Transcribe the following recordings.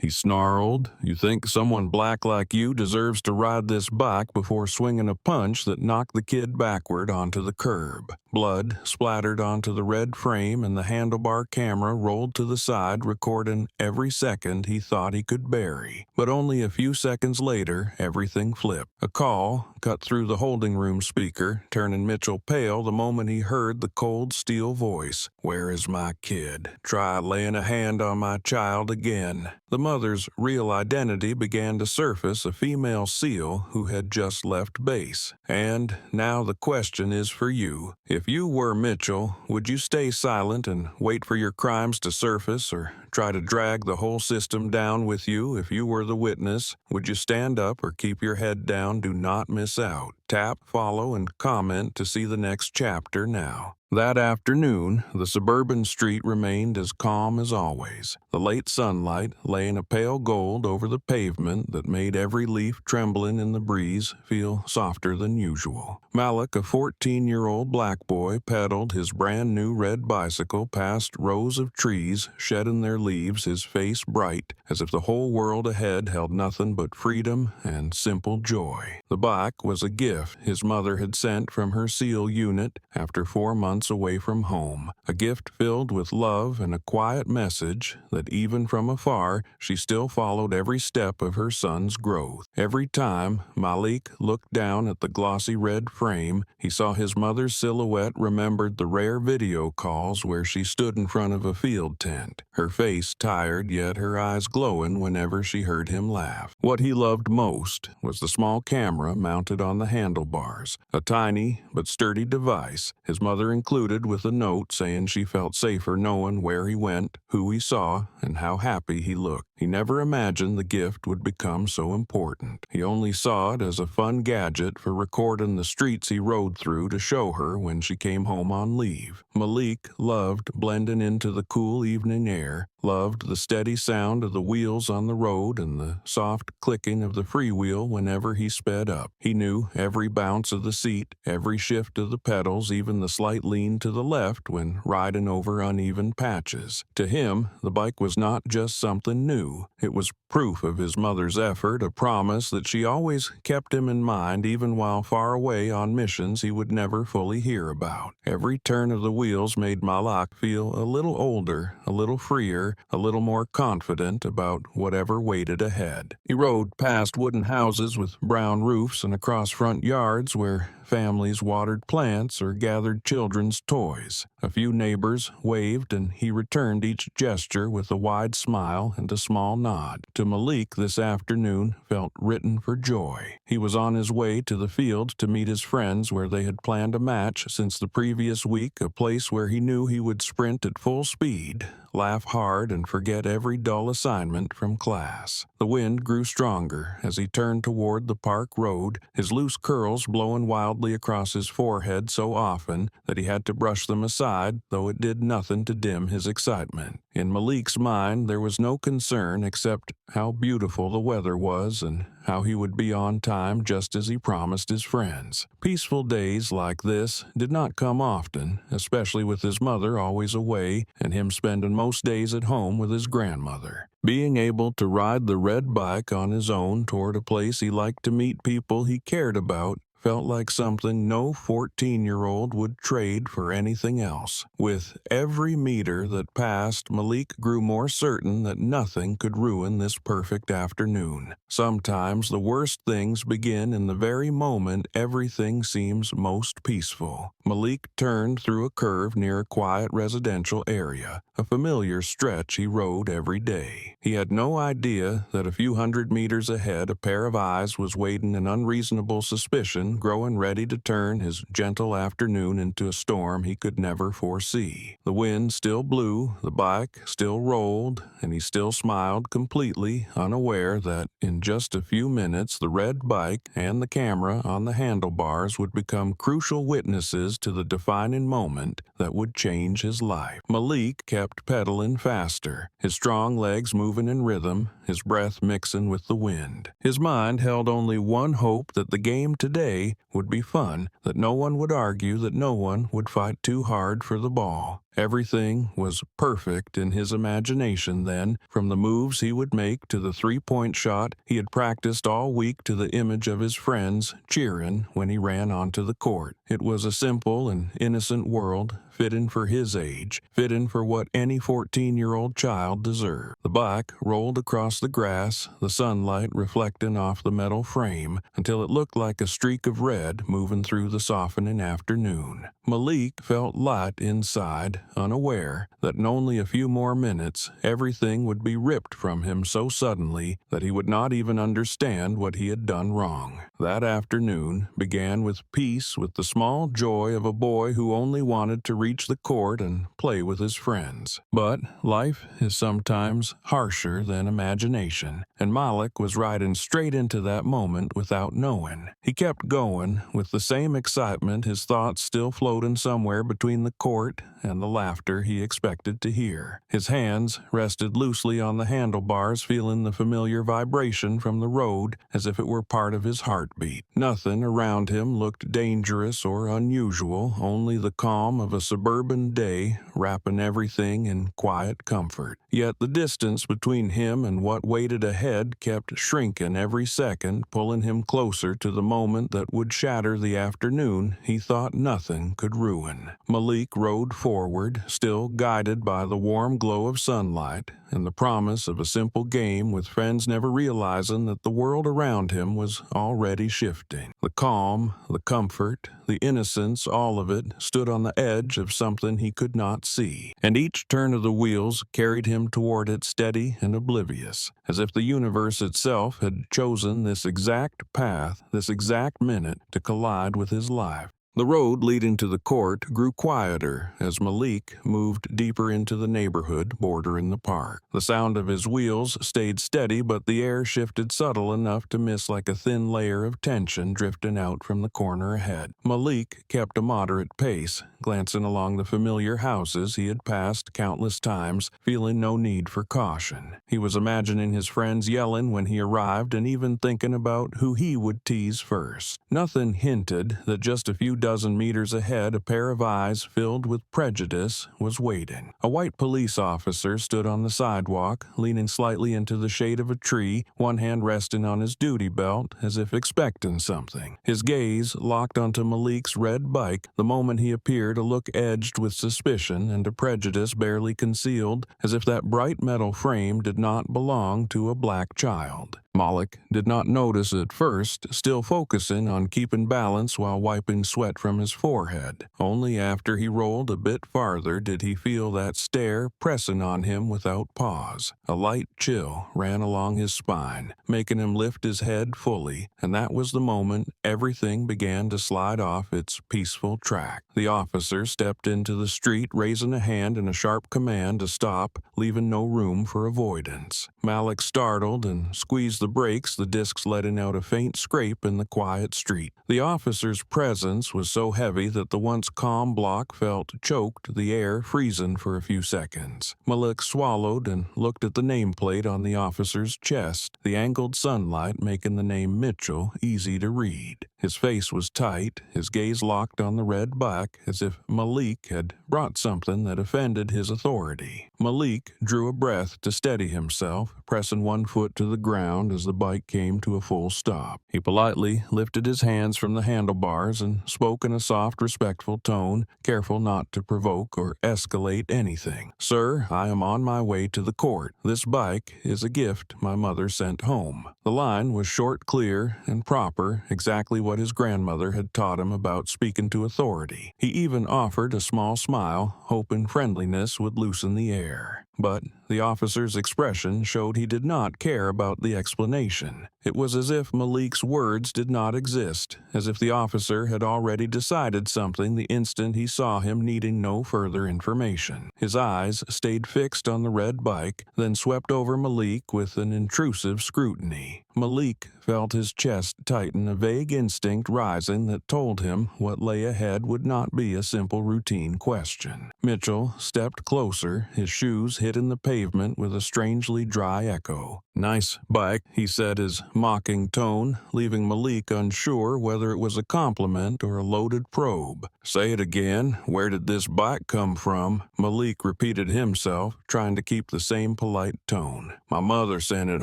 he snarled. "You think someone black like you deserves to ride this bike?" before swinging a punch that knocked the kid backward onto the curb. Blood splattered onto the red frame and the handlebar camera rolled to the side, recording every second he thought he could bury. But only a few seconds later, everything flipped. A call cut through the holding room speaker, turning Mitchell pale the moment he heard the cold steel voice. "Where is my kid? Try laying a hand on my child again." The mother's real identity began to surface, a female SEAL who had just left base. And now the question is for you. If you were Mitchell, would you stay silent and wait for your crimes to surface, or try to drag the whole system down with you if you were the witness? Would you stand up or keep your head down? Do not miss out. Tap, follow, and comment to see the next chapter now. That afternoon, the suburban street remained as calm as always, the late sunlight laying a pale gold over the pavement that made every leaf trembling in the breeze feel softer than usual. Malik, a 14-year-old black boy, pedaled his brand-new red bicycle past rows of trees, shedding their leaves, his face bright, as if the whole world ahead held nothing but freedom and simple joy. The bike was a gift his mother had sent from her SEAL unit after 4 months away from home, a gift filled with love and a quiet message that even from afar she still followed every step of her son's growth. Every time Malik looked down at the glossy red frame, he saw his mother's silhouette, remembered the rare video calls where she stood in front of a field tent, her face tired yet her eyes glowing whenever she heard him laugh. What he loved most was the small camera mounted on the handlebars, a tiny but sturdy device his mother included with a note saying she felt safer knowing where he went, who he saw, and how happy he looked. He never imagined the gift would become so important. He only saw it as a fun gadget for recording the streets he rode through to show her when she came home on leave. Malik loved blending into the cool evening air, loved the steady sound of the wheels on the road and the soft clicking of the freewheel whenever he sped up. He knew every bounce of the seat, every shift of the pedals, even the slight lean to the left when riding over uneven patches. To him, the bike was not just something new. It was proof of his mother's effort, a promise that she always kept him in mind even while far away on missions he would never fully hear about. Every turn of the wheels made Malak feel a little older, a little freer, a little more confident about whatever waited ahead. He rode past wooden houses with brown roofs and across front yards where families watered plants or gathered children's toys. A few neighbors waved, and he returned each gesture with a wide smile and a small nod. To Malik, this afternoon felt written for joy. He was on his way to the field to meet his friends where they had planned a match since the previous week, a place where he knew he would sprint at full speed, laugh hard, and forget every dull assignment from class. The wind grew stronger as he turned toward the park road, his loose curls blowing wildly across his forehead so often that he had to brush them aside, though it did nothing to dim his excitement. In Malik's mind, there was no concern except how beautiful the weather was and how he would be on time just as he promised his friends. Peaceful days like this did not come often, especially with his mother always away and him spending most days at home with his grandmother. Being able to ride the red bike on his own toward a place he liked to meet people he cared about felt like something no 14-year-old would trade for anything else. With every meter that passed, Malik grew more certain that nothing could ruin this perfect afternoon. Sometimes the worst things begin in the very moment everything seems most peaceful. Malik turned through a curve near a quiet residential area, a familiar stretch he rode every day. He had no idea that a few hundred meters ahead a pair of eyes was waiting in unreasonable suspicion, growing ready to turn his gentle afternoon into a storm he could never foresee. The wind still blew, the bike still rolled, and he still smiled, completely unaware that in just a few minutes the red bike and the camera on the handlebars would become crucial witnesses to the defining moment that would change his life. Malik kept pedaling faster, his strong legs moving in rhythm, his breath mixing with the wind. His mind held only one hope, that the game today would be fun, that no one would argue, that no one would fight too hard for the ball. Everything was perfect in his imagination then, from the moves he would make to the three-point shot he had practiced all week to the image of his friends cheering when he ran onto the court. It was a simple and innocent world, fitting for his age, fitting for what any 14-year-old child deserved. The bike rolled across the grass, the sunlight reflecting off the metal frame, until it looked like a streak of red moving through the softening afternoon. Malik felt light inside, unaware that in only a few more minutes everything would be ripped from him so suddenly that he would not even understand what he had done wrong. That afternoon began with peace, with the small joy of a boy who only wanted to reach the court and play with his friends. But life is sometimes harsher than imagination, and Malik was riding straight into that moment without knowing. He kept going with the same excitement, his thoughts still floating somewhere between the court and the laughter he expected to hear. His hands rested loosely on the handlebars, feeling the familiar vibration from the road as if it were part of his heartbeat. Nothing around him looked dangerous or unusual, only the calm of a suburban day wrapping everything in quiet comfort. Yet the distance between him and what waited ahead kept shrinking every second, pulling him closer to the moment that would shatter the afternoon he thought nothing could ruin. Malik rode forward, still guided by the warm glow of sunlight and the promise of a simple game, with friends, never realizing that the world around him was already shifting. The calm, the comfort, the innocence, all of it stood on the edge of something he could not see, and each turn of the wheels carried him toward it steady and oblivious, as if the universe itself had chosen this exact path, this exact minute, to collide with his life. The road leading to the court grew quieter as Malik moved deeper into the neighborhood bordering the park. The sound of his wheels stayed steady, but the air shifted subtle enough to miss like a thin layer of tension drifting out from the corner ahead. Malik kept a moderate pace, glancing along the familiar houses he had passed countless times, feeling no need for caution. He was imagining his friends yelling when he arrived and even thinking about who he would tease first. Nothing hinted that just a few dozen meters ahead a pair of eyes filled with prejudice was waiting. A white police officer stood on the sidewalk, leaning slightly into the shade of a tree, one hand resting on his duty belt as if expecting something. His gaze locked onto Malik's red bike the moment he appeared, a look edged with suspicion and a prejudice barely concealed, as if that bright metal frame did not belong to a black child. Malik did not notice at first, still focusing on keeping balance while wiping sweat from his forehead. Only after he rolled a bit farther did he feel that stare pressing on him without pause. A light chill ran along his spine, making him lift his head fully, and that was the moment everything began to slide off its peaceful track. The officer stepped into the street, raising a hand in a sharp command to stop, leaving no room for avoidance. Malik startled and squeezed the brakes, the discs letting out a faint scrape in the quiet street. The officer's presence was so heavy that the once calm block felt choked, the air freezing for a few seconds. Malik swallowed and looked at the nameplate on the officer's chest, the angled sunlight making the name Mitchell easy to read. His face was tight, his gaze locked on the red bike, as if Malik had brought something that offended his authority. Malik drew a breath to steady himself, pressing one foot to the ground as the bike came to a full stop. He politely lifted his hands from the handlebars and spoke in a soft, respectful tone, careful not to provoke or escalate anything. "Sir, I am on my way to the court. This bike is a gift my mother sent home." The line was short, clear, and proper, exactly what his grandmother had taught him about speaking to authority. He even offered a small smile, hoping friendliness would loosen the air. But the officer's expression showed he did not care about the explanation. It was as if Malik's words did not exist, as if the officer had already decided something the instant he saw him, needing no further information. His eyes stayed fixed on the red bike, then swept over Malik with an intrusive scrutiny. Malik felt his chest tighten, a vague instinct rising that told him what lay ahead would not be a simple routine question. Mitchell stepped closer, his shoes hitting the pavement pavement with a strangely dry echo. "Nice bike," he said, his mocking tone leaving Malik unsure whether it was a compliment or a loaded probe. "Say it again. Where did this bike come from?" Malik repeated himself, trying to keep the same polite tone. "My mother sent it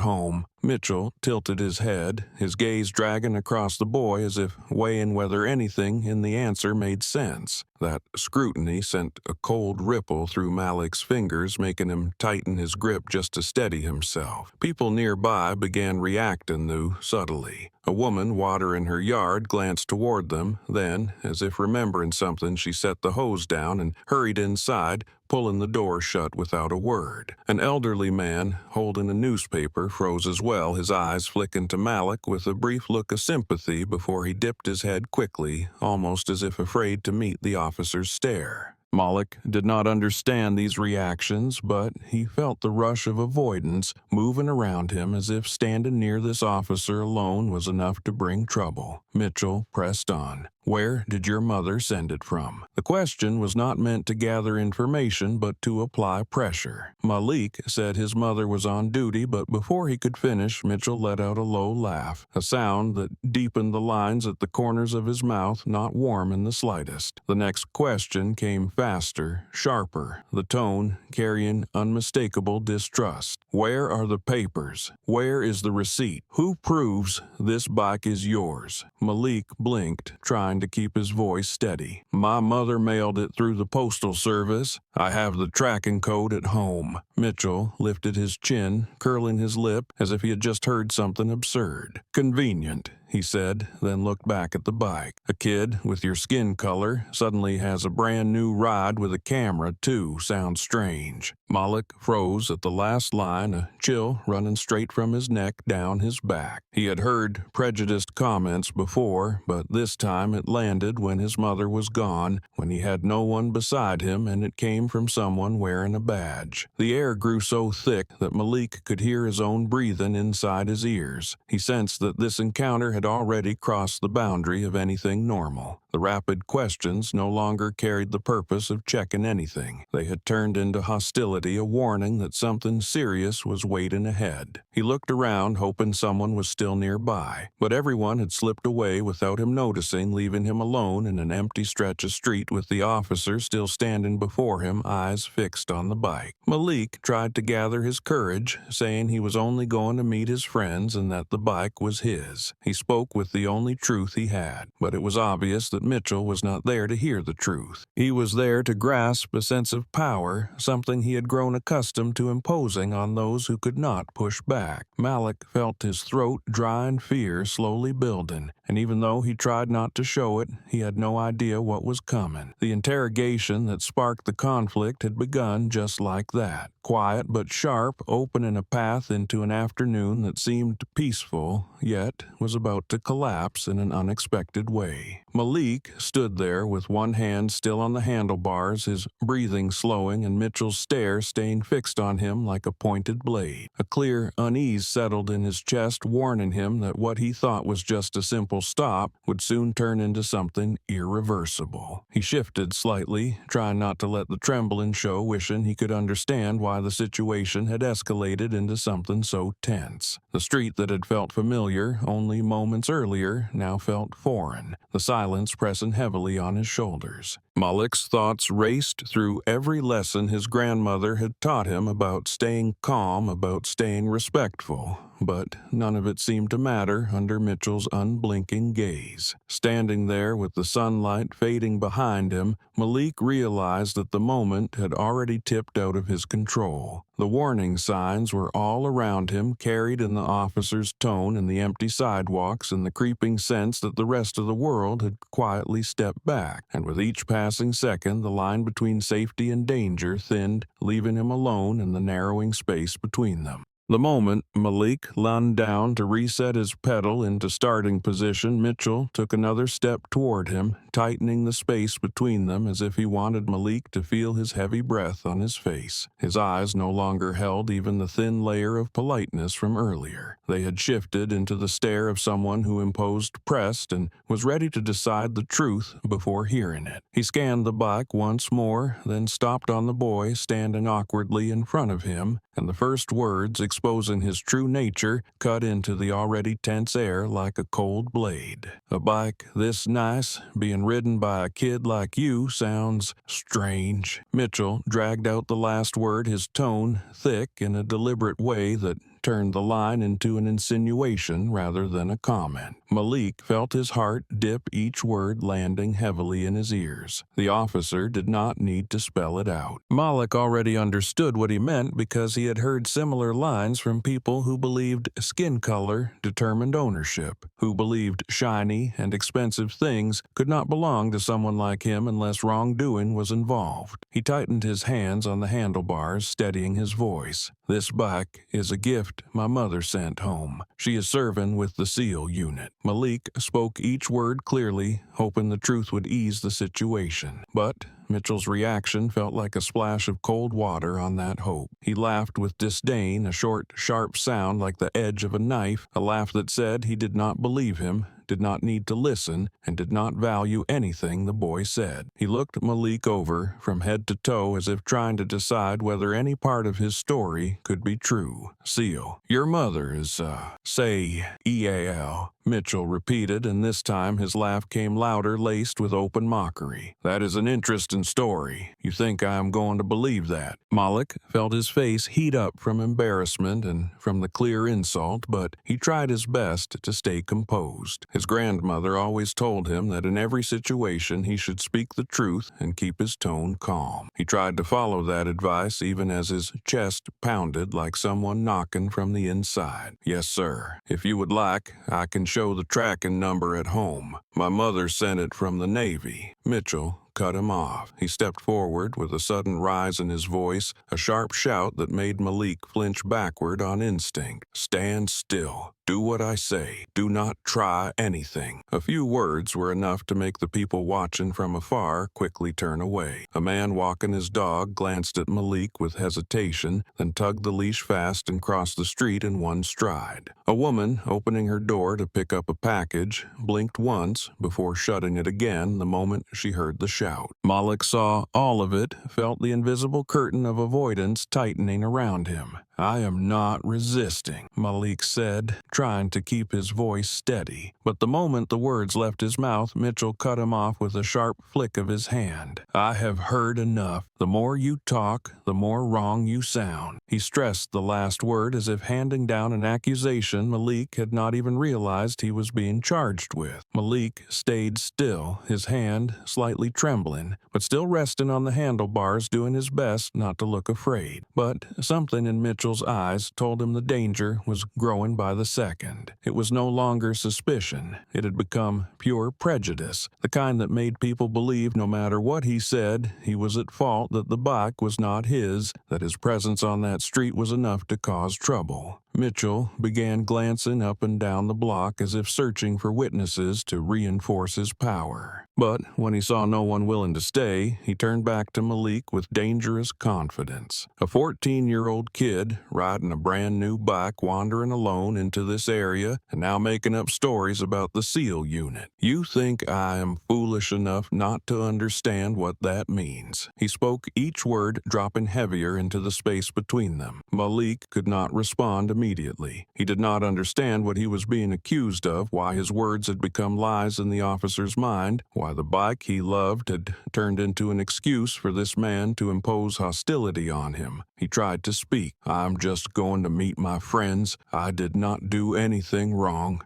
home." Mitchell tilted his head, his gaze dragging across the boy as if weighing whether anything in the answer made sense. That scrutiny sent a cold ripple through Malik's fingers, making him tighten his grip just to steady himself. People nearby began reacting, though, subtly. A woman watering her yard glanced toward them, then, as if remembering something, she set the hose down and hurried inside, pulling the door shut without a word. An elderly man, holding a newspaper, froze as well, his eyes flicking to Malik with a brief look of sympathy before he dipped his head quickly, almost as if afraid to meet the officer's stare. Malik did not understand these reactions, but he felt the rush of avoidance moving around him as if standing near this officer alone was enough to bring trouble. Mitchell pressed on. "Where did your mother send it from?" The question was not meant to gather information, but to apply pressure. Malik said his mother was on duty, but before he could finish, Mitchell let out a low laugh, a sound that deepened the lines at the corners of his mouth, not warm in the slightest. The next question came faster, sharper, the tone carrying unmistakable distrust. "Where are the papers? Where is the receipt? Who proves this bike is yours?" Malik blinked, trying to keep his voice steady. "My mother mailed it through the postal service. I have the tracking code at home." Mitchell lifted his chin, curling his lip as if he had just heard something absurd. "Convenient," he said, then looked back at the bike. "A kid with your skin color suddenly has a brand new ride with a camera, too. Sounds strange." Malik froze at the last line, a chill running straight from his neck down his back. He had heard prejudiced comments before, but this time it landed when his mother was gone, when he had no one beside him, and it came from someone wearing a badge. The air grew so thick that Malik could hear his own breathing inside his ears. He sensed that this encounter had already crossed the boundary of anything normal. The rapid questions no longer carried the purpose of checking anything. They had turned into hostility, a warning that something serious was waiting ahead. He looked around, hoping someone was still nearby, but everyone had slipped away without him noticing, leaving him alone in an empty stretch of street with the officer still standing before him, eyes fixed on the bike. Malik tried to gather his courage, saying he was only going to meet his friends and that the bike was his. He spoke with the only truth he had, but it was obvious that Mitchell was not there to hear the truth. He was there to grasp a sense of power, something he had grown accustomed to imposing on those who could not push back. Malik felt his throat dry and fear slowly building, and even though he tried not to show it, he had no idea what was coming. The interrogation that sparked the conflict had begun just like that. Quiet but sharp, opening a path into an afternoon that seemed peaceful, yet was about to collapse in an unexpected way. Malik stood there with one hand still on the handlebars, his breathing slowing and Mitchell's stare staying fixed on him like a pointed blade. A clear unease settled in his chest, warning him that what he thought was just a simple stop would soon turn into something irreversible. He shifted slightly, trying not to let the trembling show, wishing he could understand why the situation had escalated into something so tense. The street that had felt familiar only moments earlier now felt foreign, the silence pressing heavily on his shoulders. Malik's thoughts raced through every lesson his grandmother had taught him about staying calm, about staying respectful, but none of it seemed to matter under Mitchell's unblinking gaze. Standing there with the sunlight fading behind him, Malik realized that the moment had already tipped out of his control. The warning signs were all around him, carried in the officer's tone and the empty sidewalks and the creeping sense that the rest of the world had quietly stepped back, and with each passing second the line between safety and danger thinned, leaving him alone in the narrowing space between them. The moment Malik lunged down to reset his pedal into starting position, Mitchell took another step toward him, tightening the space between them as if he wanted Malik to feel his heavy breath on his face. His eyes no longer held even the thin layer of politeness from earlier. They had shifted into the stare of someone who imposed, pressed, and was ready to decide the truth before hearing it. He scanned the bike once more, then stopped on the boy standing awkwardly in front of him, and the first words, exposing his true nature, cut into the already tense air like a cold blade. "A bike this nice, being ridden by a kid like you, sounds strange." Mitchell dragged out the last word, his tone thick in a deliberate way that turned the line into an insinuation rather than a comment. Malik felt his heart dip, each word landing heavily in his ears. The officer did not need to spell it out. Malik already understood what he meant because he had heard similar lines from people who believed skin color determined ownership, who believed shiny and expensive things could not belong to someone like him unless wrongdoing was involved. He tightened his hands on the handlebars, steadying his voice. "This bike is a gift my mother sent home. She is serving with the SEAL unit." Malik spoke each word clearly, hoping the truth would ease the situation. But Mitchell's reaction felt like a splash of cold water on that hope. He laughed with disdain, a short, sharp sound like the edge of a knife, a laugh that said he did not believe him, did not need to listen, and did not value anything the boy said. He looked Malik over from head to toe as if trying to decide whether any part of his story could be true. "SEAL, your mother is, say, EAL." Mitchell repeated, and this time his laugh came louder, laced with open mockery. "That is an interesting story. You think I am going to believe that?" Malik felt his face heat up from embarrassment and from the clear insult, but he tried his best to stay composed. His grandmother always told him that in every situation he should speak the truth and keep his tone calm. He tried to follow that advice even as his chest pounded like someone knocking from the inside. "Yes, sir. If you would like, I can show the tracking number at home. My mother sent it from the Navy." Mitchell cut him off. He stepped forward with a sudden rise in his voice, a sharp shout that made Malik flinch backward on instinct. "Stand still. Do what I say. Do not try anything." A few words were enough to make the people watching from afar quickly turn away. A man walking his dog glanced at Malik with hesitation, then tugged the leash fast and crossed the street in one stride. A woman, opening her door to pick up a package, blinked once before shutting it again the moment she heard the shout. Malik saw all of it, felt the invisible curtain of avoidance tightening around him. "I am not resisting," Malik said, trying to keep his voice steady. But the moment the words left his mouth, Mitchell cut him off with a sharp flick of his hand. "I have heard enough. The more you talk, the more wrong you sound." He stressed the last word as if handing down an accusation Malik had not even realized he was being charged with. Malik stayed still, his hand slightly trembling, but still resting on the handlebars, doing his best not to look afraid. But something in Mitchell's eyes told him the danger was growing by the second. It was no longer suspicion. It had become pure prejudice, the kind that made people believe no matter what he said, he was at fault, that the bike was not his, that his presence on that street was enough to cause trouble. Mitchell began glancing up and down the block as if searching for witnesses to reinforce his power. But when he saw no one willing to stay, he turned back to Malik with dangerous confidence. A 14-year-old kid riding a brand new bike, wandering alone into this area, and now making up stories about the SEAL unit. "You think I am foolish enough not to understand what that means." He spoke each word dropping heavier into the space between them. Malik could not respond immediately. He did not understand what he was being accused of, why his words had become lies in the officer's mind, why the bike he loved had turned into an excuse for this man to impose hostility on him. He tried to speak. "I'm just going to meet my friends. I did not do anything wrong.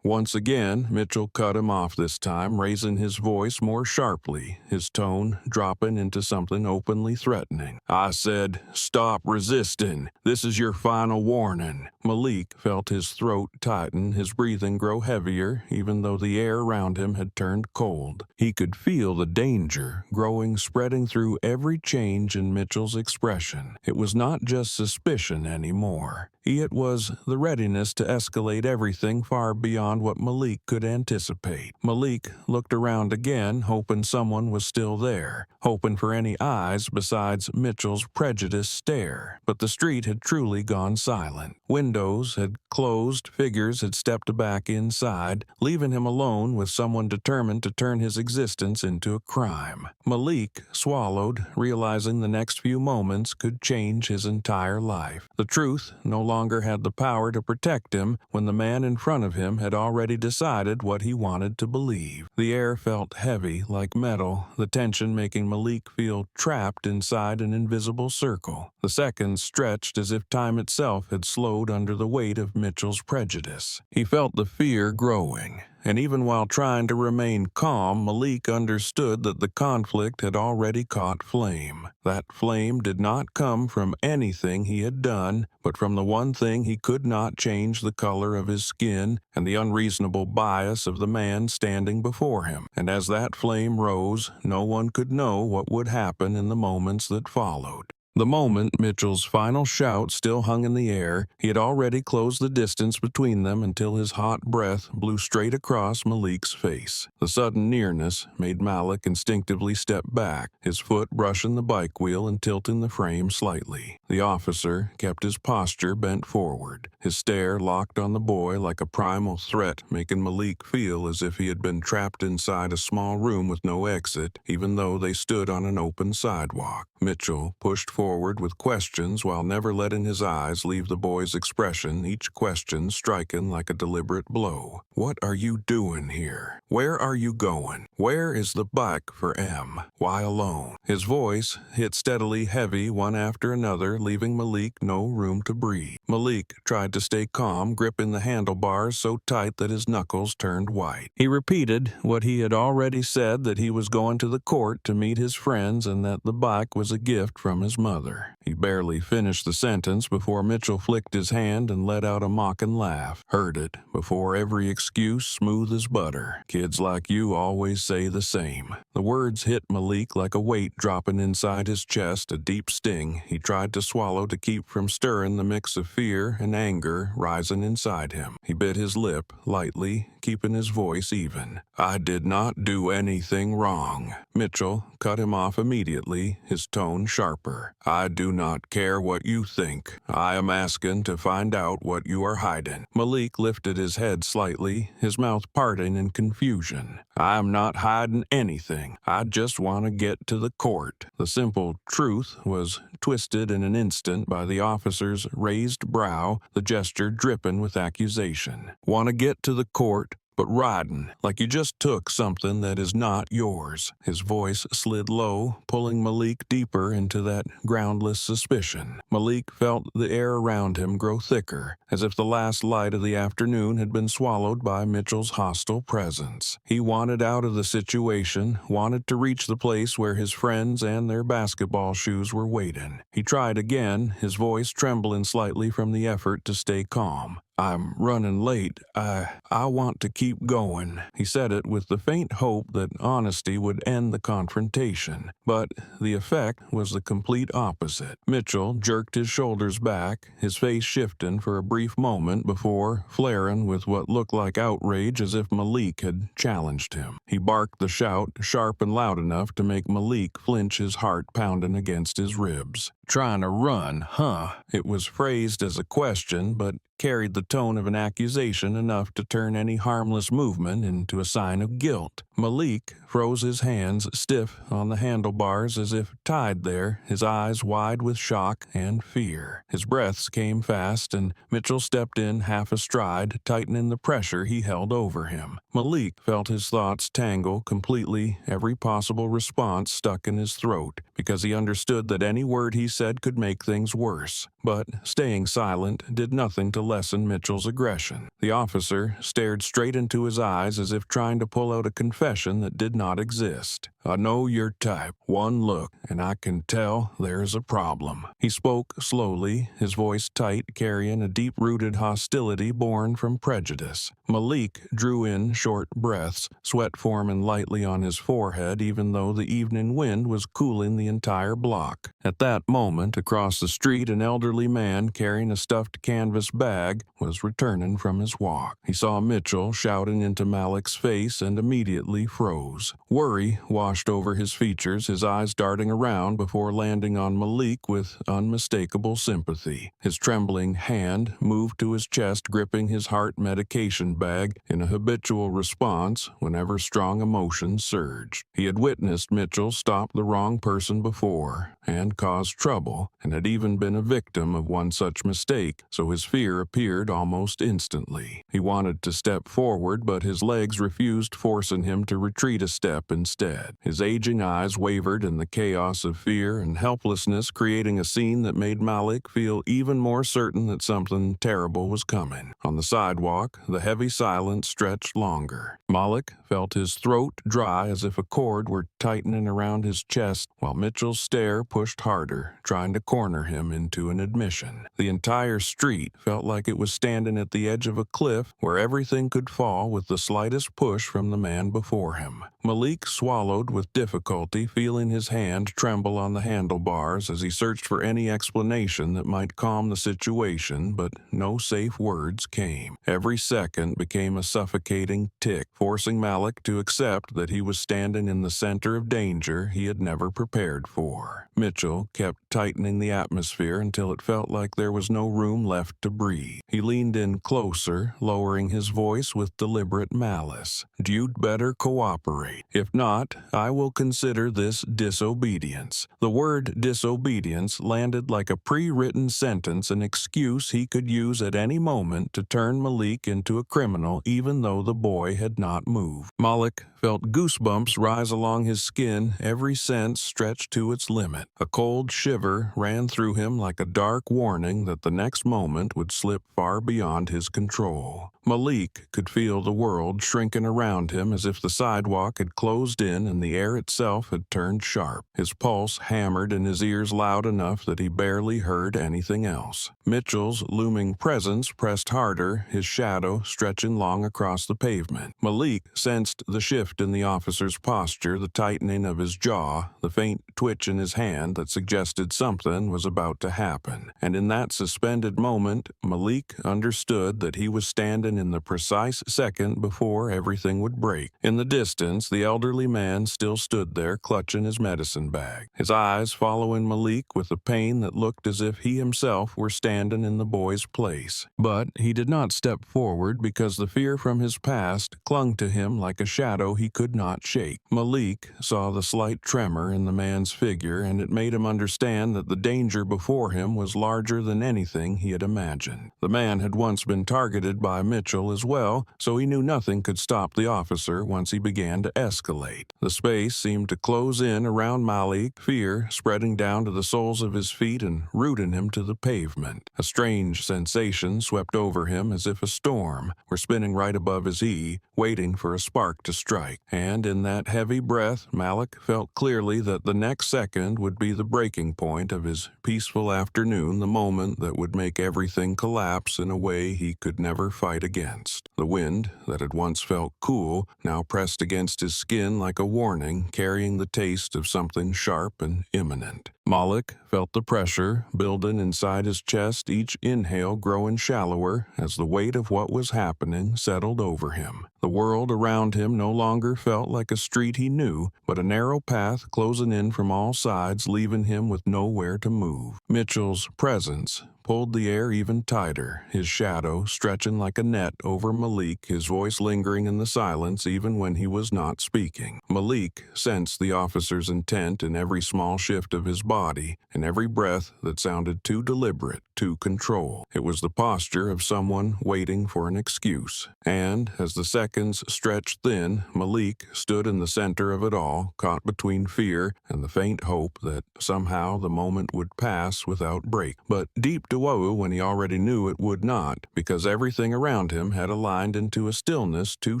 Once again, Mitchell cut him off this time, raising his voice more sharply, his tone dropping into something openly threatening. "I said, stop resisting. This is your final warning." Malik felt his throat tighten, his breathing grow heavier, even though the air around him had turned cold. He could feel the danger growing, spreading through every change in Mitchell's expression. It was not just suspicion anymore. It was the readiness to escalate everything far beyond what Malik could anticipate. Malik looked around again, hoping someone was still there, hoping for any eyes besides Mitchell's prejudiced stare. But the street had truly gone silent. Windows had closed, figures had stepped back inside, leaving him alone with someone determined to turn his existence into a crime. Malik swallowed, realizing the next few moments could change his entire life. The truth no longer had the power to protect him when the man in front of him had already decided what he wanted to believe. The air felt heavy, like metal, the tension making Malik feel trapped inside an invisible circle. The seconds stretched as if time itself had slowed under the weight of Mitchell's prejudice. He felt the fear growing, and even while trying to remain calm, Malik understood that the conflict had already caught flame. That flame did not come from anything he had done, but from the one thing he could not change: the color of his skin and the unreasonable bias of the man standing before him. And as that flame rose, no one could know what would happen in the moments that followed. The moment Mitchell's final shout still hung in the air, he had already closed the distance between them until his hot breath blew straight across Malik's face. The sudden nearness made Malik instinctively step back, his foot brushing the bike wheel and tilting the frame slightly. The officer kept his posture bent forward, his stare locked on the boy like a primal threat, making Malik feel as if he had been trapped inside a small room with no exit, even though they stood on an open sidewalk. Mitchell pushed forward with questions while never letting his eyes leave the boy's expression, each question striking like a deliberate blow. "What are you doing here? Where are you going? Where is the bike for M? Why alone?" His voice hit steadily heavy one after another, leaving Malik no room to breathe. Malik tried to stay calm, gripping the handlebars so tight that his knuckles turned white. He repeated what he had already said, that he was going to the court to meet his friends and that the bike was a gift from his mother. He barely finished the sentence before Mitchell flicked his hand and let out a mocking laugh. "Heard it before, every excuse smooth as butter. Kids like you always say the same." The words hit Malik like a weight dropping inside his chest, a deep sting he tried to swallow to keep from stirring the mix of fear and anger rising inside him. He bit his lip lightly, keeping his voice even. "I did not do anything wrong." Mitchell cut him off immediately, his tone sharper. "I do not care what you think. I am asking to find out what you are hiding." Malik lifted his head slightly, his mouth parting in confusion. "I am not hiding anything. I just want to get to the court." The simple truth was twisted in an instant by the officer's raised brow, the gesture dripping with accusation. "Want to get to the court? But riding like you just took something that is not yours." His voice slid low, pulling Malik deeper into that groundless suspicion. Malik felt the air around him grow thicker, as if the last light of the afternoon had been swallowed by Mitchell's hostile presence. He wanted out of the situation, wanted to reach the place where his friends and their basketball shoes were waiting. He tried again, his voice trembling slightly from the effort to stay calm. "I'm running late. I want to keep going." He said it with the faint hope that honesty would end the confrontation, but the effect was the complete opposite. Mitchell jerked his shoulders back, his face shifting for a brief moment before flaring with what looked like outrage, as if Malik had challenged him. He barked the shout, sharp and loud enough to make Malik flinch, his heart pounding against his ribs. "Trying to run, huh?" It was phrased as a question, but carried the tone of an accusation enough to turn any harmless movement into a sign of guilt. Malik froze, his hands stiff on the handlebars as if tied there, his eyes wide with shock and fear. His breaths came fast, and Mitchell stepped in half a stride, tightening the pressure he held over him. Malik felt his thoughts tangle completely, every possible response stuck in his throat, because he understood that any word he said could make things worse. But staying silent did nothing to lessen Mitchell's aggression. The officer stared straight into his eyes as if trying to pull out a confession profession that did not exist. I know your type. One look, and I can tell there's a problem. He spoke slowly, his voice tight, carrying a deep-rooted hostility born from prejudice. Malik drew in short breaths, sweat forming lightly on his forehead even though the evening wind was cooling the entire block. At that moment, across the street, an elderly man carrying a stuffed canvas bag was returning from his walk. He saw Mitchell shouting into Malik's face and immediately froze. Worry washed over his features, his eyes darting around before landing on Malik with unmistakable sympathy. His trembling hand moved to his chest, gripping his heart medication bag in a habitual response whenever strong emotions surged. He had witnessed Mitchell stop the wrong person before and cause trouble, and had even been a victim of one such mistake, so his fear appeared almost instantly. He wanted to step forward, but his legs refused, forcing him to retreat a step instead. His aging eyes wavered in the chaos of fear and helplessness, creating a scene that made Malik feel even more certain that something terrible was coming. On the sidewalk, the heavy silence stretched longer. Malik felt his throat dry as if a cord were tightening around his chest, while Mitchell's stare pushed harder, trying to corner him into an admission. The entire street felt like it was standing at the edge of a cliff where everything could fall with the slightest push from the man before him. Malik swallowed with difficulty, feeling his hand tremble on the handlebars as he searched for any explanation that might calm the situation, but no safe words came. Every second became a suffocating tick, forcing Malik to accept that he was standing in the center of danger he had never prepared for. Mitchell kept tightening the atmosphere until it felt like there was no room left to breathe. He leaned in closer, lowering his voice with deliberate malice. "You'd better cooperate. If not, I will consider this disobedience." The word disobedience landed like a pre-written sentence, an excuse he could use at any moment to turn Malik into a criminal, even though the boy had not moved. Malik felt goosebumps rise along his skin, every sense stretched to its limit. A cold shiver ran through him like a dark warning that the next moment would slip far beyond his control. Malik could feel the world shrinking around him as if the sidewalk had closed in and the air itself had turned sharp. His pulse hammered in his ears loud enough that he barely heard anything else. Mitchell's looming presence pressed harder, his shadow stretching long across the pavement. Malik sensed the shift in the officer's posture, the tightening of his jaw, the faint twitch in his hand that suggested something was about to happen. And in that suspended moment, Malik understood that he was standing in the precise second before everything would break. In the distance, the elderly man still stood there, clutching his medicine bag, his eyes following Malik with a pain that looked as if he himself were standing in the boy's place. But he did not step forward because the fear from his past clung to him like a shadow he could not shake. Malik saw the slight tremor in the man's figure, and it made him understand that the danger before him was larger than anything he had imagined. The man had once been targeted by Mitchell as well, so he knew nothing could stop the officer once he began to escalate. The space seemed to close in around Malik, fear spreading down to the soles of his feet and rooting him to the pavement. A strange sensation swept over him as if a storm were spinning right above his ear, waiting for a spark to strike. And in that heavy breath, Malik felt clearly that the next second would be the breaking point of his peaceful afternoon, the moment that would make everything collapse in a way he could never fight against. The wind, that had once felt cool, now pressed against his skin like a warning, carrying the taste of something sharp and imminent. Malik felt the pressure building inside his chest, each inhale growing shallower as the weight of what was happening settled over him. The world around him no longer felt like a street he knew, but a narrow path closing in from all sides, leaving him with nowhere to move. Mitchell's presence pulled the air even tighter, his shadow stretching like a net over Malik, his voice lingering in the silence even when he was not speaking. Malik sensed the officer's intent in every small shift of his body, in every breath that sounded too deliberate to control. It was the posture of someone waiting for an excuse. And as the seconds stretched thin, Malik stood in the center of it all, caught between fear and the faint hope that somehow the moment would pass without break. But deep down when he already knew it would not, because everything around him had aligned into a stillness too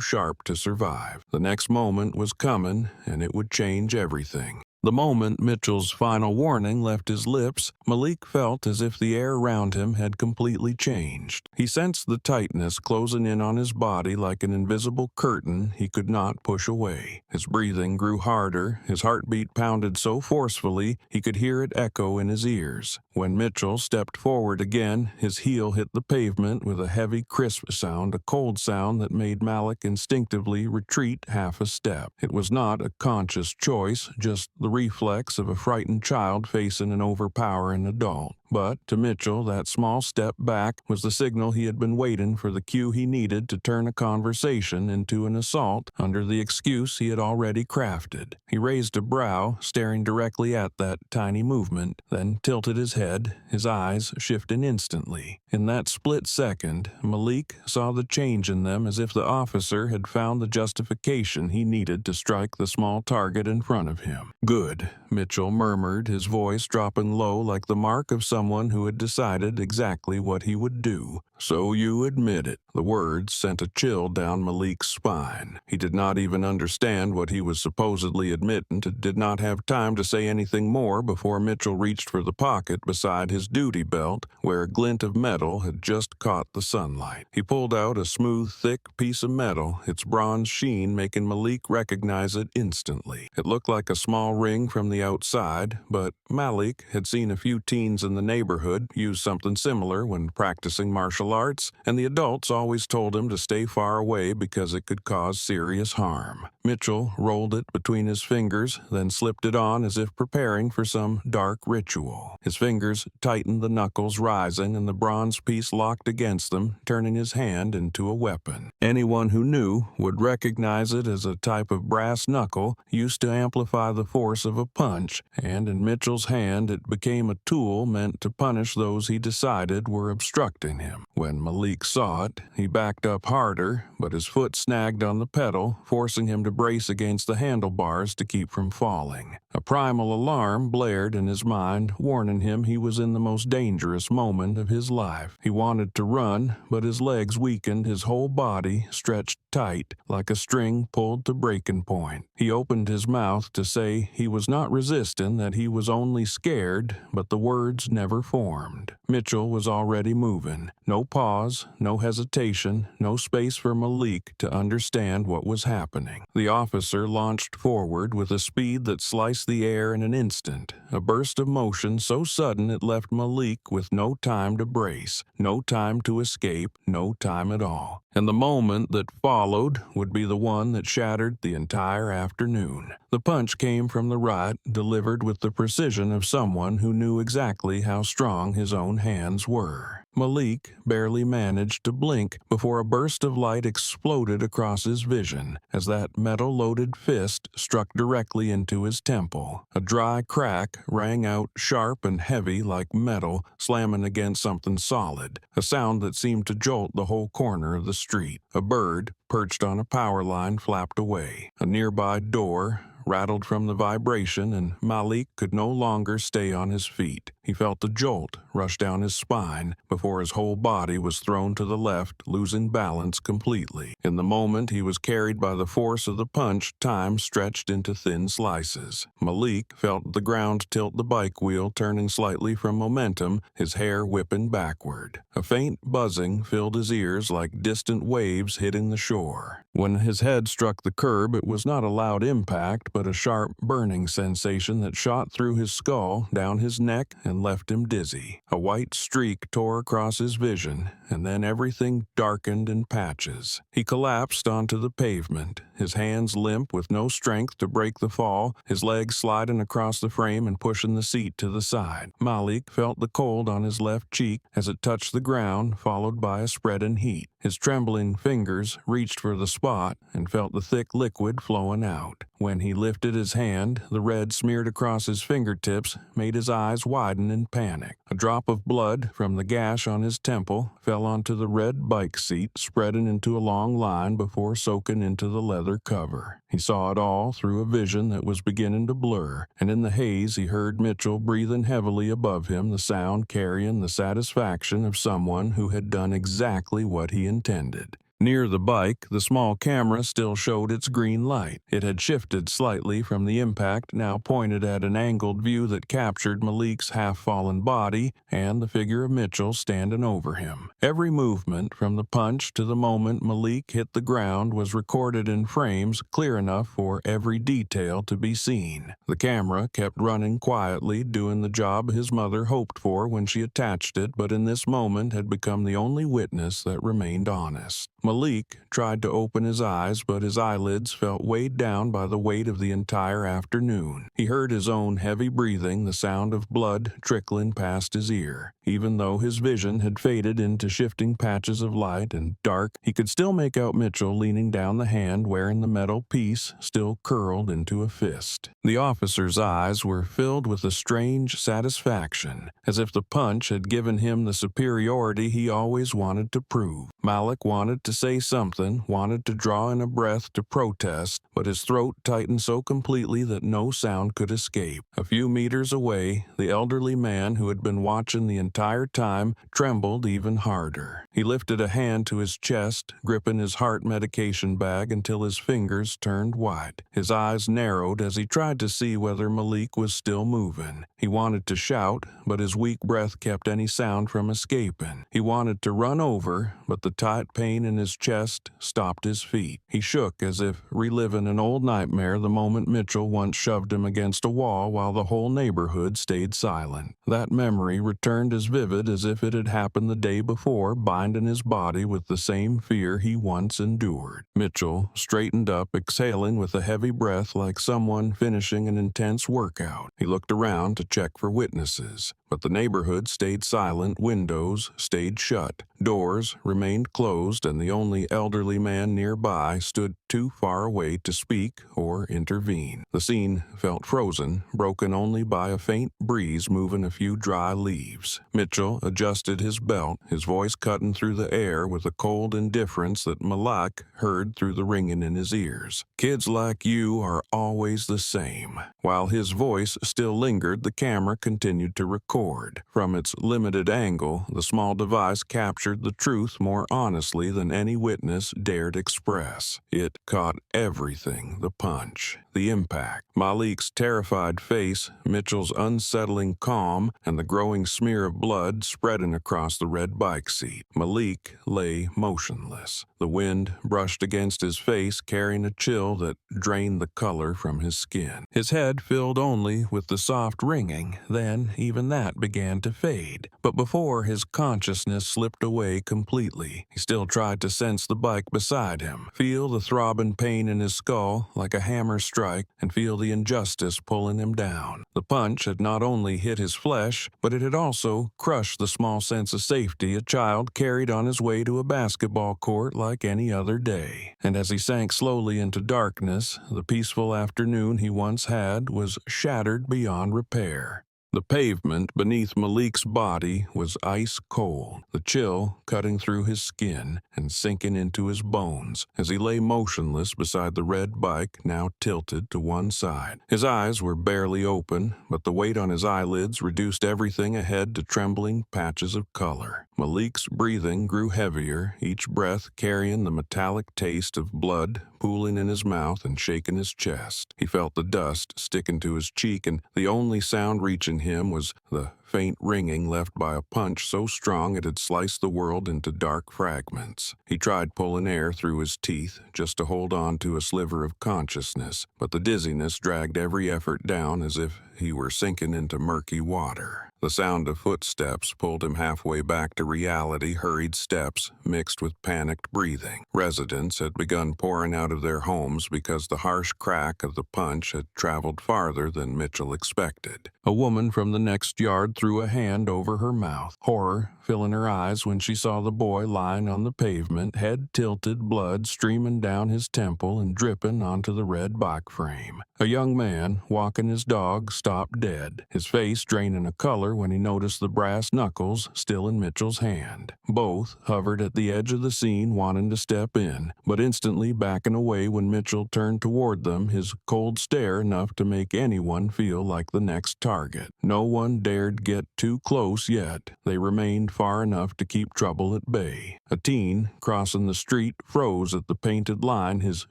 sharp to survive. The next moment was coming, and it would change everything. The moment Mitchell's final warning left his lips, Malik felt as if the air around him had completely changed. He sensed the tightness closing in on his body like an invisible curtain he could not push away. His breathing grew harder, his heartbeat pounded so forcefully he could hear it echo in his ears. When Mitchell stepped forward again, his heel hit the pavement with a heavy, crisp sound, a cold sound that made Malik instinctively retreat half a step. It was not a conscious choice, just the reflex of a frightened child facing an overpowering adult. But to Mitchell, that small step back was the signal he had been waiting for, the cue he needed to turn a conversation into an assault under the excuse he had already crafted. He raised a brow, staring directly at that tiny movement, then tilted his head, his eyes shifting instantly. In that split second, Malik saw the change in them, as if the officer had found the justification he needed to strike the small target in front of him. "Good," Mitchell murmured, his voice dropping low like the mark of someone who had decided exactly what he would do. "So you admit it." The words sent a chill down Malik's spine. He did not even understand what he was supposedly admitting, did not have time to say anything more before Mitchell reached for the pocket beside his duty belt, where a glint of metal had just caught the sunlight. He pulled out a smooth, thick piece of metal, its bronze sheen making Malik recognize it instantly. It looked like a small ring from the outside, but Malik had seen a few teens in the neighborhood use something similar when practicing martial arts, and the adults always told him to stay far away because it could cause serious harm. Mitchell rolled it between his fingers, then slipped it on as if preparing for some dark ritual. His fingers tightened, the knuckles rising, and the bronze piece locked against them, turning his hand into a weapon. Anyone who knew would recognize it as a type of brass knuckle used to amplify the force of a punch, and in Mitchell's hand it became a tool meant to punish those he decided were obstructing him. When Malik saw it, he backed up harder, but his foot snagged on the pedal, forcing him to brace against the handlebars to keep from falling. A primal alarm blared in his mind, warning him he was in the most dangerous moment of his life. He wanted to run, but his legs weakened, his whole body stretched tight, like a string pulled to breaking point. He opened his mouth to say he was not resisting, that he was only scared, but the words never formed. Mitchell was already moving. No pause, no hesitation, no space for Malik to understand what was happening. The officer launched forward with a speed that sliced the air in an instant, a burst of motion so sudden it left Malik with no time to brace, no time to escape, no time at all. And the moment that followed would be the one that shattered the entire afternoon. The punch came from the right, delivered with the precision of someone who knew exactly how strong his own hands were. Malik barely managed to blink before a burst of light exploded across his vision as that metal-loaded fist struck directly into his temple. A dry crack rang out sharp and heavy like metal slamming against something solid, a sound that seemed to jolt the whole corner of the street. A bird, perched on a power line, flapped away. A nearby door rattled from the vibration, and Malik could no longer stay on his feet. He felt a jolt rush down his spine before his whole body was thrown to the left, losing balance completely. In the moment he was carried by the force of the punch, time stretched into thin slices. Malik felt the ground tilt the bike wheel, turning slightly from momentum, his hair whipping backward. A faint buzzing filled his ears like distant waves hitting the shore. When his head struck the curb, it was not a loud impact, but a sharp, burning sensation that shot through his skull, down his neck, and left him dizzy. A white streak tore across his vision, and then everything darkened in patches. He collapsed onto the pavement, his hands limp with no strength to break the fall, his legs sliding across the frame and pushing the seat to the side. Malik felt the cold on his left cheek as it touched the ground, followed by a spreading heat. His trembling fingers reached for the spot and felt the thick liquid flowing out. When he lifted his hand, the red smeared across his fingertips made his eyes widen in panic. A drop of blood from the gash on his temple fell onto the red bike seat, spreading into a long line before soaking into the leather cover. He saw it all through a vision that was beginning to blur, and in the haze he heard Mitchell breathing heavily above him, the sound carrying the satisfaction of someone who had done exactly what he intended. Near the bike, the small camera still showed its green light. It had shifted slightly from the impact, now pointed at an angled view that captured Malik's half-fallen body and the figure of Mitchell standing over him. Every movement, from the punch to the moment Malik hit the ground, was recorded in frames clear enough for every detail to be seen. The camera kept running quietly, doing the job his mother hoped for when she attached it, but in this moment had become the only witness that remained honest. Malik tried to open his eyes, but his eyelids felt weighed down by the weight of the entire afternoon. He heard his own heavy breathing, the sound of blood trickling past his ear. Even though his vision had faded into shifting patches of light and dark, he could still make out Mitchell leaning down the hand wearing the metal piece still curled into a fist. The officer's eyes were filled with a strange satisfaction, as if the punch had given him the superiority he always wanted to prove. Malik wanted to say something, wanted to draw in a breath to protest, but his throat tightened so completely that no sound could escape. A few meters away, the elderly man who had been watching the entire time trembled even harder. He lifted a hand to his chest, gripping his heart medication bag until his fingers turned white. His eyes narrowed as he tried to see whether Malik was still moving. He wanted to shout, but his weak breath kept any sound from escaping. He wanted to run over, but the tight pain in his chest stopped his feet. He shook as if reliving an old nightmare, the moment Mitchell once shoved him against a wall while the whole neighborhood stayed silent. That memory returned as vivid as if it had happened the day before, binding his body with the same fear he once endured. Mitchell straightened up, exhaling with a heavy breath like someone finishing an intense workout. He looked around to check for witnesses, but the neighborhood stayed silent, windows stayed shut, doors remained closed, and the only elderly man nearby stood too far away to speak or intervene. The scene felt frozen, broken only by a faint breeze moving a few dry leaves. Mitchell adjusted his belt, his voice cutting through the air with a cold indifference that Malak heard through the ringing in his ears. "Kids like you are always the same." While his voice still lingered, the camera continued to record. From its limited angle, the small device captured the truth more honestly than any witness dared express. It caught everything: the punch, the impact, Malik's terrified face, Mitchell's unsettling calm, and the growing smear of blood spreading across the red bike seat. Malik lay motionless. The wind brushed against his face, carrying a chill that drained the color from his skin. His head filled only with the soft ringing, then even that began to fade. But before his consciousness slipped away completely, he still tried to sense the bike beside him, feel the throbbing pain in his skull like a hammer strike, and feel the injustice pulling him down. The punch had not only hit his flesh, but it had also crushed the small sense of safety a child carried on his way to a basketball court like any other day. And as he sank slowly into darkness, the peaceful afternoon he once had was shattered beyond repair. The pavement beneath Malik's body was ice cold, the chill cutting through his skin and sinking into his bones as he lay motionless beside the red bike, now tilted to one side. His eyes were barely open, but the weight on his eyelids reduced everything ahead to trembling patches of color. Malik's breathing grew heavier, each breath carrying the metallic taste of blood pooling in his mouth and shaking his chest. He felt the dust sticking to his cheek, and the only sound reaching him was the faint ringing left by a punch so strong it had sliced the world into dark fragments. He tried pulling air through his teeth just to hold on to a sliver of consciousness, but the dizziness dragged every effort down as if he were sinking into murky water. The sound of footsteps pulled him halfway back to reality, hurried steps mixed with panicked breathing. Residents had begun pouring out of their homes because the harsh crack of the punch had traveled farther than Mitchell expected. A woman from the next yard threw a hand over her mouth, horror filling her eyes when she saw the boy lying on the pavement, head tilted, blood streaming down his temple and dripping onto the red bike frame. A young man, walking his dog, stopped dead, his face draining a color when he noticed the brass knuckles still in Mitchell's hand. Both hovered at the edge of the scene, wanting to step in, but instantly backing away when Mitchell turned toward them, his cold stare enough to make anyone feel like the next target. No one dared get too close yet. They remained far enough to keep trouble at bay. A teen crossing the street froze at the painted line, his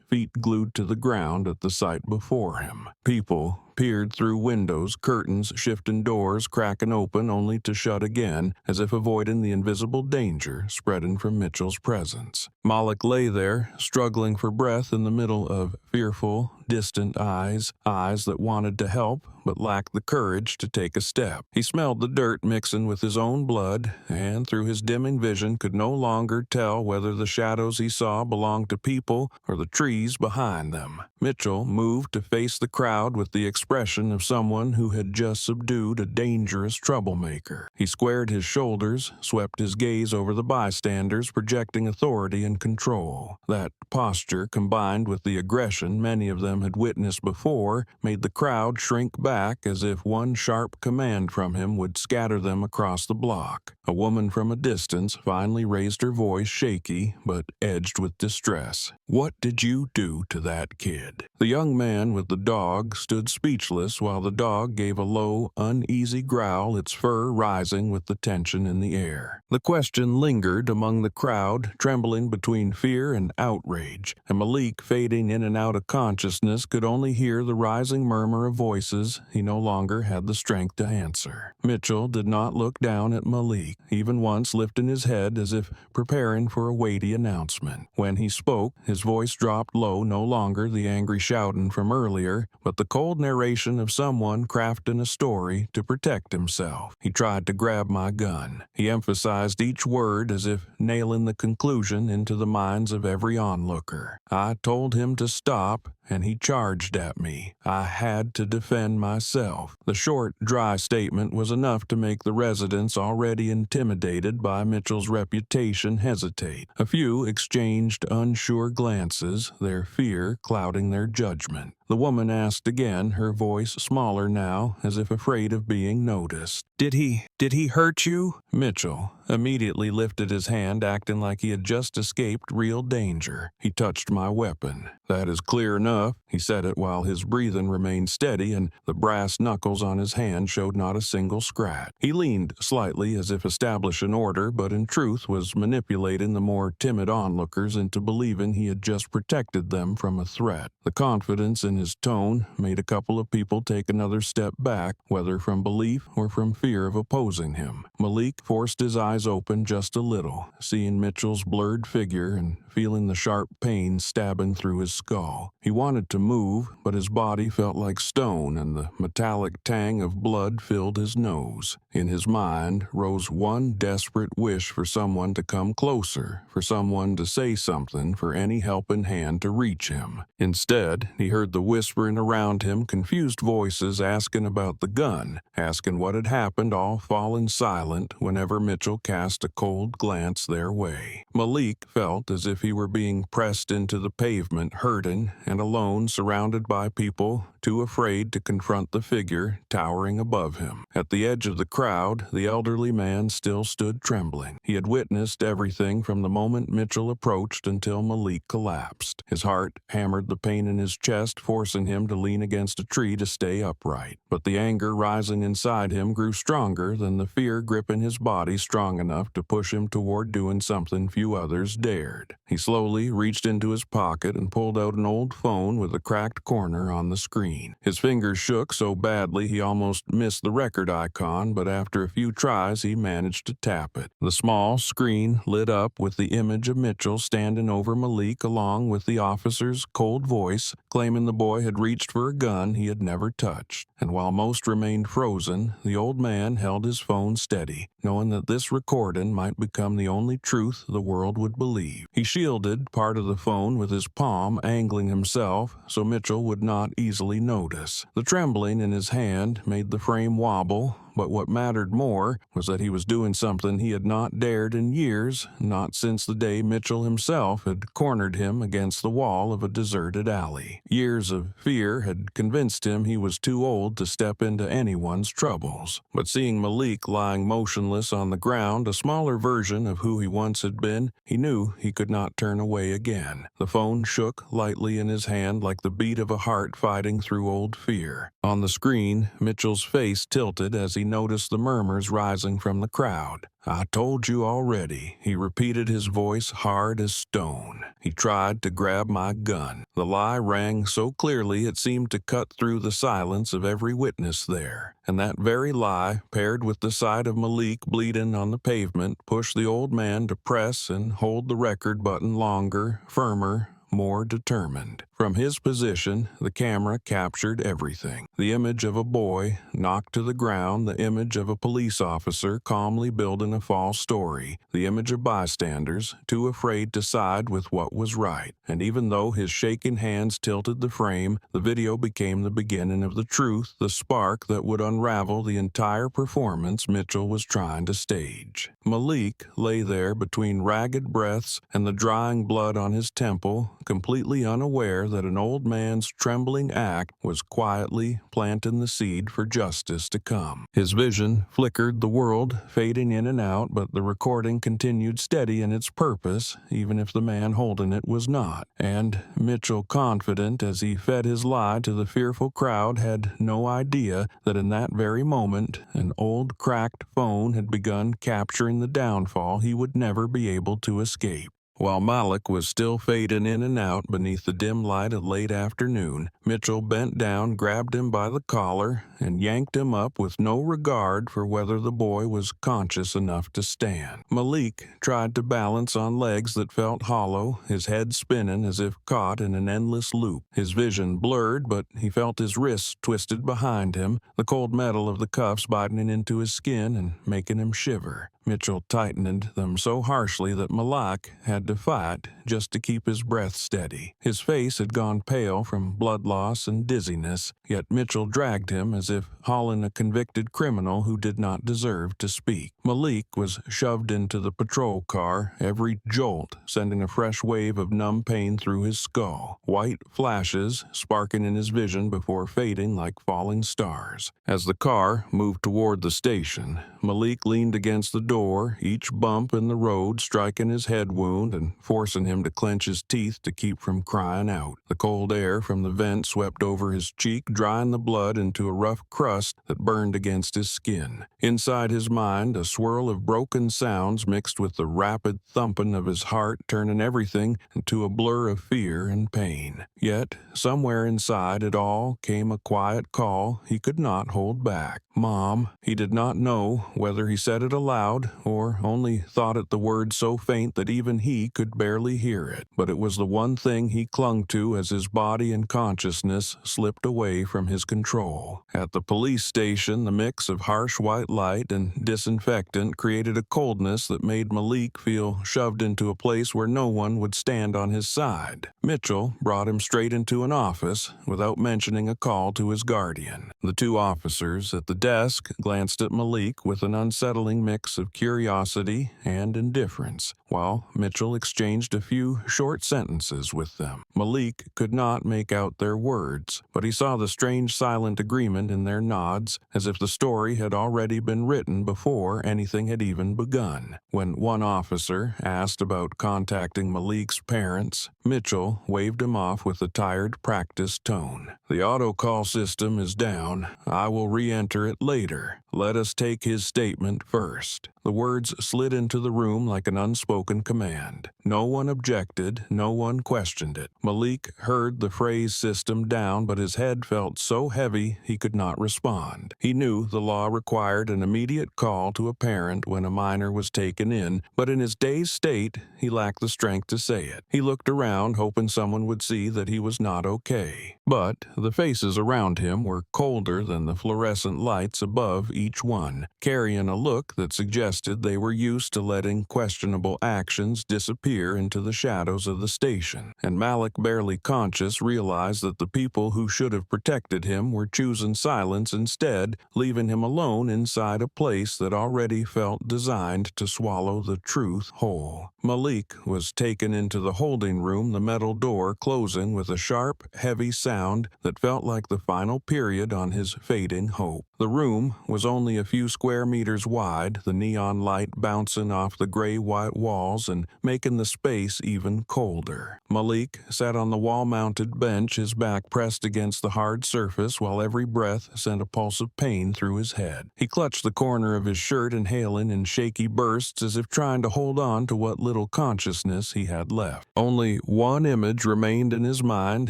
feet glued to the ground at the sight before him. People peered through windows, curtains shifting, doors cracking open only to shut again, as if avoiding the invisible danger spreading from Mitchell's presence. Malik lay there, struggling for breath in the middle of fearful, distant eyes that wanted to help but lacked the courage to take a step. He smelled the dirt mixing with his own blood, and through his dimming vision could no longer tell whether the shadows he saw belonged to people or the trees behind them. Mitchell moved to face the crowd with the expression of someone who had just subdued a dangerous troublemaker. He squared his shoulders, swept his gaze over the bystanders, projecting authority and control. That posture, combined with the aggression many of them had witnessed before, made the crowd shrink back as if one sharp command from him would scatter them across the block. A woman from a distance finally raised her voice, shaky but edged with distress. "What did you do to that kid?" The young man with the dog stood speechless while the dog gave a low, uneasy growl, its fur rising with the tension in the air. The question lingered among the crowd, trembling between fear and outrage, and Malik, fading in and out of consciousness, could only hear the rising murmur of voices he no longer had the strength to answer. Mitchell did not look down at Malik, even once lifting his head as if preparing for a weighty announcement. When he spoke, his voice dropped low, no longer the angry shouting from earlier, but the cold narration of someone crafting a story to protect himself. "He tried to grab my gun." He emphasized each word as if nailing the conclusion into the minds of every onlooker. "I told him to stop, and he charged at me. I had to defend myself." The short, dry statement was enough to make the residents, already intimidated by Mitchell's reputation, hesitate. A few exchanged unsure glances, their fear clouding their judgment. The woman asked again, her voice smaller now, as if afraid of being noticed. Did he hurt you?" Mitchell immediately lifted his hand, acting like he had just escaped real danger. "He touched my weapon." "That is clear enough." He said it while his breathing remained steady and the brass knuckles on his hand showed not a single scratch. He leaned slightly as if establishing order, but in truth was manipulating the more timid onlookers into believing he had just protected them from a threat. The confidence in his tone made a couple of people take another step back, whether from belief or from fear of opposing him. Malik forced his eyes open just a little, seeing Mitchell's blurred figure and feeling the sharp pain stabbing through his skull. He wanted to move, but his body felt like stone and the metallic tang of blood filled his nose. In his mind rose one desperate wish for someone to come closer, for someone to say something, for any helping hand to reach him. Instead, he heard the whispering around him, confused voices asking about the gun, asking what had happened, all falling silent whenever Mitchell cast a cold glance their way. Malik felt as if he were being pressed into the pavement, hurting and alone, surrounded by people too afraid to confront the figure towering above him. At the edge of the crowd, the elderly man still stood trembling. He had witnessed everything from the moment Mitchell approached until Malik collapsed. His heart hammered the pain in his chest, forcing him to lean against a tree to stay upright. But the anger rising inside him grew stronger than the fear gripping his body, strong enough to push him toward doing something few others dared. He slowly reached into his pocket and pulled out an old phone with a cracked corner on the screen. His fingers shook so badly he almost missed the record icon, but after a few tries he managed to tap it. The small screen lit up with the image of Mitchell standing over Malik, along with the officer's cold voice claiming the boy had reached for a gun he had never touched. And while most remained frozen, the old man held his phone steady, knowing that this recording might become the only truth the world would believe. He shielded part of the phone with his palm, angling himself so Mitchell would not easily notice. The trembling in his hand made the frame wobble, but what mattered more was that he was doing something he had not dared in years, not since the day Mitchell himself had cornered him against the wall of a deserted alley. Years of fear had convinced him he was too old to step into anyone's troubles. But seeing Malik lying motionless on the ground, a smaller version of who he once had been, he knew he could not turn away again. The phone shook lightly in his hand like the beat of a heart fighting through old fear. On the screen, Mitchell's face tilted as he noticed the murmurs rising from the crowd. "I told you already," he repeated, his voice hard as stone. "He tried to grab my gun." The lie rang so clearly it seemed to cut through the silence of every witness there. And that very lie, paired with the sight of Malik bleeding on the pavement, pushed the old man to press and hold the record button longer, firmer, more determined. From his position, the camera captured everything. The image of a boy knocked to the ground, the image of a police officer calmly building a false story, the image of bystanders, too afraid to side with what was right. And even though his shaking hands tilted the frame, the video became the beginning of the truth, the spark that would unravel the entire performance Mitchell was trying to stage. Malik lay there between ragged breaths and the drying blood on his temple, completely unaware that an old man's trembling act was quietly planting the seed for justice to come. His vision flickered, the world fading in and out, but the recording continued steady in its purpose, even if the man holding it was not. And Mitchell, confident as he fed his lie to the fearful crowd, had no idea that in that very moment an old cracked phone had begun capturing the downfall he would never be able to escape. While Malik was still fading in and out beneath the dim light of late afternoon, Mitchell bent down, grabbed him by the collar, and yanked him up with no regard for whether the boy was conscious enough to stand. Malik tried to balance on legs that felt hollow, his head spinning as if caught in an endless loop. His vision blurred, but he felt his wrists twisted behind him, the cold metal of the cuffs biting into his skin and making him shiver. Mitchell tightened them so harshly that Malik had to fight just to keep his breath steady. His face had gone pale from blood loss and dizziness, yet Mitchell dragged him as if hauling a convicted criminal who did not deserve to speak. Malik was shoved into the patrol car, every jolt sending a fresh wave of numb pain through his skull, white flashes sparking in his vision before fading like falling stars. As the car moved toward the station, Malik leaned against the door, each bump in the road striking his head wound and forcing him to clench his teeth to keep from crying out. The cold air from the vent swept over his cheek, drying the blood into a rough crust that burned against his skin. Inside his mind, a swirl of broken sounds mixed with the rapid thumping of his heart, turning everything into a blur of fear and pain. Yet, somewhere inside it all came a quiet call he could not hold back. "Mom." He did not know whether he said it aloud or only thought it the word so faint that even he could barely hear it, but it was the one thing he clung to as his body and consciousness slipped away from his control. At the police station, the mix of harsh white light and disinfectant created a coldness that made Malik feel shoved into a place where no one would stand on his side. Mitchell brought him straight into an office without mentioning a call to his guardian. The two officers at the desk glanced at Malik with an unsettling mix of curiosity and indifference, while Mitchell exchanged a few short sentences with them. Malik could not make out their words, but he saw the strange silent agreement in their nods, as if the story had already been written before anything had even begun. When one officer asked about contacting Malik's parents, Mitchell waved him off with a tired, practiced tone. "The auto-call system is down. I will re-enter it later. Let us take his statement first." The words slid into the room like an unspoken command. No one objected, no one questioned it. Malik heard the phrase system down, but his head felt so heavy he could not respond. He knew the law required an immediate call to a parent when a minor was taken in, but in his dazed state, he lacked the strength to say it. He looked around, hoping someone would see that he was not okay. But the faces around him were colder than the fluorescent lights above each one, carrying a look that suggested they were used to letting questionable actions disappear into the shadows of the station. And Malik, barely conscious, realized that the people who should have protected him were choosing silence instead, leaving him alone inside a place that already felt designed to swallow the truth whole. Malik was taken into the holding room, the metal door closing with a sharp, heavy sound that felt like the final period on his fading hope. The room was only a few square meters wide, the neon light bouncing off the gray-white walls and making the space even colder. Malik sat on the wall-mounted bench, his back pressed against the hard surface while every breath sent a pulse of pain through his head. He clutched the corner of his shirt, inhaling in shaky bursts as if trying to hold on to what little consciousness he had left. Only one image remained in his mind,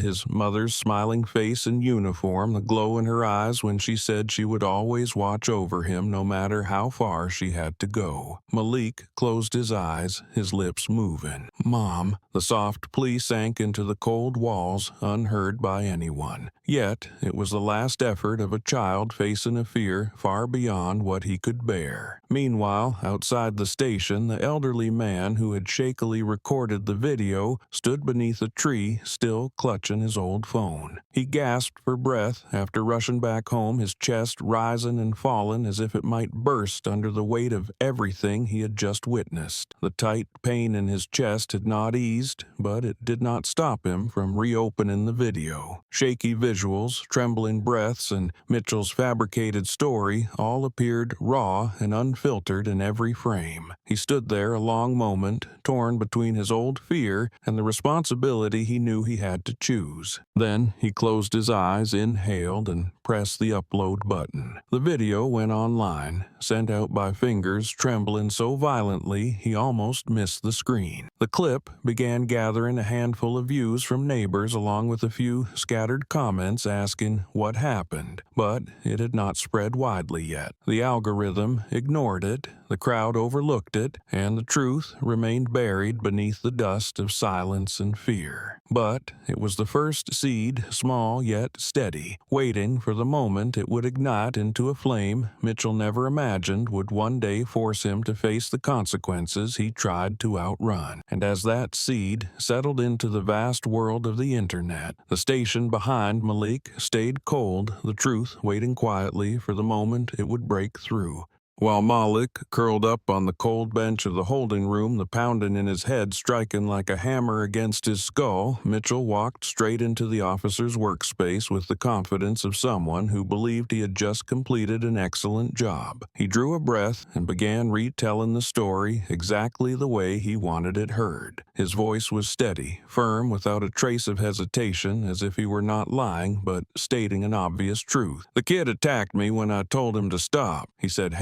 his mother's smiling face in uniform, the glow in her eyes when she said she would always watch over him no matter how far she had to go. Malik closed his eyes, his lips moving. "Mom." The soft plea sank into the cold walls, unheard by anyone. Yet it was the last effort of a child facing a fear far beyond what he could bear. Meanwhile, outside the station, the elderly man who had shakily recorded the video stood beneath a tree, still clutching his old phone. He gasped for breath after rushing back home, his chest rising and falling as if it might burst under the weight of everything he had just witnessed. The tight pain in his chest had not eased, but it did not stop him from reopening the video. Shaky visuals, trembling breaths, and Mitchell's fabricated story all appeared raw and unfiltered in every frame. He stood there a long moment, torn between his old fear and the responsibility he knew he had to choose. Then he closed his eyes, inhaled, and pressed the upload button. The video went online, sent out by fingers trembling so violently he almost missed the screen. The clip began gathering a handful of views from neighbors along with a few scattered comments asking what happened, but it had not spread widely yet. The algorithm ignored it, the crowd overlooked it, and the truth remained buried beneath the dust of silence and fear. But it was the first seed, small yet steady, waiting for the moment it would ignite into a flame Mitchell never imagined would one day force him to face the consequences he tried to outrun. And as that seed settled into the vast world of the internet, the station behind Malik stayed cold, the truth waiting quietly for the moment it would break through. While Malik curled up on the cold bench of the holding room, the pounding in his head striking like a hammer against his skull, Mitchell walked straight into the officer's workspace with the confidence of someone who believed he had just completed an excellent job. He drew a breath and began retelling the story exactly the way he wanted it heard. His voice was steady, firm, without a trace of hesitation, as if he were not lying but stating an obvious truth. "The kid attacked me when I told him to stop," he said,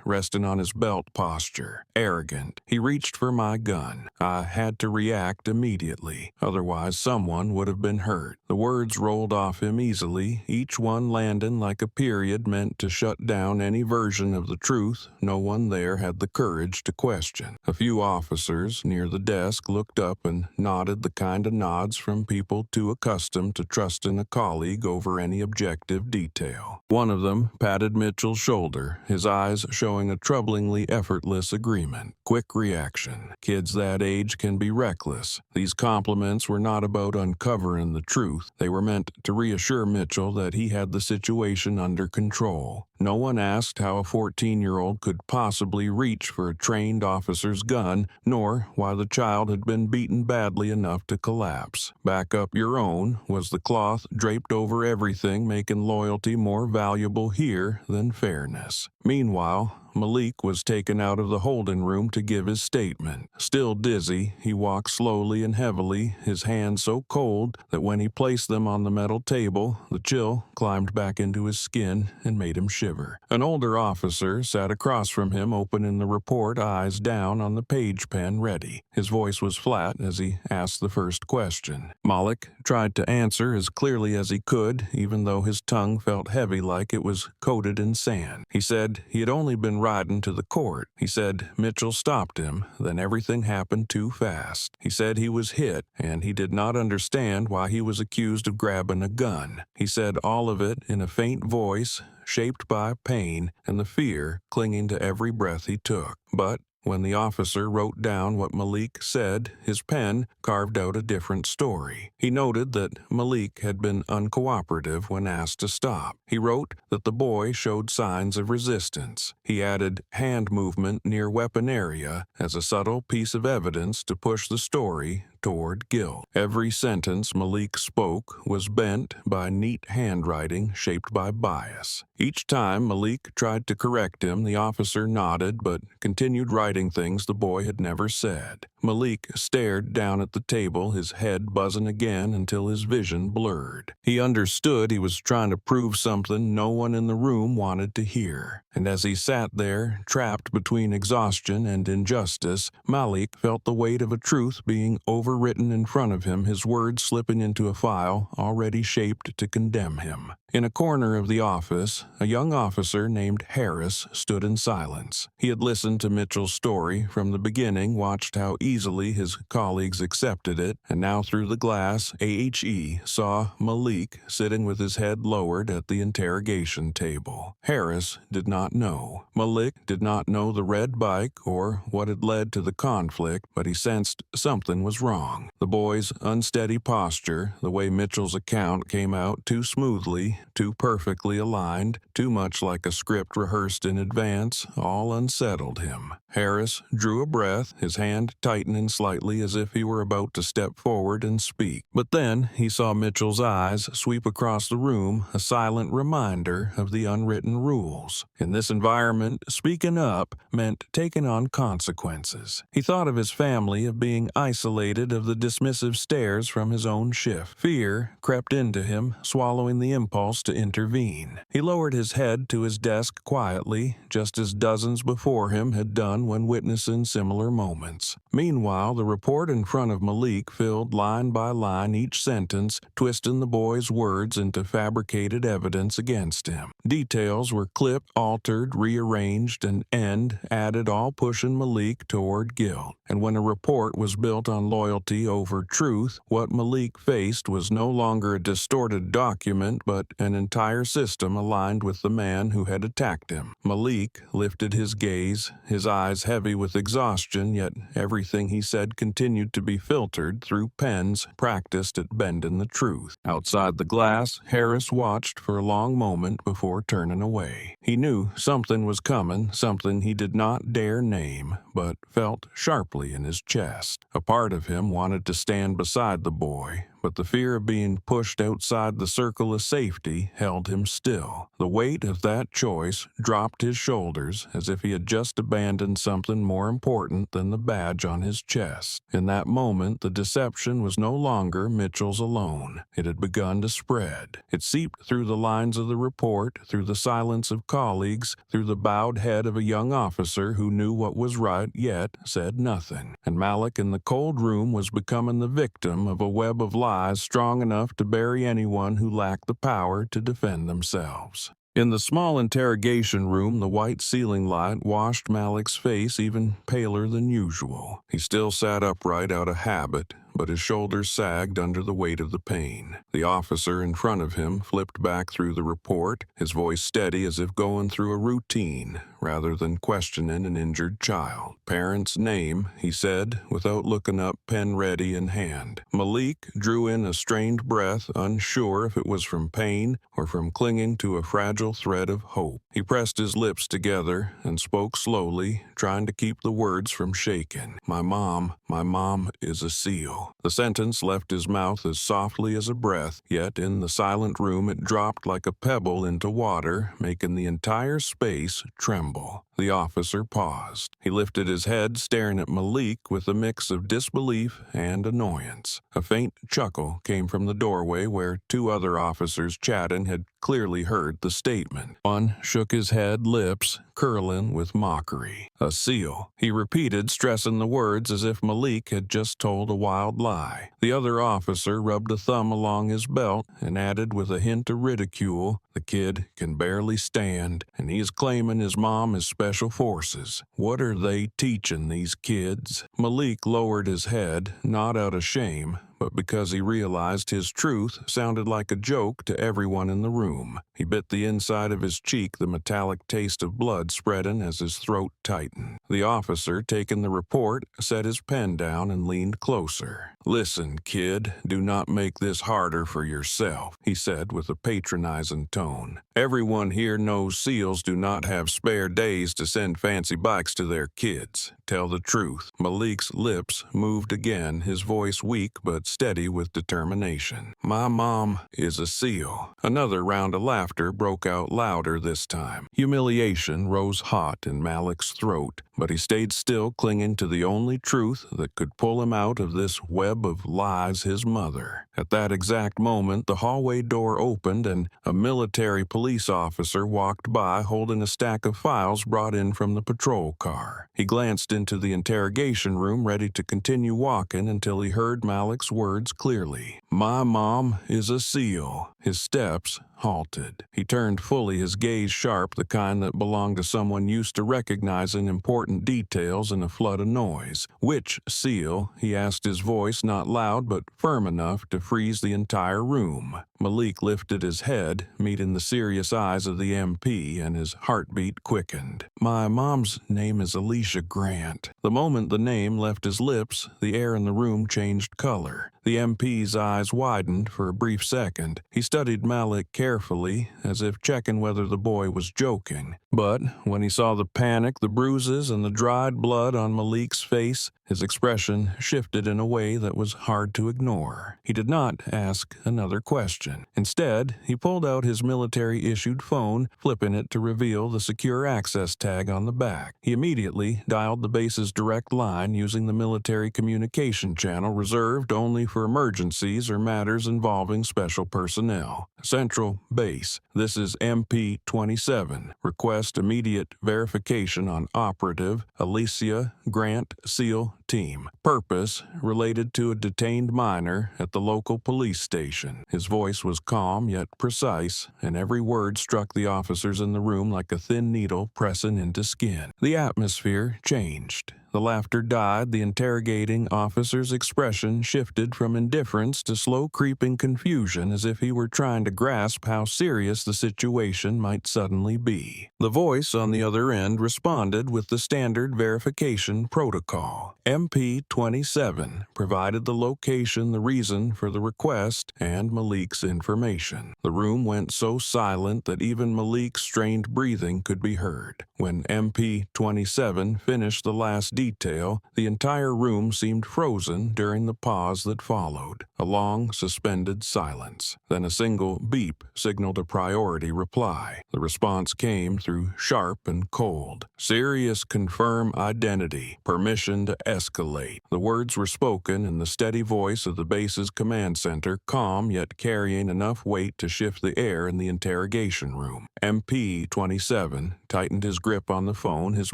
resting on his belt posture. Arrogant. He reached for my gun. I had to react immediately, otherwise someone would have been hurt. The words rolled off him easily, each one landing like a period meant to shut down any version of the truth no one there had the courage to question. A few officers near the desk looked up and nodded the kind of nods from people too accustomed to trusting a colleague over any objective detail. One of them patted Mitchell's shoulder, his eyes showing a troublingly effortless agreement. Quick reaction. Kids that age can be reckless. These compliments were not about uncovering the truth. They were meant to reassure Mitchell that he had the situation under control. No one asked how a 14-year-old could possibly reach for a trained officer's gun, nor why the child had been beaten badly enough to collapse. "Back up your own" was the cloth draped over everything, making loyalty more valuable here than fairness. Meanwhile, Malik was taken out of the holding room to give his statement. Still dizzy, he walked slowly and heavily, his hands so cold that when he placed them on the metal table, the chill climbed back into his skin and made him shiver. An older officer sat across from him, opening the report, eyes down on the page pen ready. His voice was flat as he asked the first question. Malik tried to answer as clearly as he could, even though his tongue felt heavy like it was coated in sand. He said he had only been riding to the court. He said Mitchell stopped him, then everything happened too fast. He said he was hit, and he did not understand why he was accused of grabbing a gun. He said all of it in a faint voice, shaped by pain and the fear clinging to every breath he took. But when the officer wrote down what Malik said, his pen carved out a different story. He noted that Malik had been uncooperative when asked to stop. He wrote that the boy showed signs of resistance. He added hand movement near weapon area as a subtle piece of evidence to push the story toward guilt. Every sentence Malik spoke was bent by neat handwriting shaped by bias. Each time Malik tried to correct him, the officer nodded but continued writing things the boy had never said. Malik stared down at the table, his head buzzing again until his vision blurred. He understood he was trying to prove something no one in the room wanted to hear. And as he sat there, trapped between exhaustion and injustice, Malik felt the weight of a truth being overwritten in front of him, his words slipping into a file already shaped to condemn him. In a corner of the office, a young officer named Harris stood in silence. He had listened to Mitchell's story from the beginning, watched how easily his colleagues accepted it, and now through the glass, AHE saw Malik sitting with his head lowered at the interrogation table. Harris did not know. Malik did not know the red bike or what had led to the conflict, but he sensed something was wrong. The boy's unsteady posture, the way Mitchell's account came out too smoothly, too perfectly aligned, too much like a script rehearsed in advance, all unsettled him. Harris drew a breath, his hand tightening slightly as if he were about to step forward and speak. But then he saw Mitchell's eyes sweep across the room, a silent reminder of the unwritten rules. In this environment, speaking up meant taking on consequences. He thought of his family, of being isolated, of the dismissive stares from his own shift. Fear crept into him, swallowing the impulse to intervene. He lowered his head to his desk quietly, just as dozens before him had done when witnessing similar moments. Meanwhile, the report in front of Malik filled line by line each sentence, twisting the boy's words into fabricated evidence against him. Details were clipped, altered, rearranged, and added, all pushing Malik toward guilt. And when a report was built on loyalty over truth, what Malik faced was no longer a distorted document, but an entire system aligned with the man who had attacked him. Malik lifted his gaze, his eyes heavy with exhaustion, yet everything he said continued to be filtered through pens practiced at bending the truth. Outside the glass, Harris watched for a long moment before turning away. He knew something was coming, something he did not dare name, but felt sharply in his chest. A part of him wanted to stand beside the boy, but the fear of being pushed outside the circle of safety held him still. The weight of that choice dropped his shoulders as if he had just abandoned something more important than the badge on his chest. In that moment, the deception was no longer Mitchell's alone. It had begun to spread. It seeped through the lines of the report, through the silence of colleagues, through the bowed head of a young officer who knew what was right yet said nothing. And Malik in the cold room was becoming the victim of a web of lies strong enough to bury anyone who lacked the power to defend themselves. In the small interrogation room, the white ceiling light washed Malik's face even paler than usual. He still sat upright out of habit, but his shoulders sagged under the weight of the pain. The officer in front of him flipped back through the report, his voice steady as if going through a routine rather than questioning an injured child. Parent's name, he said, without looking up, pen ready in hand. Malik drew in a strained breath, unsure if it was from pain or from clinging to a fragile thread of hope. He pressed his lips together and spoke slowly, trying to keep the words from shaking. My mom is a SEAL. The sentence left his mouth as softly as a breath, yet in the silent room it dropped like a pebble into water, making the entire space tremble. The officer paused. He lifted his head, staring at Malik with a mix of disbelief and annoyance. A faint chuckle came from the doorway where two other officers chatting had clearly heard the statement. One shook his head, lips curling with mockery. A SEAL, he repeated, stressing the words as if Malik had just told a wild lie. The other officer rubbed a thumb along his belt and added with a hint of ridicule, The kid can barely stand, and he is claiming his mom is Special Forces. What are they teaching these kids? Malik lowered his head, not out of shame, but because he realized his truth sounded like a joke to everyone in the room. He bit the inside of his cheek, the metallic taste of blood spreading as his throat tightened. The officer, taking the report, set his pen down and leaned closer. "Listen, kid, do not make this harder for yourself," he said with a patronizing tone. "Everyone here knows SEALs do not have spare days to send fancy bikes to their kids. Tell the truth." Malik's lips moved again, his voice weak but steady with determination. "My mom is a SEAL." Another round of laughter broke out louder this time. Humiliation rose hot in Malik's throat, but he stayed still, clinging to the only truth that could pull him out of this web of lies, his mother. At that exact moment, the hallway door opened and a military police officer walked by holding a stack of files brought in from the patrol car. He glanced into the interrogation room, ready to continue walking until he heard Malik's words clearly. "My mom is a SEAL." His steps halted. He turned fully, his gaze sharp, the kind that belonged to someone used to recognizing important details in a flood of noise. "Which SEAL?" he asked, his voice not loud but firm enough to freeze the entire room. Malik lifted his head, meeting the serious eyes of the MP, and his heartbeat quickened. "My mom's name is Alicia Grant." The moment the name left his lips, the air in the room changed color. The MP's eyes widened for a brief second. He studied Malik carefully, as if checking whether the boy was joking. But when he saw the panic, the bruises, and the dried blood on Malik's face, his expression shifted in a way that was hard to ignore. He did not ask another question. Instead, he pulled out his military-issued phone, flipping it to reveal the secure access tag on the back. He immediately dialed the base's direct line using the military communication channel reserved only for emergencies or matters involving special personnel. "Central Base, this is MP-27. Request immediate verification on operative Alicia Grant SEAL team. Purpose related to a detained minor at the local police station." His voice was calm yet precise, and every word struck the officers in the room like a thin needle pressing into skin. The atmosphere changed. The laughter died, the interrogating officer's expression shifted from indifference to slow creeping confusion, as if he were trying to grasp how serious the situation might suddenly be. The voice on the other end responded with the standard verification protocol. MP-27 provided the location, the reason for the request, and Malik's information. The room went so silent that even Malik's strained breathing could be heard. When MP-27 finished the last detail, the entire room seemed frozen during the pause that followed. A long, suspended silence. Then a single beep signaled a priority reply. The response came through sharp and cold. "Serious, confirm identity. Permission to escalate." The words were spoken in the steady voice of the base's command center, calm yet carrying enough weight to shift the air in the interrogation room. MP-27 tightened his grip on the phone, his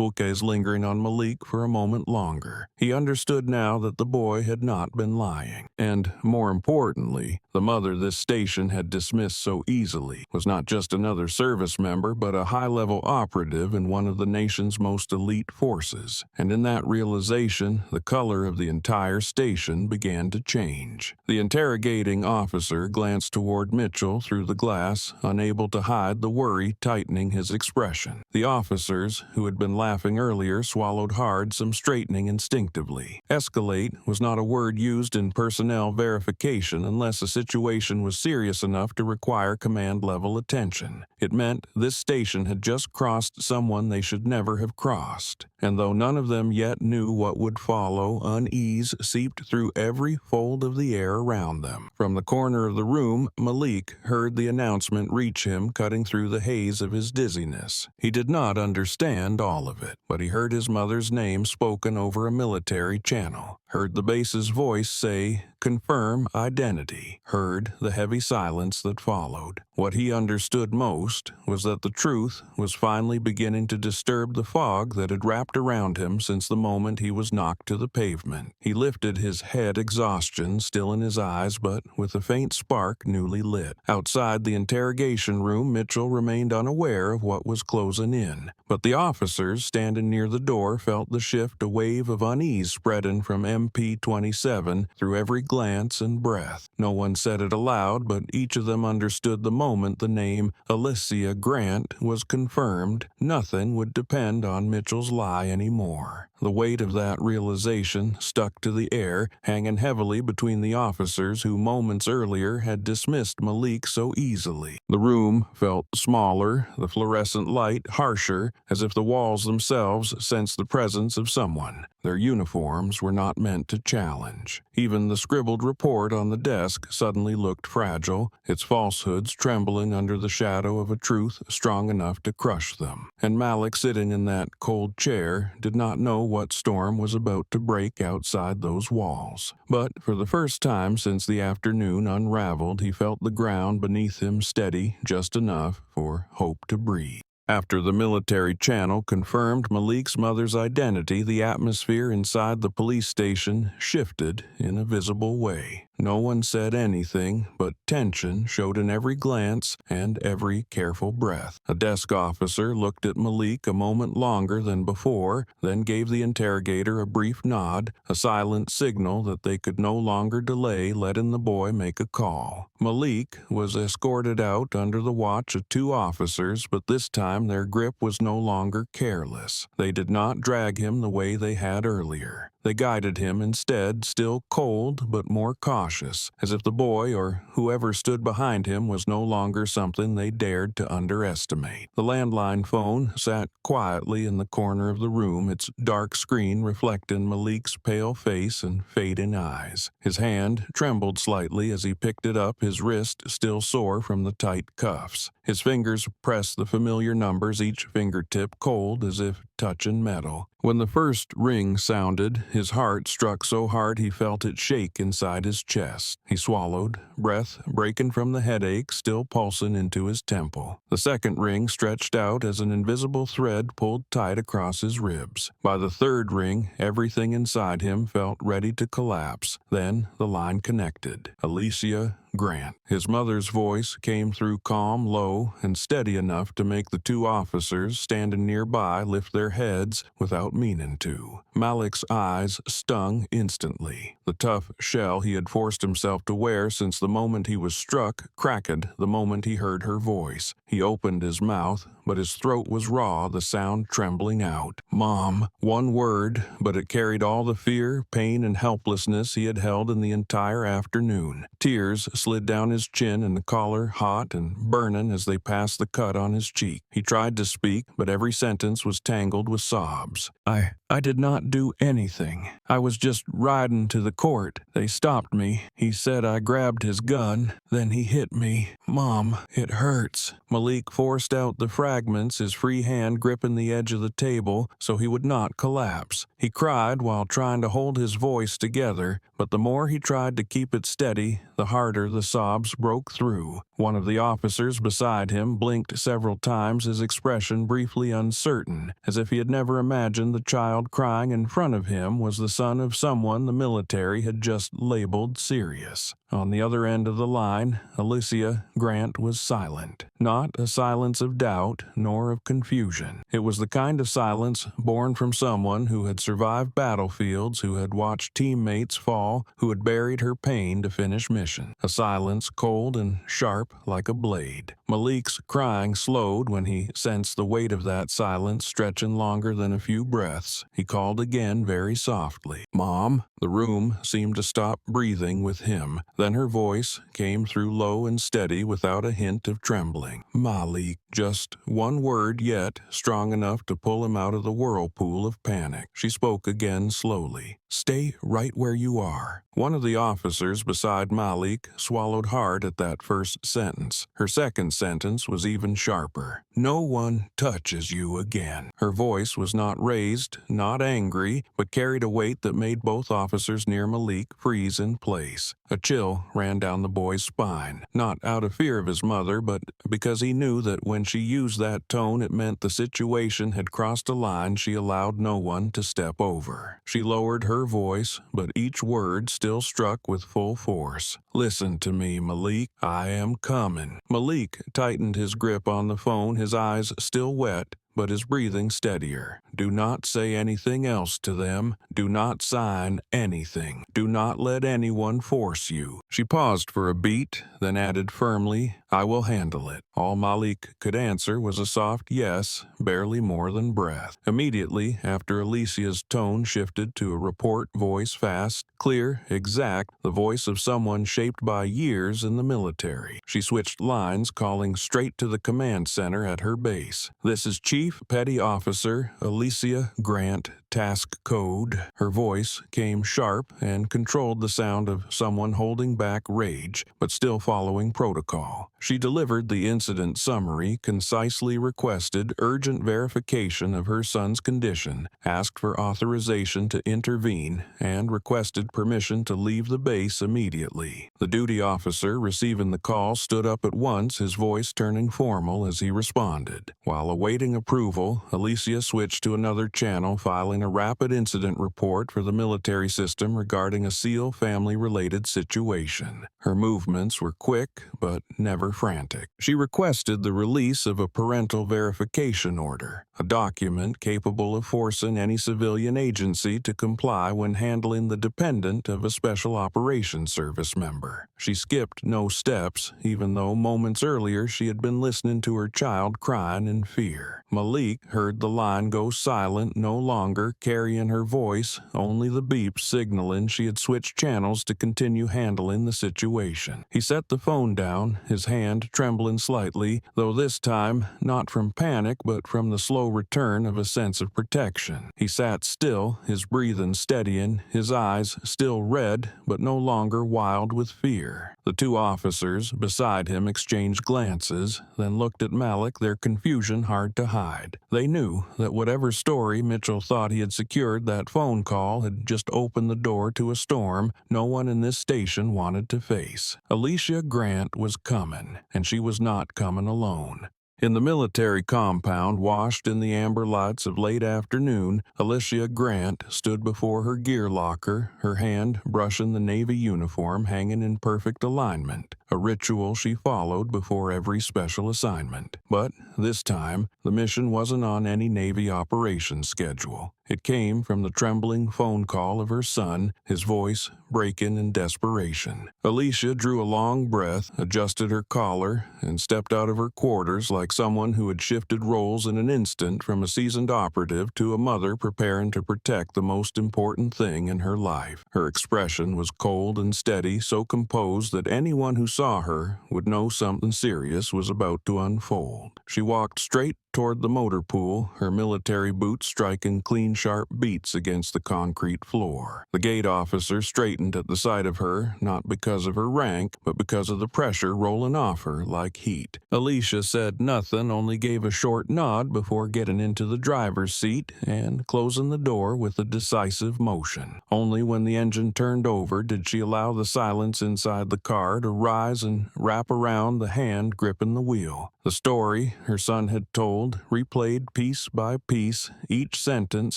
gaze lingering on Malik for a moment longer. He understood now that the boy had not been lying. And, more importantly, the mother this station had dismissed so easily was not just another service member, but a high-level operative in one of the nation's most elite forces. And in that realization, the color of the entire station began to change. The interrogating officer glanced toward Mitchell through the glass, unable to hide the worry tightening his expression. The officers, who had been laughing earlier, swallowed hard, some straightening instinctively. Escalate was not a word used in personnel verification unless a situation was serious enough to require command-level attention. It meant this station had just crossed someone they should never have crossed. And though none of them yet knew what would follow, unease seeped through every fold of the air around them. From the corner of the room, Malik heard the announcement reach him, cutting through the haze of his dizziness. He did not understand all of it, but he heard his mother's name spoken over a military channel, heard the base's voice say, "Confirm identity," heard the heavy silence that followed. What he understood most was that the truth was finally beginning to disturb the fog that had wrapped around him since the moment he was knocked to the pavement. He lifted his head, exhaustion still in his eyes, but with a faint spark newly lit. Outside the interrogation room, Mitchell remained unaware of what was closing in, but the officers standing near the door felt the shift, a wave of unease spreading from MP-27 through every glance and breath. No one said it aloud, but each of them understood the moment the name Alicia Grant was confirmed, nothing would depend on Mitchell's lie anymore. The weight of that realization stuck to the air, hanging heavily between the officers who moments earlier had dismissed Malik so easily. The room felt smaller, the fluorescent light harsher, as if the walls themselves sensed the presence of someone. Their uniforms were not meant to challenge. Even the scribbled report on the desk suddenly looked fragile, its falsehoods trembling under the shadow of a truth strong enough to crush them. And Malik, sitting in that cold chair, did not know what storm was about to break outside those walls. But for the first time since the afternoon unraveled, he felt the ground beneath him steady just enough for hope to breathe. After the military channel confirmed Malik's mother's identity, the atmosphere inside the police station shifted in a visible way. No one said anything, but tension showed in every glance and every careful breath. A desk officer looked at Malik a moment longer than before, then gave the interrogator a brief nod, a silent signal that they could no longer delay letting the boy make a call. Malik was escorted out under the watch of 2 officers, but this time their grip was no longer careless. They did not drag him the way they had earlier. They guided him instead, still cold but more cautious, as if the boy or whoever stood behind him was no longer something they dared to underestimate. The landline phone sat quietly in the corner of the room, its dark screen reflecting Malik's pale face and fading eyes. His hand trembled slightly as he picked it up, his wrist still sore from the tight cuffs. His fingers pressed the familiar numbers, each fingertip cold as if touching metal. When the first ring sounded, his heart struck so hard he felt it shake inside his chest. He swallowed, breath breaking from the headache still pulsing into his temple. The second ring stretched out as an invisible thread pulled tight across his ribs. By the third ring, everything inside him felt ready to collapse. Then the line connected. Alicia Grant. His mother's voice came through calm, low, and steady enough to make the 2 officers standing nearby lift their heads without meaning to. Malik's eyes stung instantly. The tough shell he had forced himself to wear since the moment he was struck cracked the moment he heard her voice. He opened his mouth, but his throat was raw, the sound trembling out. "Mom." One word, but it carried all the fear, pain, and helplessness he had held in the entire afternoon. Tears slid down his chin and the collar hot and burning as they passed the cut on his cheek. He tried to speak, but every sentence was tangled with sobs. I did not do anything. I was just riding to the court. They stopped me. He said I grabbed his gun. Then he hit me. Mom, it hurts." Malik forced out the fragments, his free hand gripping the edge of the table so he would not collapse. He cried while trying to hold his voice together, but the more he tried to keep it steady, the harder the sobs broke through. One of the officers beside him blinked several times, his expression briefly uncertain, as if he had never imagined the child crying in front of him was the son of someone the military had just labeled serious. On the other end of the line, Alicia Grant was silent. Not a silence of doubt, nor of confusion. It was the kind of silence born from someone who had survived battlefields, who had watched teammates fall, who had buried her pain to finish mission. A silence cold and sharp like a blade. Malik's crying slowed when he sensed the weight of that silence stretching longer than a few breaths. He called again very softly. "Mom." The room seemed to stop breathing with him. Then her voice came through low and steady without a hint of trembling. "Malik." Just one word, yet strong enough to pull him out of the whirlpool of panic. She spoke again slowly. Stay right where you are." One of the officers beside Malik swallowed hard at that first sentence. Her second sentence was even sharper. "No one touches you again." Her voice was not raised, not angry, but carried a weight that made both officers near Malik freeze in place. A chill ran down the boy's spine, not out of fear of his mother, but because he knew that when she used that tone, it meant the situation had crossed a line she allowed no one to step over. She lowered her voice, but each word still struck with full force. "Listen to me, Malik. I am coming." Malik tightened his grip on the phone, his eyes still wet, but his breathing steadier. "Do not say anything else to them. Do not sign anything. Do not let anyone force you." She paused for a beat, then added firmly, "I will handle it." All Malik could answer was a soft yes, barely more than breath. Immediately after, Alicia's tone shifted to a report voice, fast, clear, exact, the voice of someone shaped by years in the military. She switched lines, calling straight to the command center at her base. "This is Chief Petty Officer Alicia Grant, task code." Her voice came sharp and controlled the sound of someone holding back rage, but still following protocol. She delivered the incident summary, concisely requested urgent verification of her son's condition, asked for authorization to intervene, and requested permission to leave the base immediately. The duty officer receiving the call stood up at once, his voice turning formal as he responded. While awaiting approval, Alicia switched to another channel, filing a rapid incident report for the military system regarding a SEAL family-related situation. Her movements were quick, but never frantic. She requested the release of a parental verification order, a document capable of forcing any civilian agency to comply when handling the dependent of a Special Operations Service member. She skipped no steps, even though moments earlier she had been listening to her child crying in fear. Malik heard the line go silent, no longer carrying her voice, only the beep signaling she had switched channels to continue handling the situation. He set the phone down, his hand trembling slightly, though this time not from panic but from the slow return of a sense of protection. He sat still, his breathing steadying, his eyes still red but no longer wild with fear. The two officers beside him exchanged glances, then looked at Malik, their confusion hard to hide. They knew that whatever story Mitchell thought he had secured, that phone call had just opened the door to a storm no one in this station wanted to face. Alicia Grant was coming, and she was not coming alone. In the military compound, washed in the amber lights of late afternoon, Alicia Grant stood before her gear locker, her hand brushing the Navy uniform hanging in perfect alignment, a ritual she followed before every special assignment. But this time, the mission wasn't on any Navy operations schedule. It came from the trembling phone call of her son, his voice breaking in desperation. Alicia drew a long breath, adjusted her collar, and stepped out of her quarters like someone who had shifted roles in an instant from a seasoned operative to a mother preparing to protect the most important thing in her life. Her expression was cold and steady, so composed that anyone who saw her would know something serious was about to unfold. She walked straight toward the motor pool, her military boots striking clean, sharp beats against the concrete floor. The gate officer straightened at the sight of her, not because of her rank, but because of the pressure rolling off her like heat. Alicia said nothing, only gave a short nod before getting into the driver's seat and closing the door with a decisive motion. Only when the engine turned over did she allow the silence inside the car to rise and wrap around the hand gripping the wheel. The story her son had told, replayed piece by piece, each sentence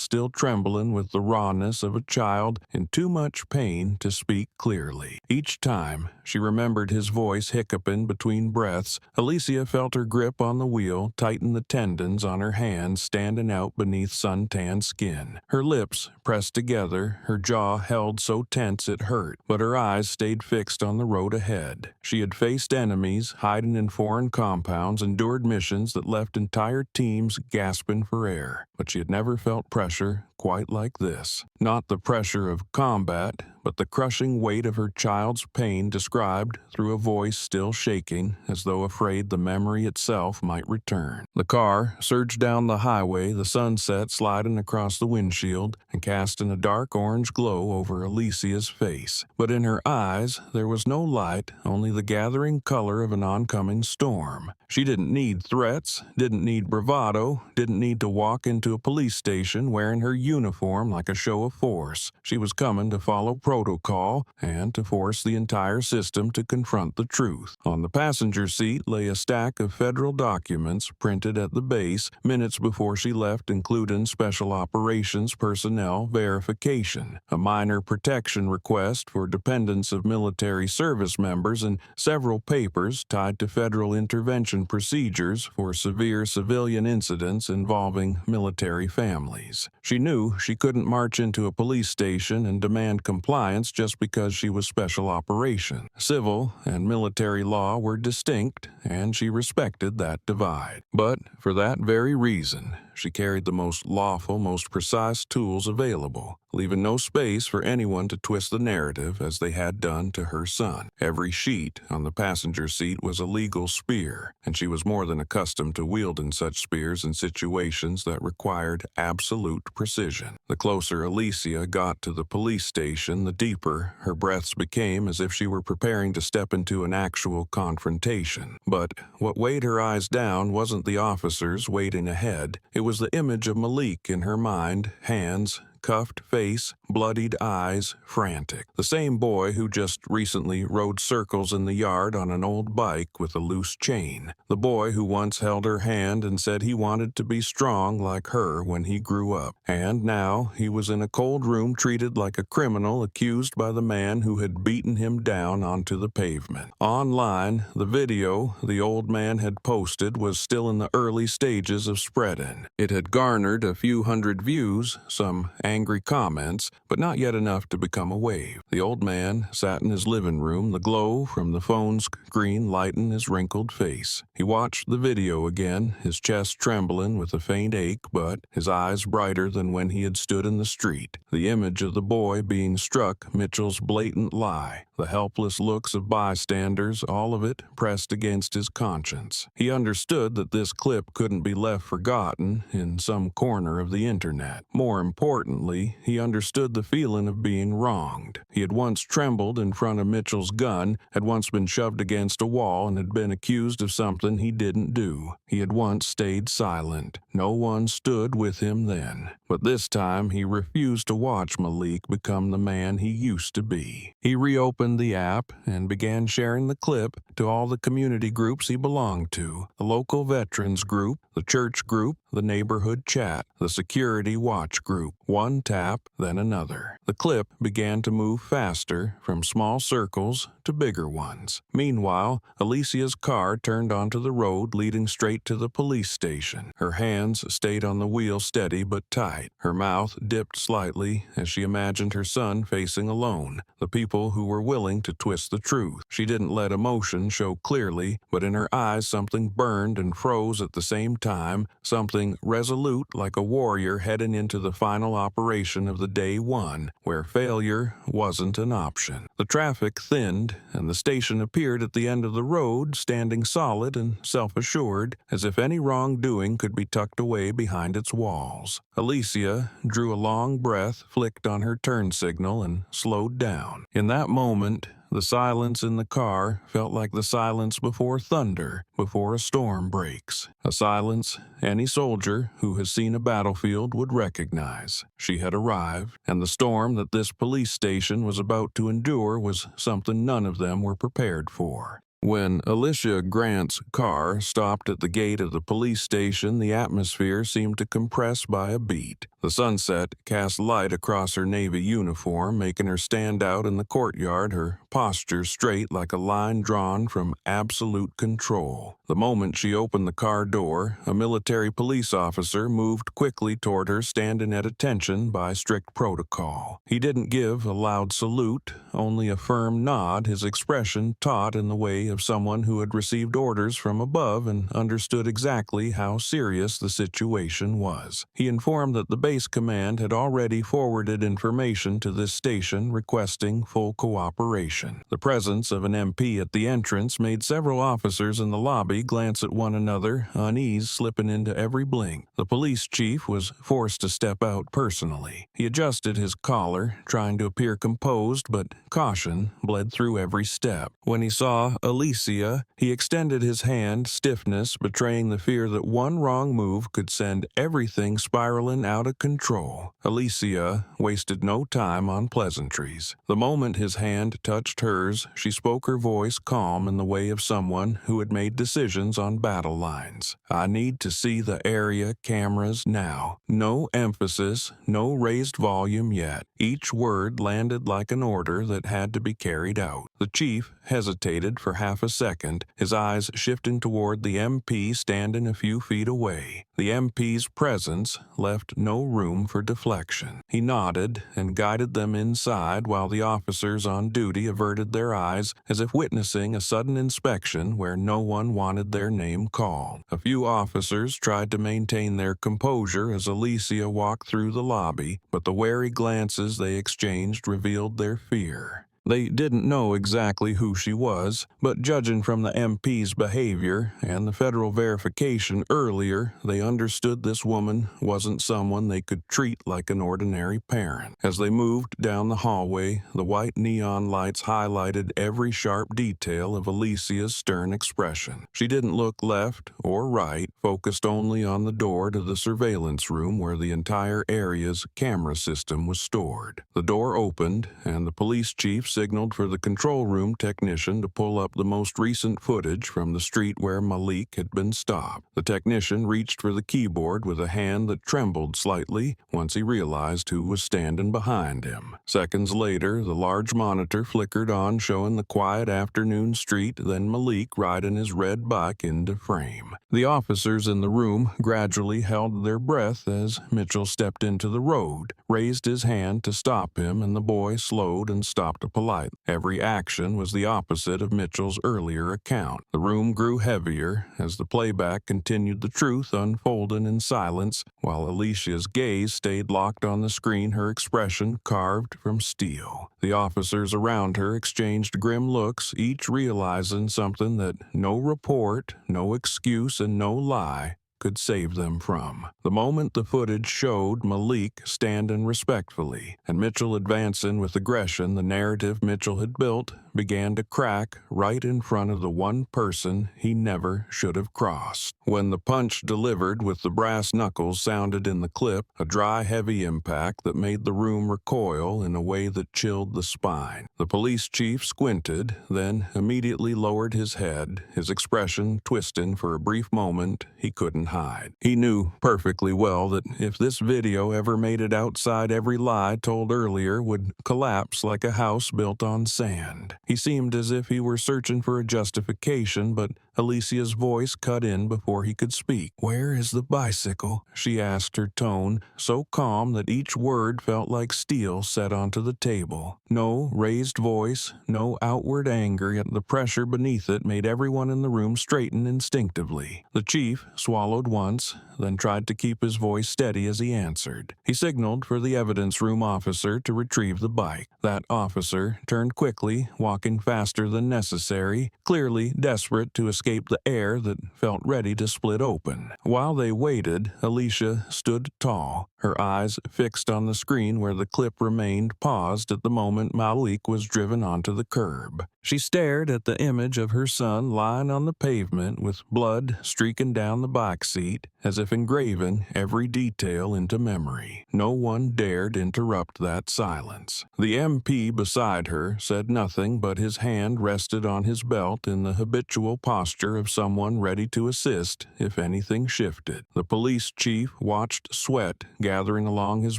still trembling with the rawness of a child in too much pain to speak clearly. Each time she remembered his voice hiccuping between breaths, Alicia felt her grip on the wheel tighten the tendons on her hands standing out beneath suntanned skin. Her lips pressed together, her jaw held so tense it hurt, but her eyes stayed fixed on the road ahead. She had faced enemies, hiding in foreign compounds, endured missions that left entire teams gasping for air, but she had never felt pressure quite like this. Not the pressure of combat, but the crushing weight of her child's pain described through a voice still shaking, as though afraid the memory itself might return. The car surged down the highway, the sunset sliding across the windshield and casting a dark orange glow over Alicia's face. But in her eyes, there was no light, only the gathering color of an oncoming storm. She didn't need threats, didn't need bravado, didn't need to walk into a police station wearing her uniform like a show of force. She was coming to follow protocol and to force the entire system to confront the truth. On the passenger seat lay a stack of federal documents printed at the base minutes before she left, including Special Operations Personnel Verification, a minor protection request for dependents of military service members, and several papers tied to federal intervention procedures for severe civilian incidents involving military families. She knew she couldn't march into a police station and demand compliance just because she was Special Operation. Civil and military law were distinct, and she respected that divide. But for that very reason, she carried the most lawful, most precise tools available, leaving no space for anyone to twist the narrative as they had done to her son. Every sheet on the passenger seat was a legal spear, and she was more than accustomed to wielding such spears in situations that required absolute precision. The closer Alicia got to the police station, the deeper her breaths became, as if she were preparing to step into an actual confrontation. But what weighed her eyes down wasn't the officers waiting ahead. It was the image of Malik in her mind, hands, cuffed face, bloodied eyes, frantic. The same boy who just recently rode circles in the yard on an old bike with a loose chain. The boy who once held her hand and said he wanted to be strong like her when he grew up. And now he was in a cold room treated like a criminal, accused by the man who had beaten him down onto the pavement. Online, the video the old man had posted was still in the early stages of spreading. It had garnered a few hundred views, some angry comments, but not yet enough to become a wave. The old man sat in his living room, the glow from the phone's screen lighting his wrinkled face. He watched the video again, his chest trembling with a faint ache, but his eyes brighter than when he had stood in the street. The image of the boy being struck Mitchell's blatant lie, the helpless looks of bystanders, all of it pressed against his conscience. He understood that this clip couldn't be left forgotten in some corner of the internet. More importantly, he understood the feeling of being wronged. He had once trembled in front of Mitchell's gun, had once been shoved against a wall, and had been accused of something he didn't do. He had once stayed silent. No one stood with him then. But this time he refused to watch Malik become the man he used to be. He reopened the app and began sharing the clip to all the community groups he belonged to: the local veterans group, the church group, the neighborhood chat, the security watch group. One tap, then another. The clip began to move faster, from small circles to bigger ones. Meanwhile, Alicia's car turned onto the road leading straight to the police station. Her hands stayed on the wheel steady but tight. Her mouth dipped slightly as she imagined her son facing alone, the people who were willing to twist the truth. She didn't let emotion show clearly, but in her eyes something burned and froze at the same time, something resolute like a warrior heading into the final operation of the day one, where failure wasn't an option. The traffic thinned, and the station appeared at the end of the road, standing solid and self-assured, as if any wrongdoing could be tucked away behind its walls. Alicia drew a long breath, flicked on her turn signal, and slowed down. In that moment, the silence in the car felt like the silence before thunder, before a storm breaks. A silence any soldier who has seen a battlefield would recognize. She had arrived, and the storm that this police station was about to endure was something none of them were prepared for. When Alicia Grant's car stopped at the gate of the police station, the atmosphere seemed to compress by a beat. The sunset cast light across her navy uniform, making her stand out in the courtyard, her posture straight like a line drawn from absolute control. The moment she opened the car door, a military police officer moved quickly toward her, standing at attention by strict protocol. He didn't give a loud salute, only a firm nod, his expression taut in the way of someone who had received orders from above and understood exactly how serious the situation was. He informed that the base Base Command had already forwarded information to this station requesting full cooperation. The presence of an MP at the entrance made several officers in the lobby glance at one another, unease slipping into every blink. The police chief was forced to step out personally. He adjusted his collar, trying to appear composed, but caution bled through every step. When he saw Alicia, he extended his hand, stiffness betraying the fear that one wrong move could send everything spiraling out of control. Alicia wasted no time on pleasantries. The moment his hand touched hers, she spoke, her voice calm in the way of someone who had made decisions on battle lines. "I need to see the area cameras now." No emphasis, no raised volume yet. Each word landed like an order that had to be carried out. The chief hesitated for half a second, his eyes shifting toward the MP standing a few feet away. The MP's presence left no room for deflection. He nodded and guided them inside while the officers on duty averted their eyes as if witnessing a sudden inspection where no one wanted their name called. A few officers tried to maintain their composure as Alicia walked through the lobby, but the wary glances they exchanged revealed their fear. They didn't know exactly who she was, but judging from the MP's behavior and the federal verification earlier, they understood this woman wasn't someone they could treat like an ordinary parent. As they moved down the hallway, the white neon lights highlighted every sharp detail of Alicia's stern expression. She didn't look left or right, focused only on the door to the surveillance room where the entire area's camera system was stored. The door opened, and the police chief signaled for the control room technician to pull up the most recent footage from the street where Malik had been stopped. The technician reached for the keyboard with a hand that trembled slightly once he realized who was standing behind him. Seconds later, the large monitor flickered on, showing the quiet afternoon street, then Malik riding his red bike into frame. The officers in the room gradually held their breath as Mitchell stepped into the road, raised his hand to stop him, and the boy slowed and stopped to polite. Every action was the opposite of Mitchell's earlier account. The room grew heavier as the playback continued, the truth unfolding in silence, while Alicia's gaze stayed locked on the screen, her expression carved from steel. The officers around her exchanged grim looks, each realizing something that no report, no excuse, and no lie could save them from. The moment the footage showed Malik standing respectfully and Mitchell advancing with aggression, the narrative Mitchell had built began to crack right in front of the one person he never should have crossed. When the punch delivered with the brass knuckles sounded in the clip, a dry, heavy impact that made the room recoil in a way that chilled the spine. The police chief squinted, then immediately lowered his head, his expression twisting for a brief moment he couldn't hide. He knew perfectly well that if this video ever made it outside, every lie told earlier would collapse like a house built on sand. He seemed as if he were searching for a justification, but Alicia's voice cut in before he could speak. "Where is the bicycle?" she asked, her tone so calm that each word felt like steel set onto the table. No raised voice, no outward anger, yet the pressure beneath it made everyone in the room straighten instinctively. The chief swallowed once, then tried to keep his voice steady as he answered. He signaled for the evidence room officer to retrieve the bike. That officer turned quickly, walking faster than necessary, clearly desperate to escape the air that felt ready to split open. While they waited, Alicia stood tall, her eyes fixed on the screen where the clip remained, paused at the moment Malik was driven onto the curb. She stared at the image of her son lying on the pavement with blood streaking down the bike seat, as if engraving every detail into memory. No one dared interrupt that silence. The MP beside her said nothing, but his hand rested on his belt in the habitual posture of someone ready to assist if anything shifted. The police chief watched sweat gathering along his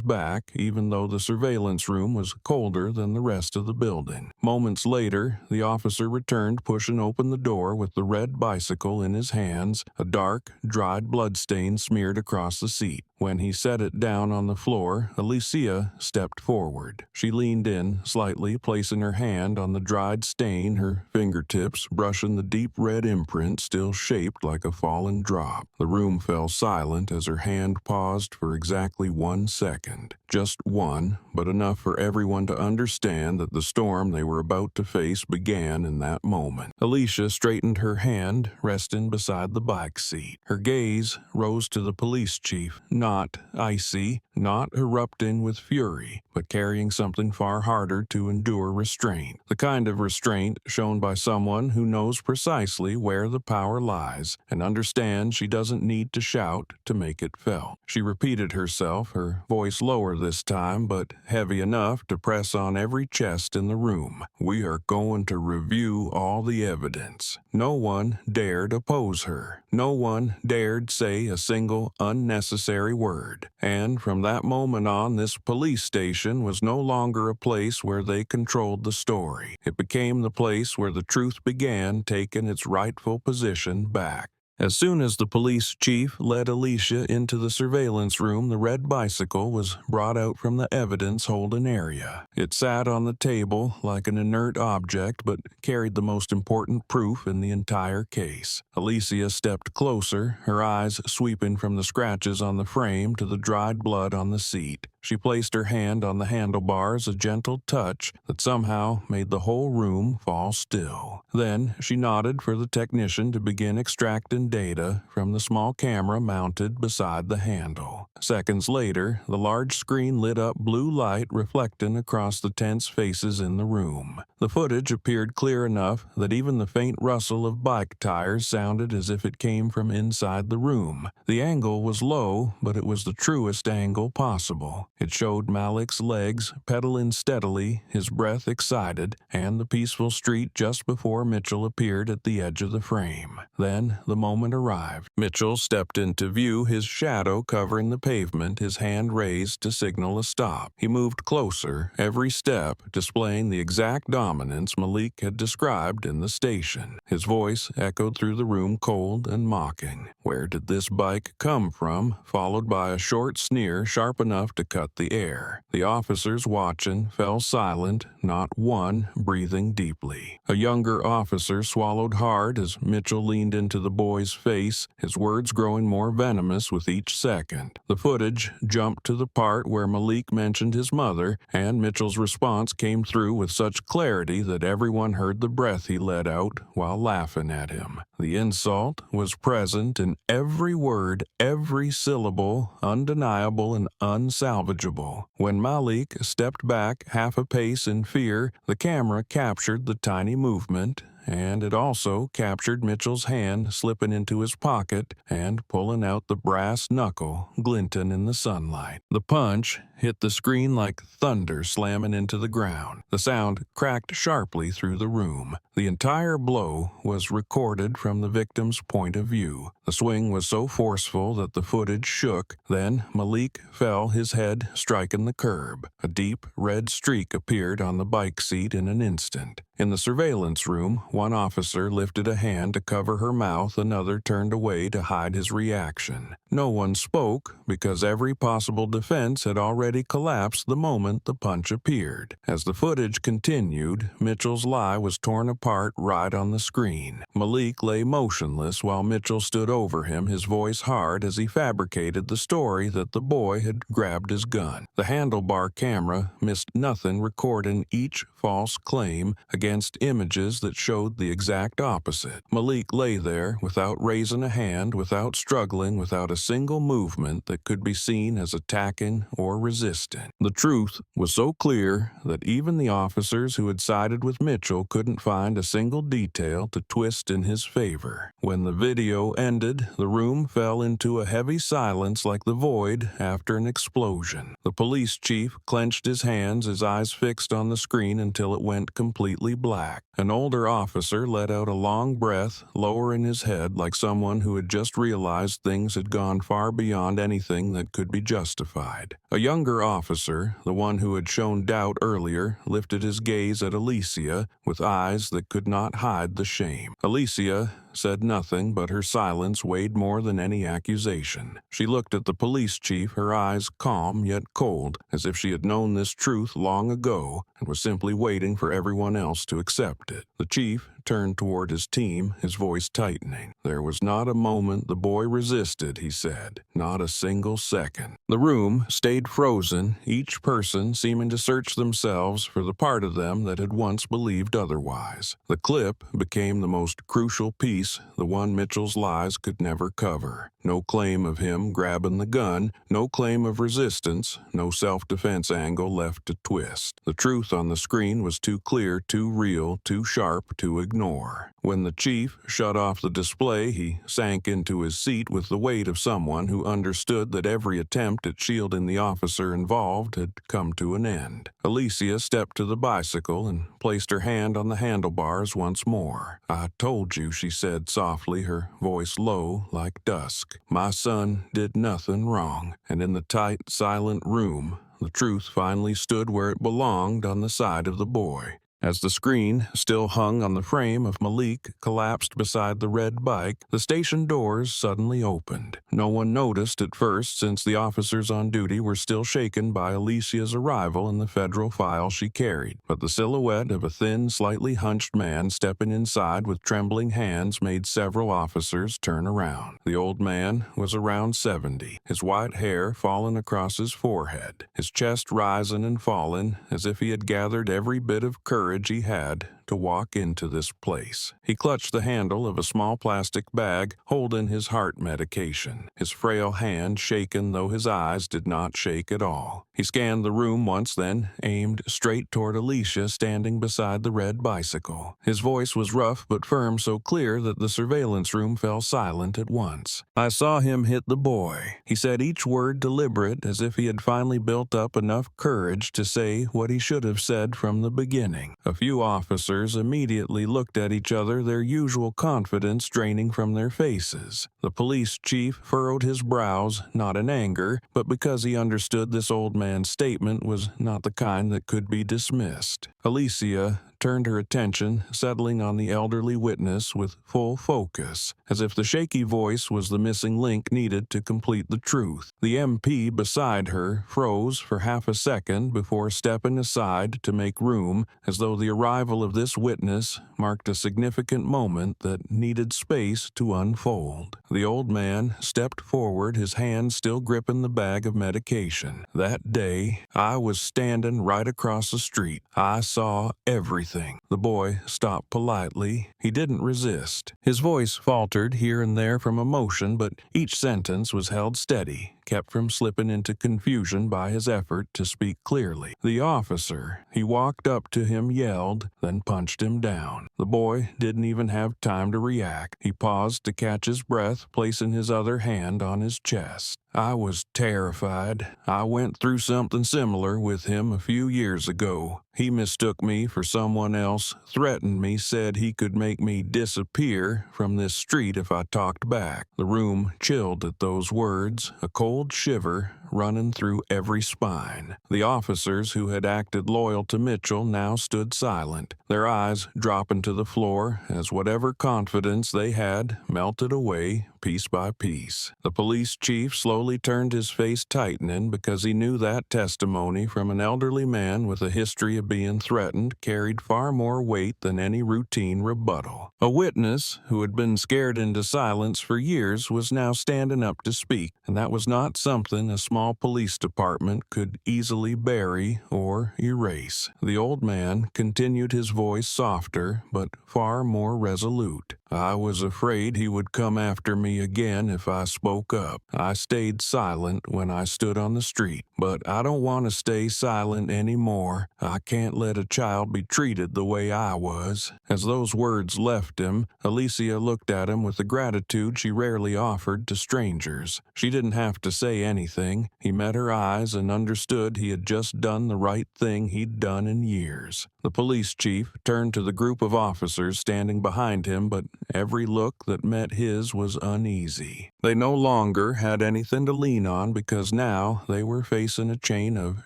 back, even though the surveillance room was colder than the rest of the building. Moments later, the officer returned, pushing open the door with the red bicycle in his hands, a dark, dried bloodstain smeared across the seat. When he set it down on the floor, Alicia stepped forward. She leaned in slightly, placing her hand on the dried stain, her fingertips brushing the deep red imprint still shaped like a fallen drop. The room fell silent as her hand paused for exactly 1 second. Just one, but enough for everyone to understand that the storm they were about to face began in that moment. Alicia straightened her hand, resting beside the bike seat. Her gaze rose to the police chief, not icy, not erupting with fury, but carrying something far harder to endure restraint. The kind of restraint shown by someone who knows precisely where the power lies and understands she doesn't need to shout to make it felt. She repeated herself, her voice lower this time, but heavy enough to press on every chest in the room. We are going to review all the evidence. No one dared oppose her. No one dared say a single unnecessary word. And from that moment on, this police station was no longer a place where they controlled the story. It became the place where the truth began taking its rightful position back. As soon as the police chief led Alicia into the surveillance room, the red bicycle was brought out from the evidence-holding area. It sat on the table like an inert object, but carried the most important proof in the entire case. Alicia stepped closer, her eyes sweeping from the scratches on the frame to the dried blood on the seat. She placed her hand on the handlebars, a gentle touch that somehow made the whole room fall still. Then she nodded for the technician to begin extracting data from the small camera mounted beside the handle. Seconds later, the large screen lit up blue light reflecting across the tense faces in the room. The footage appeared clear enough that even the faint rustle of bike tires sounded as if it came from inside the room. The angle was low, but it was the truest angle possible. It showed Malik's legs pedaling steadily, his breath excited, and the peaceful street just before Mitchell appeared at the edge of the frame. Then the moment arrived. Mitchell stepped into view, his shadow covering the pavement, his hand raised to signal a stop. He moved closer, every step displaying the exact dominance Malik had described in the station. His voice echoed through the room, cold and mocking. "Where did this bike come from?" followed by a short sneer sharp enough to cut the air. The officers watching fell silent, not one breathing deeply. A younger officer swallowed hard as Mitchell leaned into the boy's face, his words growing more venomous with each second. The footage jumped to the part where Malik mentioned his mother, and Mitchell's response came through with such clarity that everyone heard the breath he let out while laughing at him. The insult was present in every word, every syllable, undeniable and unsalvageable. When Malik stepped back half a pace in fear, the camera captured the tiny movement, and it also captured Mitchell's hand slipping into his pocket and pulling out the brass knuckle glinting in the sunlight. The punch hit the screen like thunder slamming into the ground. The sound cracked sharply through the room. The entire blow was recorded from the victim's point of view. The swing was so forceful that the footage shook. Then Malik fell, his head striking the curb. A deep red streak appeared on the bike seat in an instant. In the surveillance room, one officer lifted a hand to cover her mouth, another turned away to hide his reaction. No one spoke because every possible defense had already collapsed the moment the punch appeared. As the footage continued, Mitchell's lie was torn apart right on the screen. Malik lay motionless while Mitchell stood over him, his voice hard as he fabricated the story that the boy had grabbed his gun. The handlebar camera missed nothing, recording each false claim against images that showed the exact opposite. Malik lay there without raising a hand, without struggling, without a single movement that could be seen as attacking or resisting. The truth was so clear that even the officers who had sided with Mitchell couldn't find a single detail to twist in his favor. When the video ended, the room fell into a heavy silence like the void after an explosion. The police chief clenched his hands, his eyes fixed on the screen until it went completely black. An older officer let out a long breath, lowering his head like someone who had just realized things had gone far beyond anything that could be justified. A younger officer, the one who had shown doubt earlier, lifted his gaze at Alicia with eyes that could not hide the shame. Alicia said nothing, but her silence weighed more than any accusation. She looked at the police chief, her eyes calm yet cold, as if she had known this truth long ago and was simply waiting for everyone else to accept it. The chief turned toward his team, his voice tightening. "There was not a moment the boy resisted," he said. "Not a single second." The room stayed frozen, each person seeming to search themselves for the part of them that had once believed otherwise. The clip became the most crucial piece, the one Mitchell's lies could never cover. No claim of him grabbing the gun, no claim of resistance, no self-defense angle left to twist. The truth on the screen was too clear, too real, too sharp to ignore. When the chief shut off the display, he sank into his seat with the weight of someone who understood that every attempt at shielding the officer involved had come to an end. Alicia stepped to the bicycle and placed her hand on the handlebars once more. "I told you," she said softly, her voice low like dusk. "My son did nothing wrong." And in the tight, silent room, the truth finally stood where it belonged, on the side of the boy. As the screen, still hung on the frame of Malik, collapsed beside the red bike, the station doors suddenly opened. No one noticed at first, since the officers on duty were still shaken by Alicia's arrival and the federal file she carried. But the silhouette of a thin, slightly hunched man stepping inside with trembling hands made several officers turn around. The old man was around 70, his white hair fallen across his forehead, his chest rising and falling as if he had gathered every bit of courage he had to walk into this place. He clutched the handle of a small plastic bag holding his heart medication, his frail hand shaken though his eyes did not shake at all. He scanned the room once, then aimed straight toward Alicia standing beside the red bicycle. His voice was rough but firm, so clear that the surveillance room fell silent at once. "I saw him hit the boy." He said each word deliberate, as if he had finally built up enough courage to say what he should have said from the beginning. A few officers immediately looked at each other, their usual confidence draining from their faces. The police chief furrowed his brows, not in anger, but because he understood this old man's statement was not the kind that could be dismissed. Alicia turned her attention, settling on the elderly witness with full focus, as if the shaky voice was the missing link needed to complete the truth. The MP beside her froze for half a second before stepping aside to make room, as though the arrival of this witness marked a significant moment that needed space to unfold. The old man stepped forward, his hand still gripping the bag of medication. "That day, I was standing right across the street. I saw everything." The boy stopped politely. He didn't resist. His voice faltered here and there from emotion, but each sentence was held steady, kept from slipping into confusion by his effort to speak clearly. "The officer," he walked up to him, yelled, then punched him down. The boy didn't even have time to react. He paused to catch his breath, placing his other hand on his chest. "I was terrified. I went through something similar with him a few years ago. He mistook me for someone else, threatened me, said he could make me disappear from this street if I talked back." The room chilled at those words, a cold shiver running through every spine. The officers who had acted loyal to Mitchell now stood silent, their eyes dropping to the floor as whatever confidence they had melted away piece by piece. The police chief slowly turned, his face tightening, because he knew that testimony from an elderly man with a history of being threatened carried far more weight than any routine rebuttal. A witness who had been scared into silence for years was now standing up to speak, and that was not something a small police department could easily bury or erase. The old man continued, his voice softer but far more resolute. "I was afraid he would come after me again if I spoke up. I stayed silent when I stood on the street, but I don't want to stay silent anymore. I can't let a child be treated the way I was." As those words left him, Alicia looked at him with the gratitude she rarely offered to strangers. She didn't have to say anything. He met her eyes and understood he had just done the right thing he'd done in years. The police chief turned to the group of officers standing behind him, but every look that met his was uneasy. They no longer had anything to lean on because now they were facing a chain of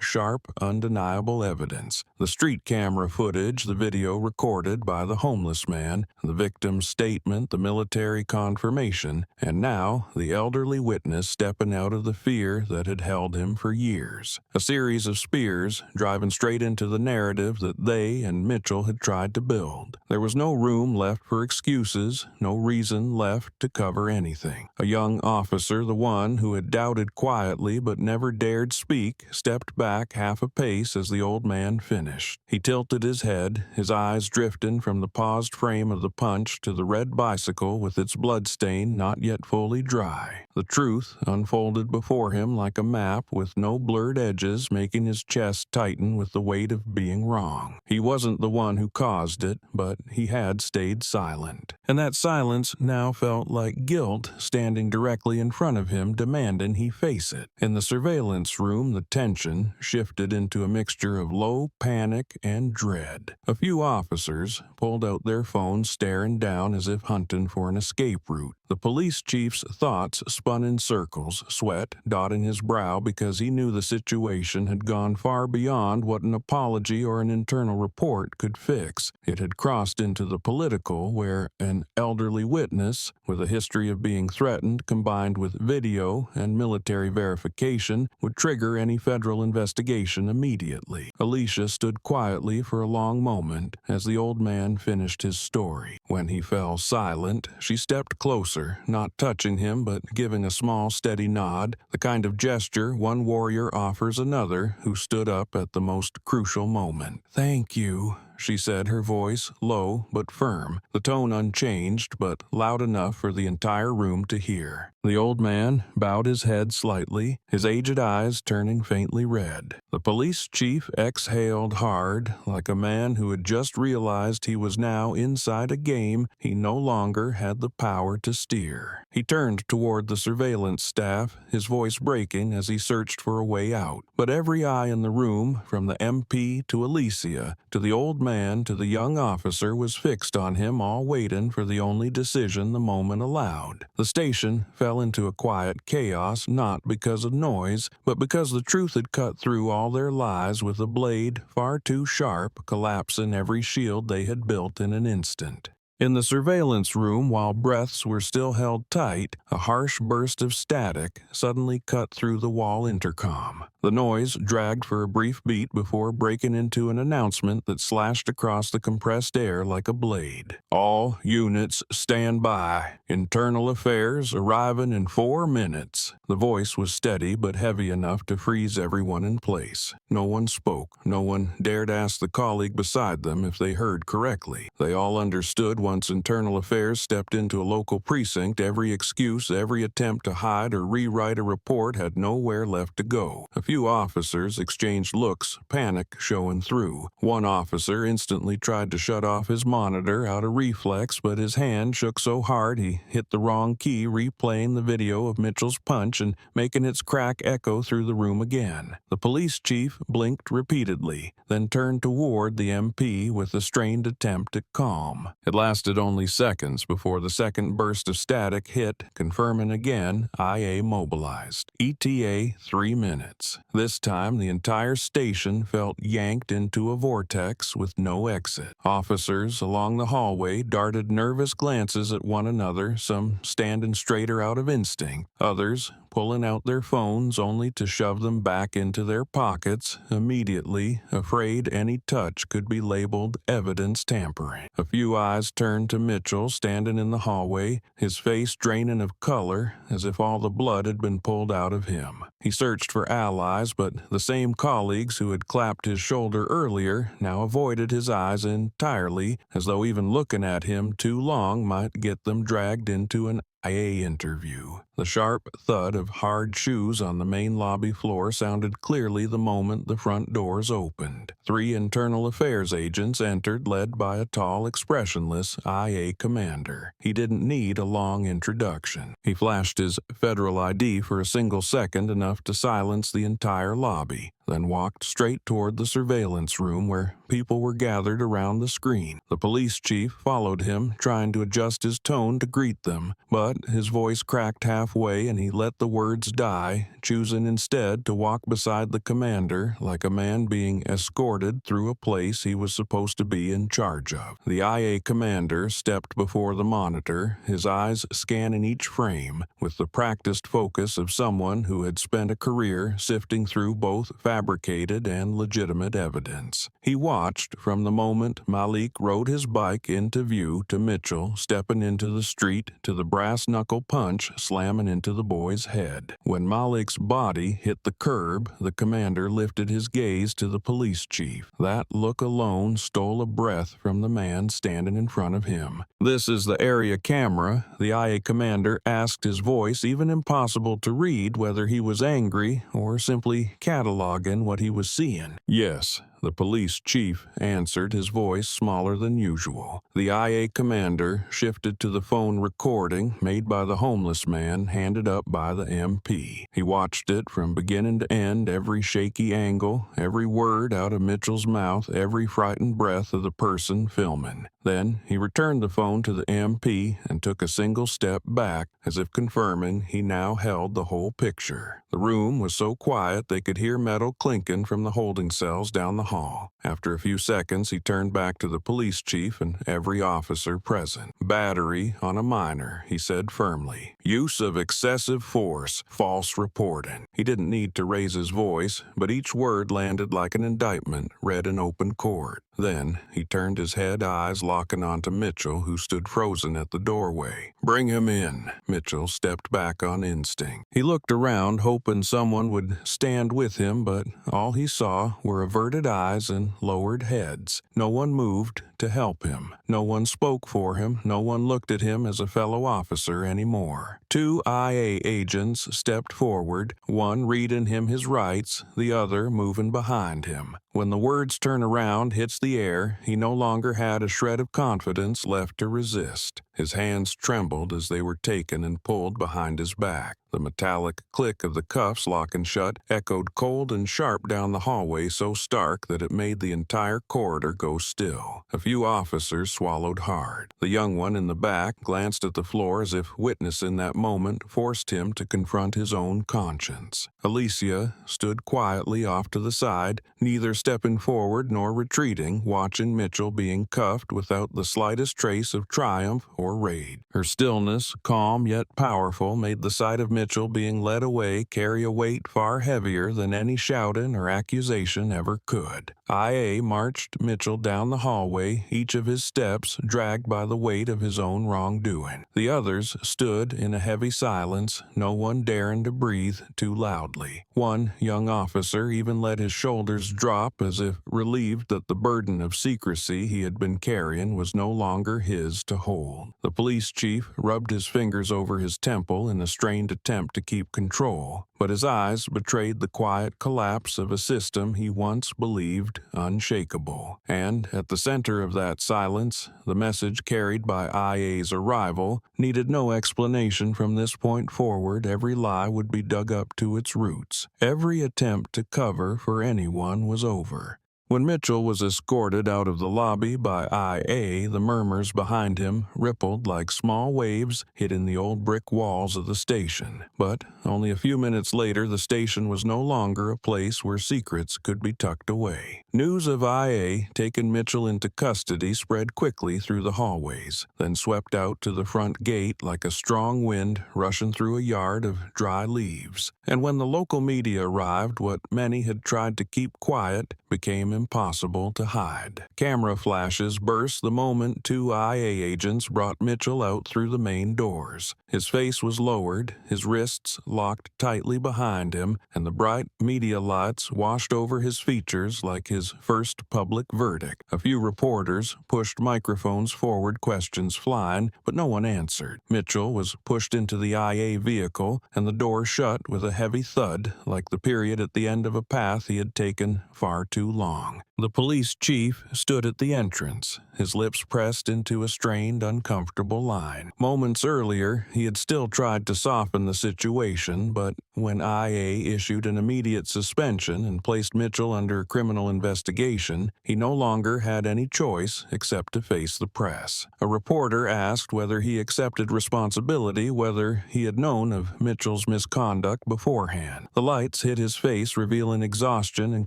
sharp, undeniable evidence. The street camera footage, the video recorded by the homeless man, the victim's statement, the military confirmation, and now the elderly witness stepping out of the fear that had held him for years. A series of spears driving straight into the narrative that they and Mitchell had tried to build. There was no room left for excuses, no reason left to cover anything. A young officer, the one who had doubted quietly but never dared speak, stepped back half a pace as the old man finished. He tilted his head, his eyes drifting from the paused frame of the punch to the red bicycle with its bloodstain not yet fully dry. The truth unfolded before him like a map with no blurred edges, making his chest tighten with the weight of being wrong. He wasn't the one who caused it, but he had stayed silent. And that silence now felt like guilt standing directly in front of him, demanding he face it. In the surveillance room, the tension shifted into a mixture of low panic and dread. A few officers pulled out their phones, staring down as if hunting for an escape route. The police chief's thoughts spun in circles, sweat dotting his brow because he knew the situation had gone far beyond what an apology or an internal report could fix. It had crossed into the political, where an elderly witness with a history of being threatened combined with video and military verification would trigger any federal investigation immediately. Alicia stood quietly for a long moment as the old man finished his story. When he fell silent, she stepped closer, not touching him but giving a small, steady nod, the kind of gesture one warrior offers another who stood up at the most crucial moment. "Thank you," she said, her voice low but firm, the tone unchanged but loud enough for the entire room to hear. The old man bowed his head slightly, his aged eyes turning faintly red. The police chief exhaled hard, like a man who had just realized he was now inside a game he no longer had the power to steer. He turned toward the surveillance staff, his voice breaking as he searched for a way out. But every eye in the room, from the MP to Alicia, to the old man to the young officer, was fixed on him, all waiting for the only decision the moment allowed. The station fell into a quiet chaos, not because of noise, but because the truth had cut through all their lies with a blade far too sharp, collapsing every shield they had built in an instant. In the surveillance room, while breaths were still held tight, a harsh burst of static suddenly cut through the wall intercom. The noise dragged for a brief beat before breaking into an announcement that slashed across the compressed air like a blade. "All units stand by. Internal affairs arriving in 4 minutes." The voice was steady but heavy enough to freeze everyone in place. No one spoke. No one dared ask the colleague beside them if they heard correctly. They all understood once internal affairs stepped into a local precinct, every excuse, every attempt to hide or rewrite a report had nowhere left to go. A few officers exchanged looks, panic showing through. One officer instantly tried to shut off his monitor out of reflex, but his hand shook so hard he hit the wrong key, replaying the video of Mitchell's punch and making its crack echo through the room again. The police chief blinked repeatedly, then turned toward the MP with a strained attempt at calm. It lasted only seconds before the second burst of static hit, confirming again IA mobilized. ETA 3 minutes. This time the entire station felt yanked into a vortex with no exit. Officers along the hallway darted nervous glances at one another, some standing straighter out of instinct, others pulling out their phones only to shove them back into their pockets, immediately afraid any touch could be labeled evidence tampering. A few eyes turned to Mitchell, standing in the hallway, his face draining of color as if all the blood had been pulled out of him. He searched for allies, but the same colleagues who had clapped his shoulder earlier now avoided his eyes entirely, as though even looking at him too long might get them dragged into an IA interview. The sharp thud of hard shoes on the main lobby floor sounded clearly the moment the front doors opened. 3 internal affairs agents entered, led by a tall, expressionless IA commander. He didn't need a long introduction. He flashed his federal ID for a single second, enough to silence the entire lobby, then walked straight toward the surveillance room where people were gathered around the screen. The police chief followed him, trying to adjust his tone to greet them, but his voice cracked halfway halfway and he let the words die, choosing instead to walk beside the commander like a man being escorted through a place he was supposed to be in charge of. The IA commander stepped before the monitor, his eyes scanning each frame with the practiced focus of someone who had spent a career sifting through both fabricated and legitimate evidence. He watched from the moment Malik rode his bike into view to Mitchell stepping into the street to the brass knuckle punch slamming into the boy's head. When Malik's body hit the curb, the commander lifted his gaze to the police chief. That look alone stole a breath from the man standing in front of him. "This is the area camera," the IA commander asked, his voice even impossible to read whether he was angry or simply cataloging what he was seeing. "Yes," the police chief answered, his voice smaller than usual. The IA commander shifted to the phone recording made by the homeless man handed up by the MP. He watched it from beginning to end, every shaky angle, every word out of Mitchell's mouth, every frightened breath of the person filming. Then he returned the phone to the MP and took a single step back, as if confirming he now held the whole picture. The room was so quiet they could hear metal clinking from the holding cells down the hall. After a few seconds, he turned back to the police chief and every officer present. "Battery on a minor," he said firmly. "Use of excessive force, false reporting." He didn't need to raise his voice, but each word landed like an indictment read in open court. Then he turned his head, eyes locking onto Mitchell, who stood frozen at the doorway. "Bring him in." Mitchell stepped back on instinct. He looked around, hoping someone would stand with him, but all he saw were averted eyes and lowered heads. No one moved to help him. No one spoke for him. No one looked at him as a fellow officer anymore. Two IA agents stepped forward, one reading him his rights, the other moving behind him. When the words "turn around" hits the air, he no longer had a shred of confidence left to resist. His hands trembled as they were taken and pulled behind his back. The metallic click of the cuffs locking shut echoed cold and sharp down the hallway, so stark that it made the entire corridor go still. A few officers swallowed hard. The young one in the back glanced at the floor as if witnessing that moment forced him to confront his own conscience. Alicia stood quietly off to the side, neither stepping forward nor retreating, watching Mitchell being cuffed without the slightest trace of triumph or rage. Her stillness, calm yet powerful, made the sight of Mitchell being led away carry a weight far heavier than any shouting or accusation ever could. IA marched Mitchell down the hallway, each of his steps dragged by the weight of his own wrongdoing. The others stood in a heavy silence, no one daring to breathe too loudly. One young officer even let his shoulders drop as if relieved that the burden of secrecy he had been carrying was no longer his to hold. The police chief rubbed his fingers over his temple in a strained attempt to keep control, but his eyes betrayed the quiet collapse of a system he once believed unshakable. And at the center of that silence, the message carried by IA's arrival needed no explanation. From this point forward, every lie would be dug up to its roots. Every attempt to cover for anyone was over. When Mitchell was escorted out of the lobby by IA, the murmurs behind him rippled like small waves hitting the old brick walls of the station. But only a few minutes later, the station was no longer a place where secrets could be tucked away. News of IA taking Mitchell into custody spread quickly through the hallways, then swept out to the front gate like a strong wind rushing through a yard of dry leaves. And when the local media arrived, what many had tried to keep quiet became impossible to hide. Camera flashes burst the moment two IA agents brought Mitchell out through the main doors. His face was lowered, his wrists locked tightly behind him, and the bright media lights washed over his features like his first public verdict. A few reporters pushed microphones forward, questions flying, but no one answered. Mitchell was pushed into the IA vehicle, and the door shut with a heavy thud, like the period at the end of a path he had taken far too long. The police chief stood at the entrance, his lips pressed into a strained, uncomfortable line. Moments earlier, he had still tried to soften the situation, but when IA issued an immediate suspension and placed Mitchell under criminal investigation, he no longer had any choice except to face the press. A reporter asked whether he accepted responsibility, whether he had known of Mitchell's misconduct beforehand. The lights hit his face, revealing exhaustion and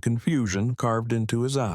confusion carved into his eyes.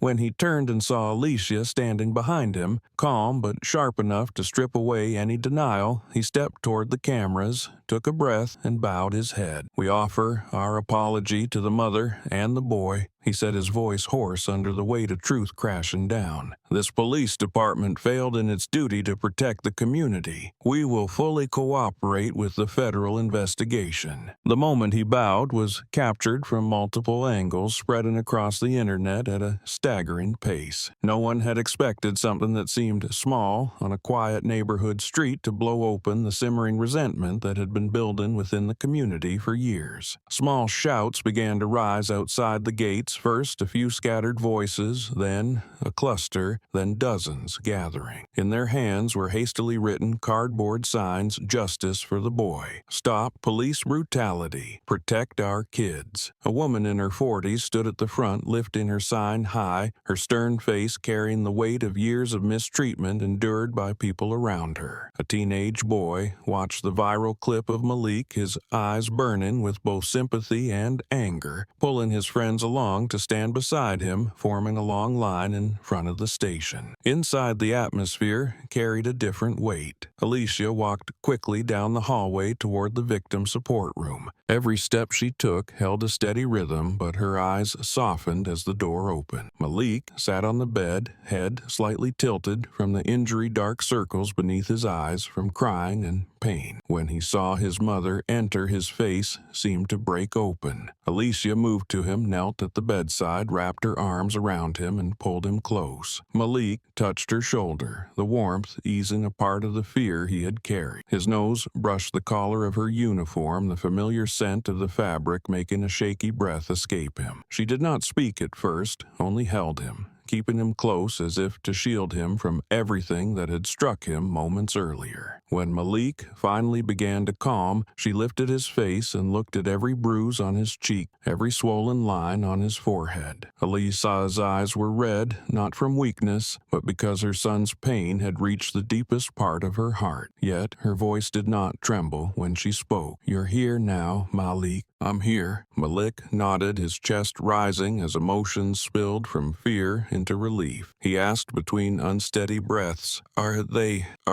When he turned and saw Alicia standing behind him, calm but sharp enough to strip away any denial, he stepped toward the cameras, took a breath, and bowed his head. "We offer our apology to the mother and the boy," he said, his voice hoarse under the weight of truth crashing down. "This police department failed in its duty to protect the community. We will fully cooperate with the federal investigation." The moment he bowed was captured from multiple angles, spreading across the internet at a staggering pace. No one had expected something that seemed small on a quiet neighborhood street to blow open the simmering resentment that had been building within the community for years. Small shouts began to rise outside the gates, first a few scattered voices, then a cluster, then dozens gathering. In their hands were hastily written cardboard signs: "Justice for the boy," "Stop police brutality," "Protect our kids." A woman in her 40s stood at the front, lifting her sign high, her stern face carrying the weight of years of mistreatment endured by people around her. A teenage boy watched the viral clip of Malik, his eyes burning with both sympathy and anger, pulling his friends along to stand beside him, forming a long line in front of the station. Inside, the atmosphere carried a different weight. Alicia walked quickly down the hallway toward the victim support room. Every step she took held a steady rhythm, but her eyes softened as the door opened. Malik sat on the bed, head slightly tilted from the injury, dark circles beneath his eyes from crying and pain. When he saw his mother enter, his face seemed to break open. Alicia moved to him, knelt at the bedside, wrapped her arms around him, and pulled him close. Malik touched her shoulder, the warmth easing a part of the fear he had carried. His nose brushed the collar of her uniform, the familiar scent of the fabric making a shaky breath escape him. She did not speak at first, only held him, keeping him close as if to shield him from everything that had struck him moments earlier. When Malik finally began to calm, she lifted his face and looked at every bruise on his cheek, every swollen line on his forehead. Alicia's eyes were red, not from weakness, but because her son's pain had reached the deepest part of her heart. Yet her voice did not tremble when she spoke. "You're here now, Malik." "I'm here." Malik nodded, his chest rising as emotions spilled from fear into relief. He asked between unsteady breaths, Are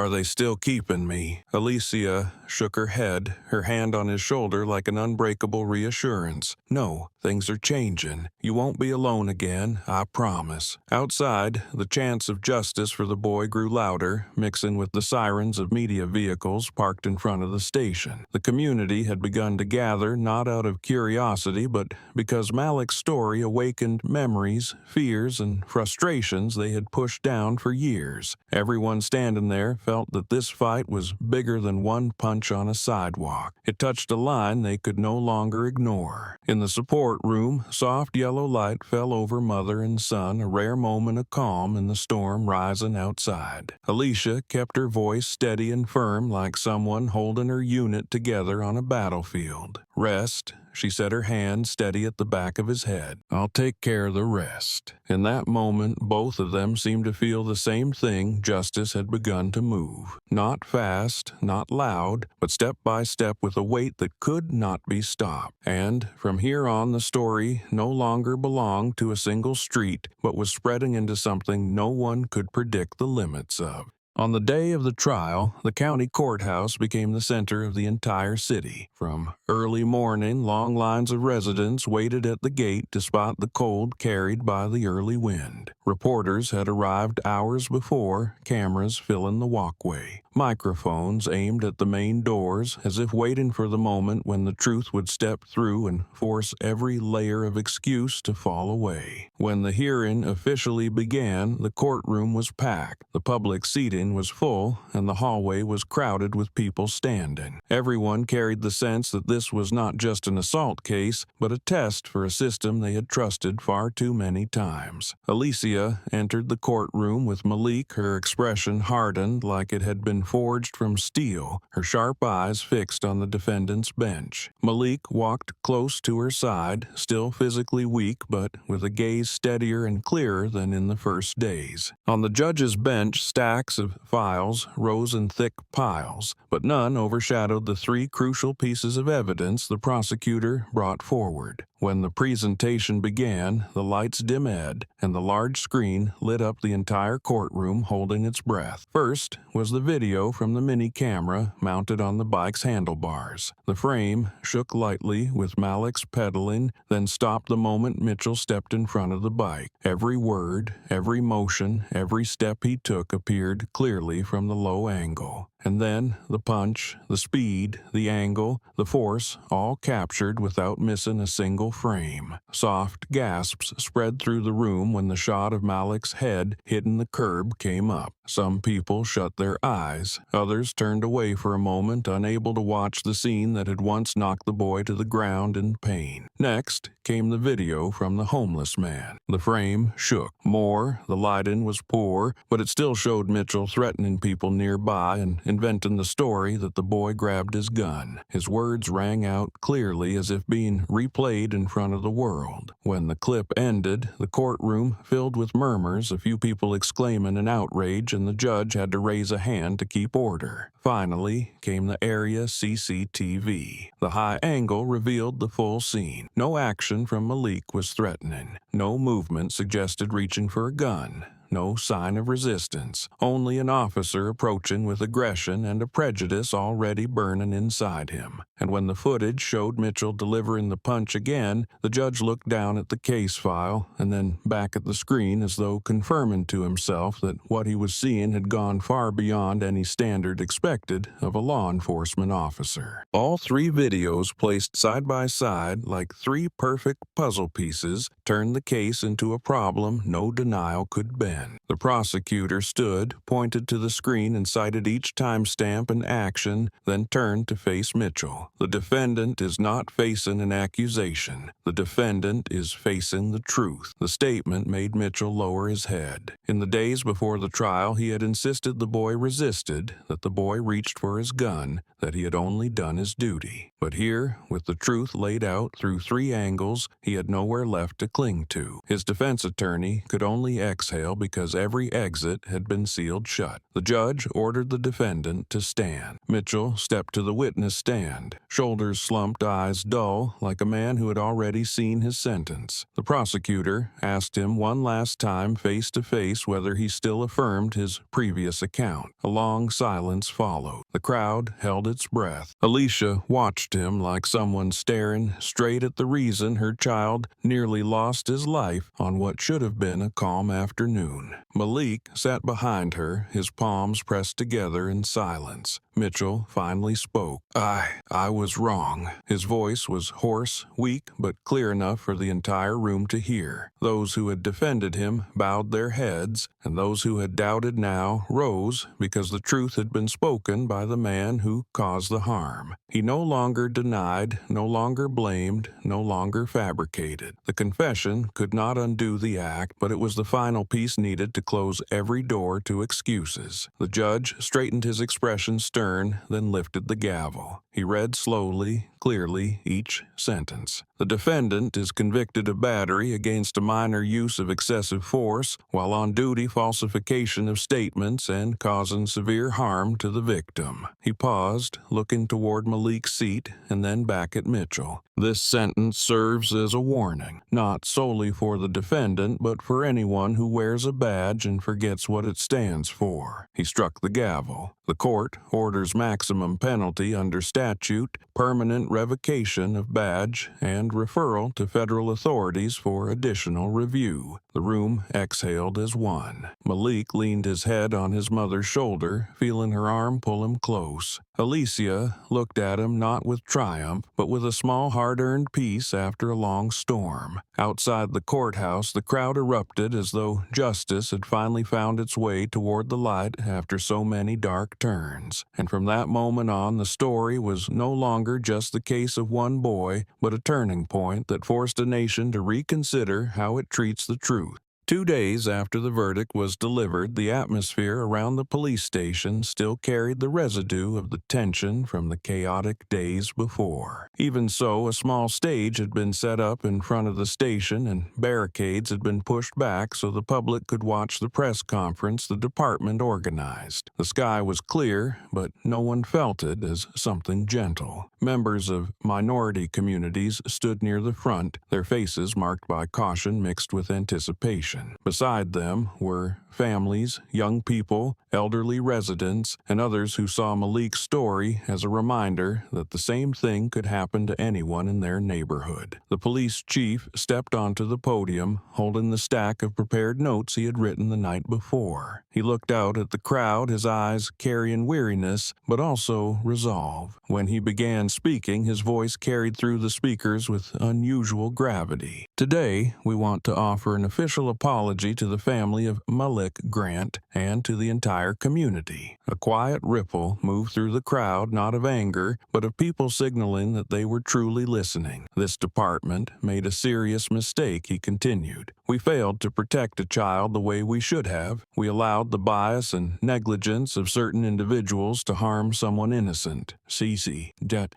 they still keeping me?" Alicia shook her head, her hand on his shoulder like an unbreakable reassurance. "No, things are changing. You won't be alone again, I promise." Outside, the chants of justice for the boy grew louder, mixing with the sirens of media vehicles parked in front of the station. The community had begun to gather, not out of curiosity, but because Malik's story awakened memories, fears, and frustrations they had pushed down for years. Everyone standing there felt that this fight was bigger than one punch on a sidewalk. It touched a line they could no longer ignore. In the support room, soft yellow light fell over mother and son, a rare moment of calm in the storm rising outside. Alicia kept her voice steady and firm, like someone holding her unit together on a battlefield. "Rest." She set her hand steady at the back of his head. "I'll take care of the rest." In that moment, both of them seemed to feel the same thing. Justice had begun to move. Not fast, not loud, but step by step with a weight that could not be stopped. And from here on, the story no longer belonged to a single street, but was spreading into something no one could predict the limits of. On the day of the trial, the county courthouse became the center of the entire city. From early morning, long lines of residents waited at the gate to spot the cold carried by the early wind. Reporters had arrived hours before, cameras filling the walkway. Microphones aimed at the main doors, as if waiting for the moment when the truth would step through and force every layer of excuse to fall away. When the hearing officially began, the courtroom was packed, the public seating building was full, and the hallway was crowded with people standing. Everyone carried the sense that this was not just an assault case, but a test for a system they had trusted far too many times. Alicia entered the courtroom with Malik, her expression hardened like it had been forged from steel, her sharp eyes fixed on the defendant's bench. Malik walked close to her side, still physically weak but with a gaze steadier and clearer than in the first days. On the judge's bench, stacks of files rose in thick piles, but none overshadowed the three crucial pieces of evidence the prosecutor brought forward. When the presentation began, the lights dimmed, and the large screen lit up the entire courtroom, holding its breath. First was the video from the mini camera mounted on the bike's handlebars. The frame shook lightly with Malik's pedaling, then stopped the moment Mitchell stepped in front of the bike. Every word, every motion, every step he took appeared clearly from the low angle. And then the punch, the speed, the angle, the force, all captured without missing a single frame. Soft gasps spread through the room when the shot of Malik's head hitting the curb came up. Some people shut their eyes. Others turned away for a moment, unable to watch the scene that had once knocked the boy to the ground in pain. Next came the video from the homeless man. The frame shook. More, the lighting was poor, but it still showed Mitchell threatening people nearby and inventing the story that the boy grabbed his gun. His words rang out clearly as if being replayed in front of the world. When the clip ended, the courtroom filled with murmurs, a few people exclaiming in outrage, and the judge had to raise a hand to keep order. Finally came the area CCTV. The high angle revealed the full scene. No action from Malik was threatening. No movement suggested reaching for a gun. No sign of resistance, only an officer approaching with aggression and a prejudice already burning inside him. And when the footage showed Mitchell delivering the punch again, the judge looked down at the case file and then back at the screen as though confirming to himself that what he was seeing had gone far beyond any standard expected of a law enforcement officer. All three videos placed side by side like three perfect puzzle pieces turned the case into a problem no denial could bend. The prosecutor stood, pointed to the screen, and cited each timestamp and action, then turned to face Mitchell. The defendant is not facing an accusation. The defendant is facing the truth. The statement made Mitchell lower his head. In the days before the trial, he had insisted the boy resisted, that the boy reached for his gun, that he had only done his duty. But here, with the truth laid out through three angles, he had nowhere left to cling to. His defense attorney could only exhale because every exit had been sealed shut. The judge ordered the defendant to stand. Mitchell stepped to the witness stand, shoulders slumped, eyes dull, like a man who had already seen his sentence. The prosecutor asked him one last time face to face whether he still affirmed his previous account. A long silence followed. The crowd held its breath. Alicia watched him like someone staring straight at the reason her child nearly lost his life on what should have been a calm afternoon. Malik sat behind her, his palms pressed together in silence. Mitchell finally spoke. I was wrong. His voice was hoarse, weak, but clear enough for the entire room to hear. Those who had defended him bowed their heads, and those who had doubted now rose because the truth had been spoken by the man who caused the harm. He no longer denied, no longer blamed, no longer fabricated. The confession could not undo the act, but it was the final piece needed to close every door to excuses. The judge straightened his expression stern, then lifted the gavel. He read slowly, clearly, each sentence. The defendant is convicted of battery against a minor use of excessive force, while on duty falsification of statements and causing severe harm to the victim. He paused, looking toward Malik's seat and then back at Mitchell. This sentence serves as a warning, not solely for the defendant, but for anyone who wears a badge and forgets what it stands for. He struck the gavel. The court orders maximum penalty under statute, permanent revocation of badge and referral to federal authorities for additional review. The room exhaled as one. Malik leaned his head on his mother's shoulder, feeling her arm pull him close. Alicia looked at him not with triumph, but with a small hard-earned peace after a long storm. Outside the courthouse, the crowd erupted as though justice had finally found its way toward the light after so many dark turns. And from that moment on, the story was no longer just the case of one boy, but a turning point that forced a nation to reconsider how it treats the truth. 2 days after the verdict was delivered, the atmosphere around the police station still carried the residue of the tension from the chaotic days before. Even so, a small stage had been set up in front of the station and barricades had been pushed back so the public could watch the press conference the department organized. The sky was clear, but no one felt it as something gentle. Members of minority communities stood near the front, their faces marked by caution mixed with anticipation. Beside them were families, young people, elderly residents, and others who saw Malik's story as a reminder that the same thing could happen to anyone in their neighborhood. The police chief stepped onto the podium, holding the stack of prepared notes he had written the night before. He looked out at the crowd, his eyes carrying weariness, but also resolve. When he began speaking, his voice carried through the speakers with unusual gravity. Today, we want to offer an official apology to the family of Malik Grant and to the entire community. A quiet ripple moved through the crowd, not of anger, but of people signaling that they were truly listening. This department made a serious mistake, he continued. We failed to protect a child the way we should have. We allowed the bias and negligence of certain individuals to harm someone innocent,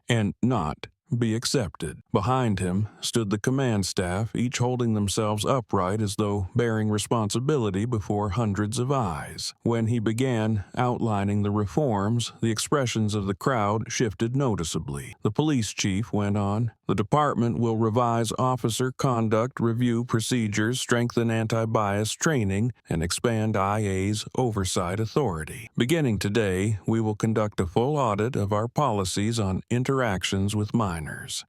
and not be accepted. Behind him stood the command staff, each holding themselves upright as though bearing responsibility before hundreds of eyes. When he began outlining the reforms, the expressions of the crowd shifted noticeably. The police chief went on, "The department will revise officer conduct review procedures, strengthen anti-bias training, and expand IA's oversight authority. Beginning today, we will conduct a full audit of our policies on interactions with minors.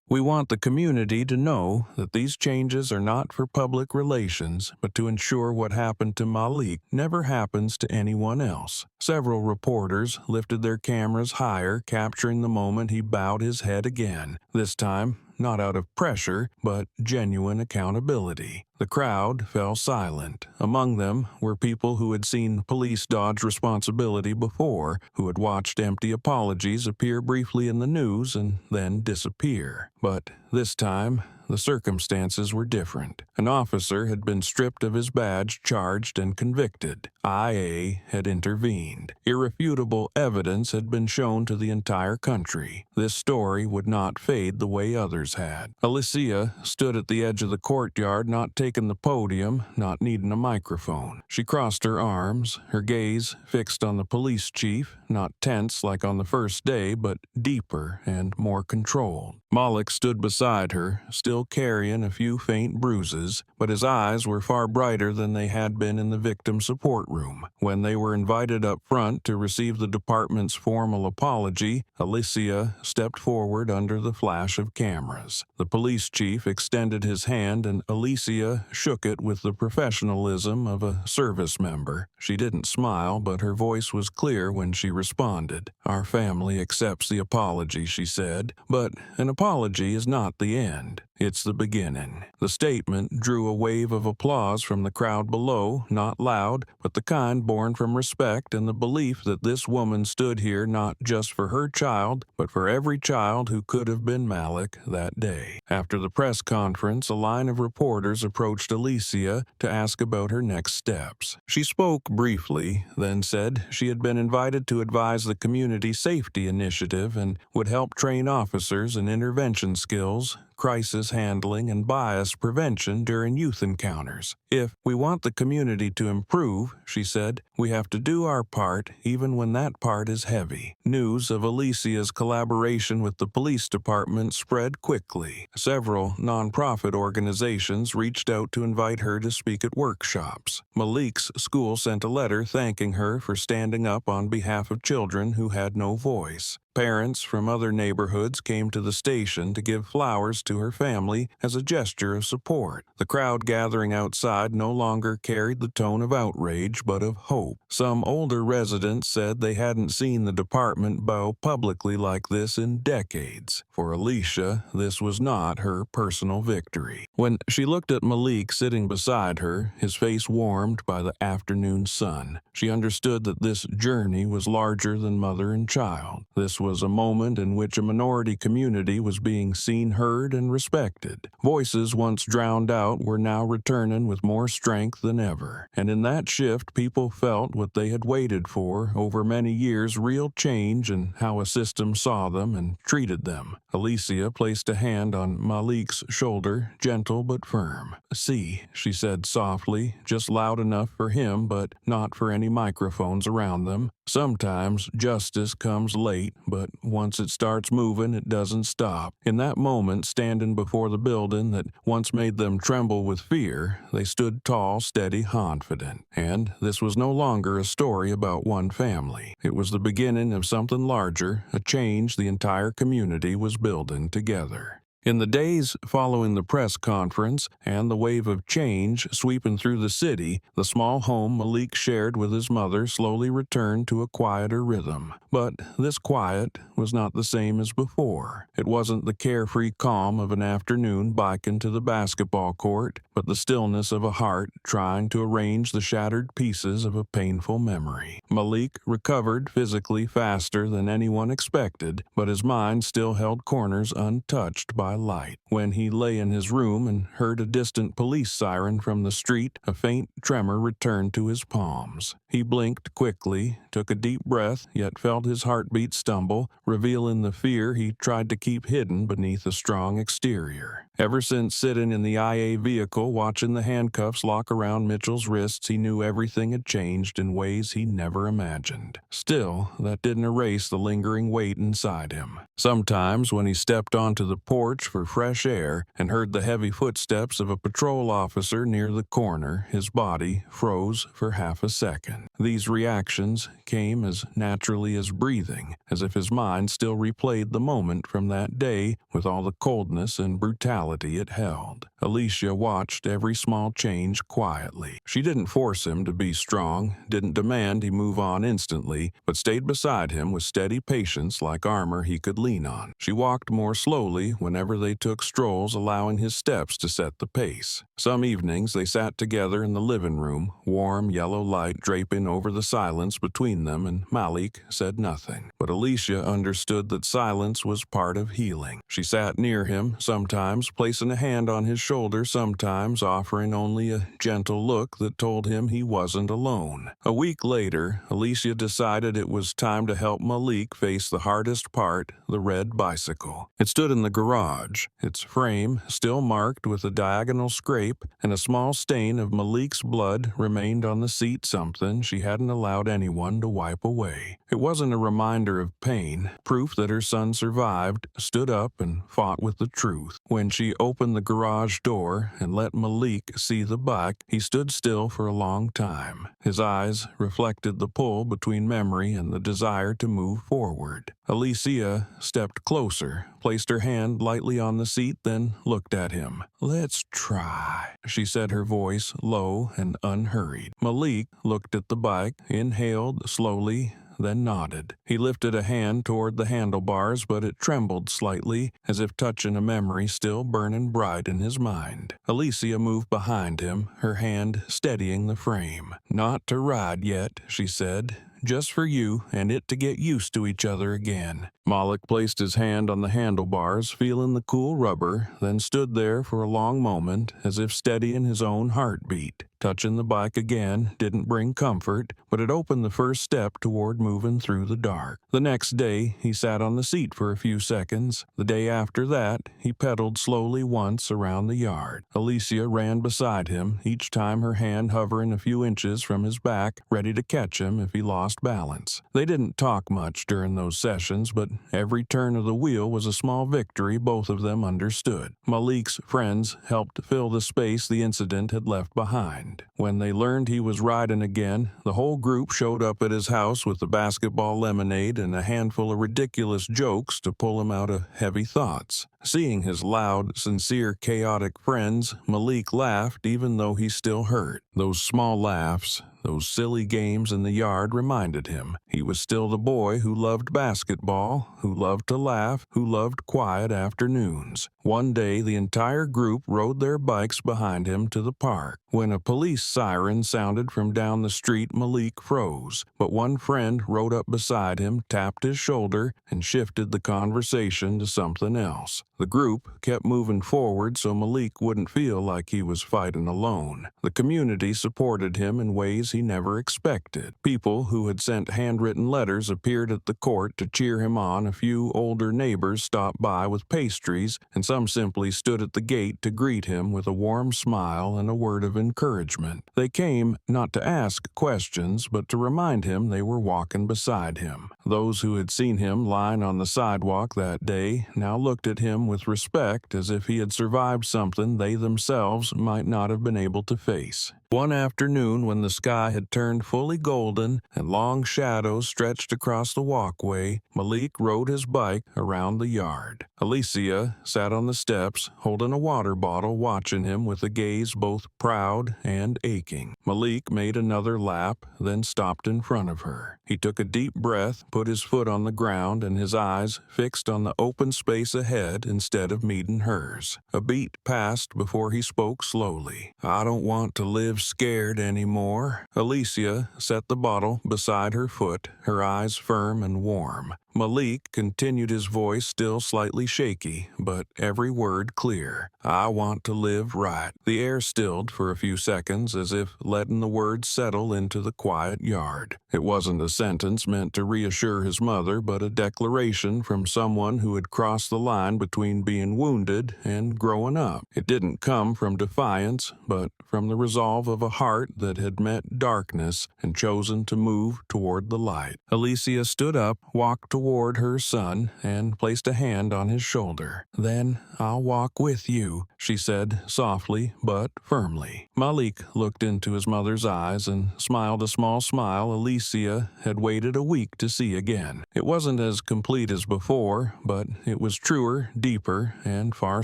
We want the community to know that these changes are not for public relations, but to ensure what happened to Malik never happens to anyone else." Several reporters lifted their cameras higher, capturing the moment he bowed his head again, this time not out of pressure, but genuine accountability. The crowd fell silent. Among them were people who had seen police dodge responsibility before, who had watched empty apologies appear briefly in the news and then disappear. But this time, the circumstances were different. An officer had been stripped of his badge, charged, and convicted. IA had intervened. Irrefutable evidence had been shown to the entire country. This story would not fade the way others had. Alicia stood at the edge of the courtyard, not taking the podium, not needing a microphone. She crossed her arms, her gaze fixed on the police chief, not tense like on the first day, but deeper and more controlled. Malik stood beside her, still carrying a few faint bruises, but his eyes were far brighter than they had been in the victim support room. When they were invited up front to receive the department's formal apology, Alicia stepped forward under the flash of cameras. The police chief extended his hand and Alicia shook it with the professionalism of a service member. She didn't smile, but her voice was clear when she responded. "Our family accepts the apology," she said, "but an apology is not the end. It's the beginning." The statement drew a wave of applause from the crowd below, not loud, but the kind born from respect and the belief that this woman stood here not just for her child, but for every child who could have been Malik that day. After the press conference, a line of reporters approached Alicia to ask about her next steps. She spoke briefly, then said she had been invited to advise the community safety initiative and would help train officers in intervention skills, crisis handling, and bias prevention during youth encounters. "If we want the community to improve," she said, "we have to do our part even when that part is heavy." News of Alicia's collaboration with the police department spread quickly. Several nonprofit organizations reached out to invite her to speak at workshops. Malik's school sent a letter thanking her for standing up on behalf of children who had no voice. Parents from other neighborhoods came to the station to give flowers to her family as a gesture of support. The crowd gathering outside no longer carried the tone of outrage but of hope. Some older residents said they hadn't seen the department bow publicly like this in decades. For Alicia, this was not her personal victory. When she looked at Malik sitting beside her, his face warmed by the afternoon sun, she understood that this journey was larger than mother and child. This was a moment in which a minority community was being seen, heard, and respected. Voices once drowned out were now returning with more strength than ever. And in that shift, people felt what they had waited for over many years, real change in how a system saw them and treated them. Alicia placed a hand on Malik's shoulder, gentle but firm. "See," she said softly, just loud enough for him but not for any microphones around them. "Sometimes justice comes late, but once it starts moving, it doesn't stop." In that moment, standing before the building that once made them tremble with fear, they stood tall, steady, confident. And this was no longer a story about one family. It was the beginning of something larger, a change the entire community was building together. In the days following the press conference and the wave of change sweeping through the city, the small home Malik shared with his mother slowly returned to a quieter rhythm. But this quiet was not the same as before. It wasn't the carefree calm of an afternoon biking to the basketball court, but the stillness of a heart trying to arrange the shattered pieces of a painful memory. Malik recovered physically faster than anyone expected, but his mind still held corners untouched by light. When he lay in his room and heard a distant police siren from the street, a faint tremor returned to his palms. He blinked quickly, took a deep breath, yet felt his heartbeat stumble, revealing the fear he tried to keep hidden beneath a strong exterior. Ever since sitting in the IA vehicle watching the handcuffs lock around Mitchell's wrists, he knew everything had changed in ways he never imagined. Still, that didn't erase the lingering weight inside him. Sometimes when he stepped onto the porch for fresh air and heard the heavy footsteps of a patrol officer near the corner, his body froze for half a second. These reactions came as naturally as breathing, as if his mind still replayed the moment from that day with all the coldness and brutality it held. Alicia watched every small change quietly. She didn't force him to be strong, didn't demand he move on instantly, but stayed beside him with steady patience like armor he could lean on. She walked more slowly whenever they took strolls, allowing his steps to set the pace. Some evenings they sat together in the living room, warm yellow light draping over the silence between them, and Malik said nothing. But Alicia understood that silence was part of healing. She sat near him, sometimes placing a hand on his shoulder, sometimes offering only a gentle look that told him he wasn't alone. A week later, Alicia decided it was time to help Malik face the hardest part, the red bicycle. It stood in the garage, its frame still marked with a diagonal scrape, and a small stain of Malik's blood remained on the seat, something she hadn't allowed anyone to wipe away. It wasn't a reminder of pain, proof that her son survived, stood up and fought with the truth. When she opened the garage door and let Malik see the bike, he stood still for a long time. His eyes reflected the pull between memory and the desire to move forward. Alicia stepped closer, placed her hand lightly on the seat, then looked at him. "Let's try," she said, her voice low and unhurried. Malik looked at the bike, inhaled slowly, then nodded. He lifted a hand toward the handlebars, but it trembled slightly, as if touching a memory still burning bright in his mind. Alicia moved behind him, her hand steadying the frame. "Not to ride yet," she said. "Just for you and it to get used to each other again." Malik placed his hand on the handlebars, feeling the cool rubber, then stood there for a long moment, as if steadying his own heartbeat. Touching the bike again didn't bring comfort, but it opened the first step toward moving through the dark. The next day, he sat on the seat for a few seconds. The day after that, he pedaled slowly once around the yard. Alicia ran beside him, each time her hand hovering a few inches from his back, ready to catch him if he lost balance. They didn't talk much during those sessions, but every turn of the wheel was a small victory both of them understood. Malik's friends helped fill the space the incident had left behind. When they learned he was riding again, the whole group showed up at his house with a basketball lemonade and a handful of ridiculous jokes to pull him out of heavy thoughts. Seeing his loud, sincere, chaotic friends, Malik laughed even though he still hurt. Those small laughs, those silly games in the yard reminded him he was still the boy who loved basketball, who loved to laugh, who loved quiet afternoons. One day, the entire group rode their bikes behind him to the park. When a police siren sounded from down the street, Malik froze, but one friend rode up beside him, tapped his shoulder, and shifted the conversation to something else. The group kept moving forward so Malik wouldn't feel like he was fighting alone. The community supported him in ways he never expected. People who had sent handwritten letters appeared at the court to cheer him on. A few older neighbors stopped by with pastries, and some simply stood at the gate to greet him with a warm smile and a word of encouragement. They came not to ask questions, but to remind him they were walking beside him. Those who had seen him lying on the sidewalk that day now looked at him with respect, as if he had survived something they themselves might not have been able to face. One afternoon, when the sky had turned fully golden and long shadows stretched across the walkway, Malik rode his bike around the yard. Alicia sat on the steps, holding a water bottle, watching him with a gaze both proud and aching. Malik made another lap, then stopped in front of her. He took a deep breath, put his foot on the ground, and his eyes fixed on the open space ahead instead of meeting hers. A beat passed before he spoke slowly. "I don't want to live scared anymore." Alicia set the bottle beside her foot, her eyes firm and warm. Malik continued, his voice still slightly shaky, but every word clear. "I want to live right." The air stilled for a few seconds, as if letting the words settle into the quiet yard. It wasn't a sentence meant to reassure his mother, but a declaration from someone who had crossed the line between being wounded and growing up. It didn't come from defiance, but from the resolve of a heart that had met darkness and chosen to move toward the light. Alicia stood up, walked toward her son, and placed a hand on his shoulder. "Then I'll walk with you," she said softly but firmly. Malik looked into his mother's eyes and smiled a small smile Alicia had waited a week to see again. It wasn't as complete as before, but it was truer, deeper, and far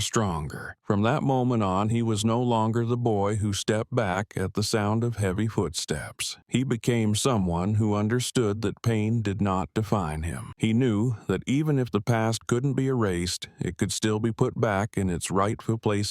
stronger. From that moment on, he was no longer the boy who stepped back at the sound of heavy footsteps. He became someone who understood that pain did not define him. He knew that even if the past couldn't be erased, it could still be put back in its rightful place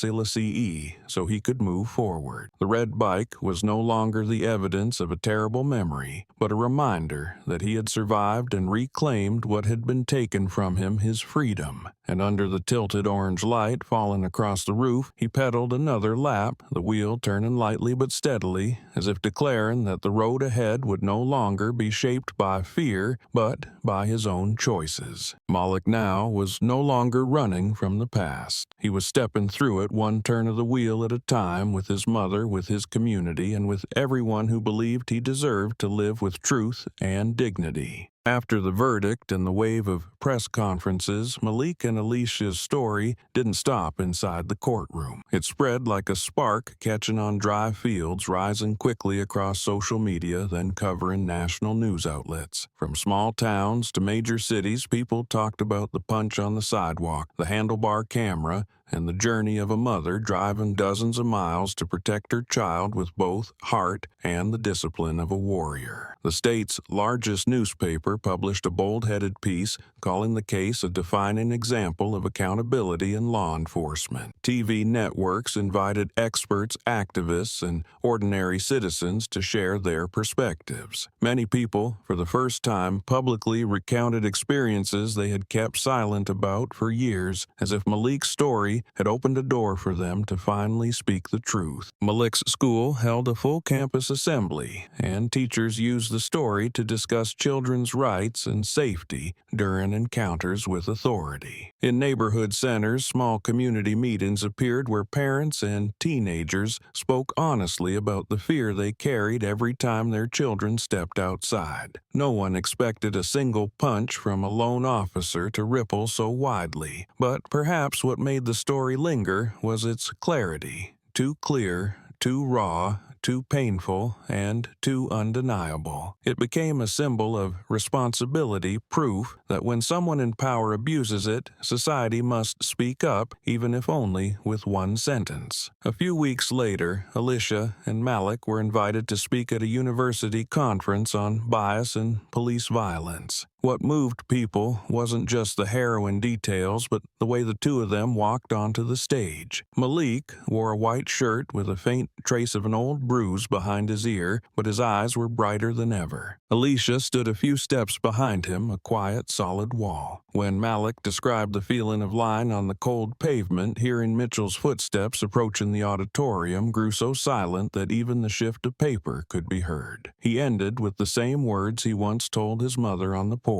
so he could move forward. The red bike was no longer the evidence of a terrible memory, but a reminder that he had survived and reclaimed what had been taken from him, his freedom. And under the tilted orange light falling across the roof, he pedaled another lap, the wheel turning lightly but steadily, as if declaring that the road ahead would no longer be shaped by fear, but by his own choices. Malik now was no longer running from the past. He was stepping through it one turn of the wheel at a time, with his mother, with his community, and with everyone who believed he deserved to live with truth and dignity. After the verdict and the wave of press conferences, Malik and Alicia's story didn't stop inside the courtroom. It spread like a spark catching on dry fields, rising quickly across social media, then covering national news outlets. From small towns to major cities, people talked about the punch on the sidewalk, the handlebar camera, and the journey of a mother driving dozens of miles to protect her child with both heart and the discipline of a warrior. The state's largest newspaper published a bold-headed piece calling the case a defining example of accountability in law enforcement. TV networks invited experts, activists, and ordinary citizens to share their perspectives. Many people, for the first time, publicly recounted experiences they had kept silent about for years, as if Malik's story had opened a door for them to finally speak the truth. Malik's school held a full campus assembly, and teachers used the story to discuss children's rights and safety during encounters with authority. In neighborhood centers, small community meetings appeared where parents and teenagers spoke honestly about the fear they carried every time their children stepped outside. No one expected a single punch from a lone officer to ripple so widely, but perhaps what made the story linger was its clarity. Too clear, too raw, too painful and too undeniable. It became a symbol of responsibility, proof that when someone in power abuses it, society must speak up, even if only with one sentence. A few weeks later, Alicia and Malik were invited to speak at a university conference on bias and police violence. What moved people wasn't just the harrowing details, but the way the two of them walked onto the stage. Malik wore a white shirt with a faint trace of an old bruise behind his ear, but his eyes were brighter than ever. Alicia stood a few steps behind him, a quiet, solid wall. When Malik described the feeling of lying on the cold pavement, hearing Mitchell's footsteps approaching the auditorium grew so silent that even the shift of paper could be heard. He ended with the same words he once told his mother on the porch.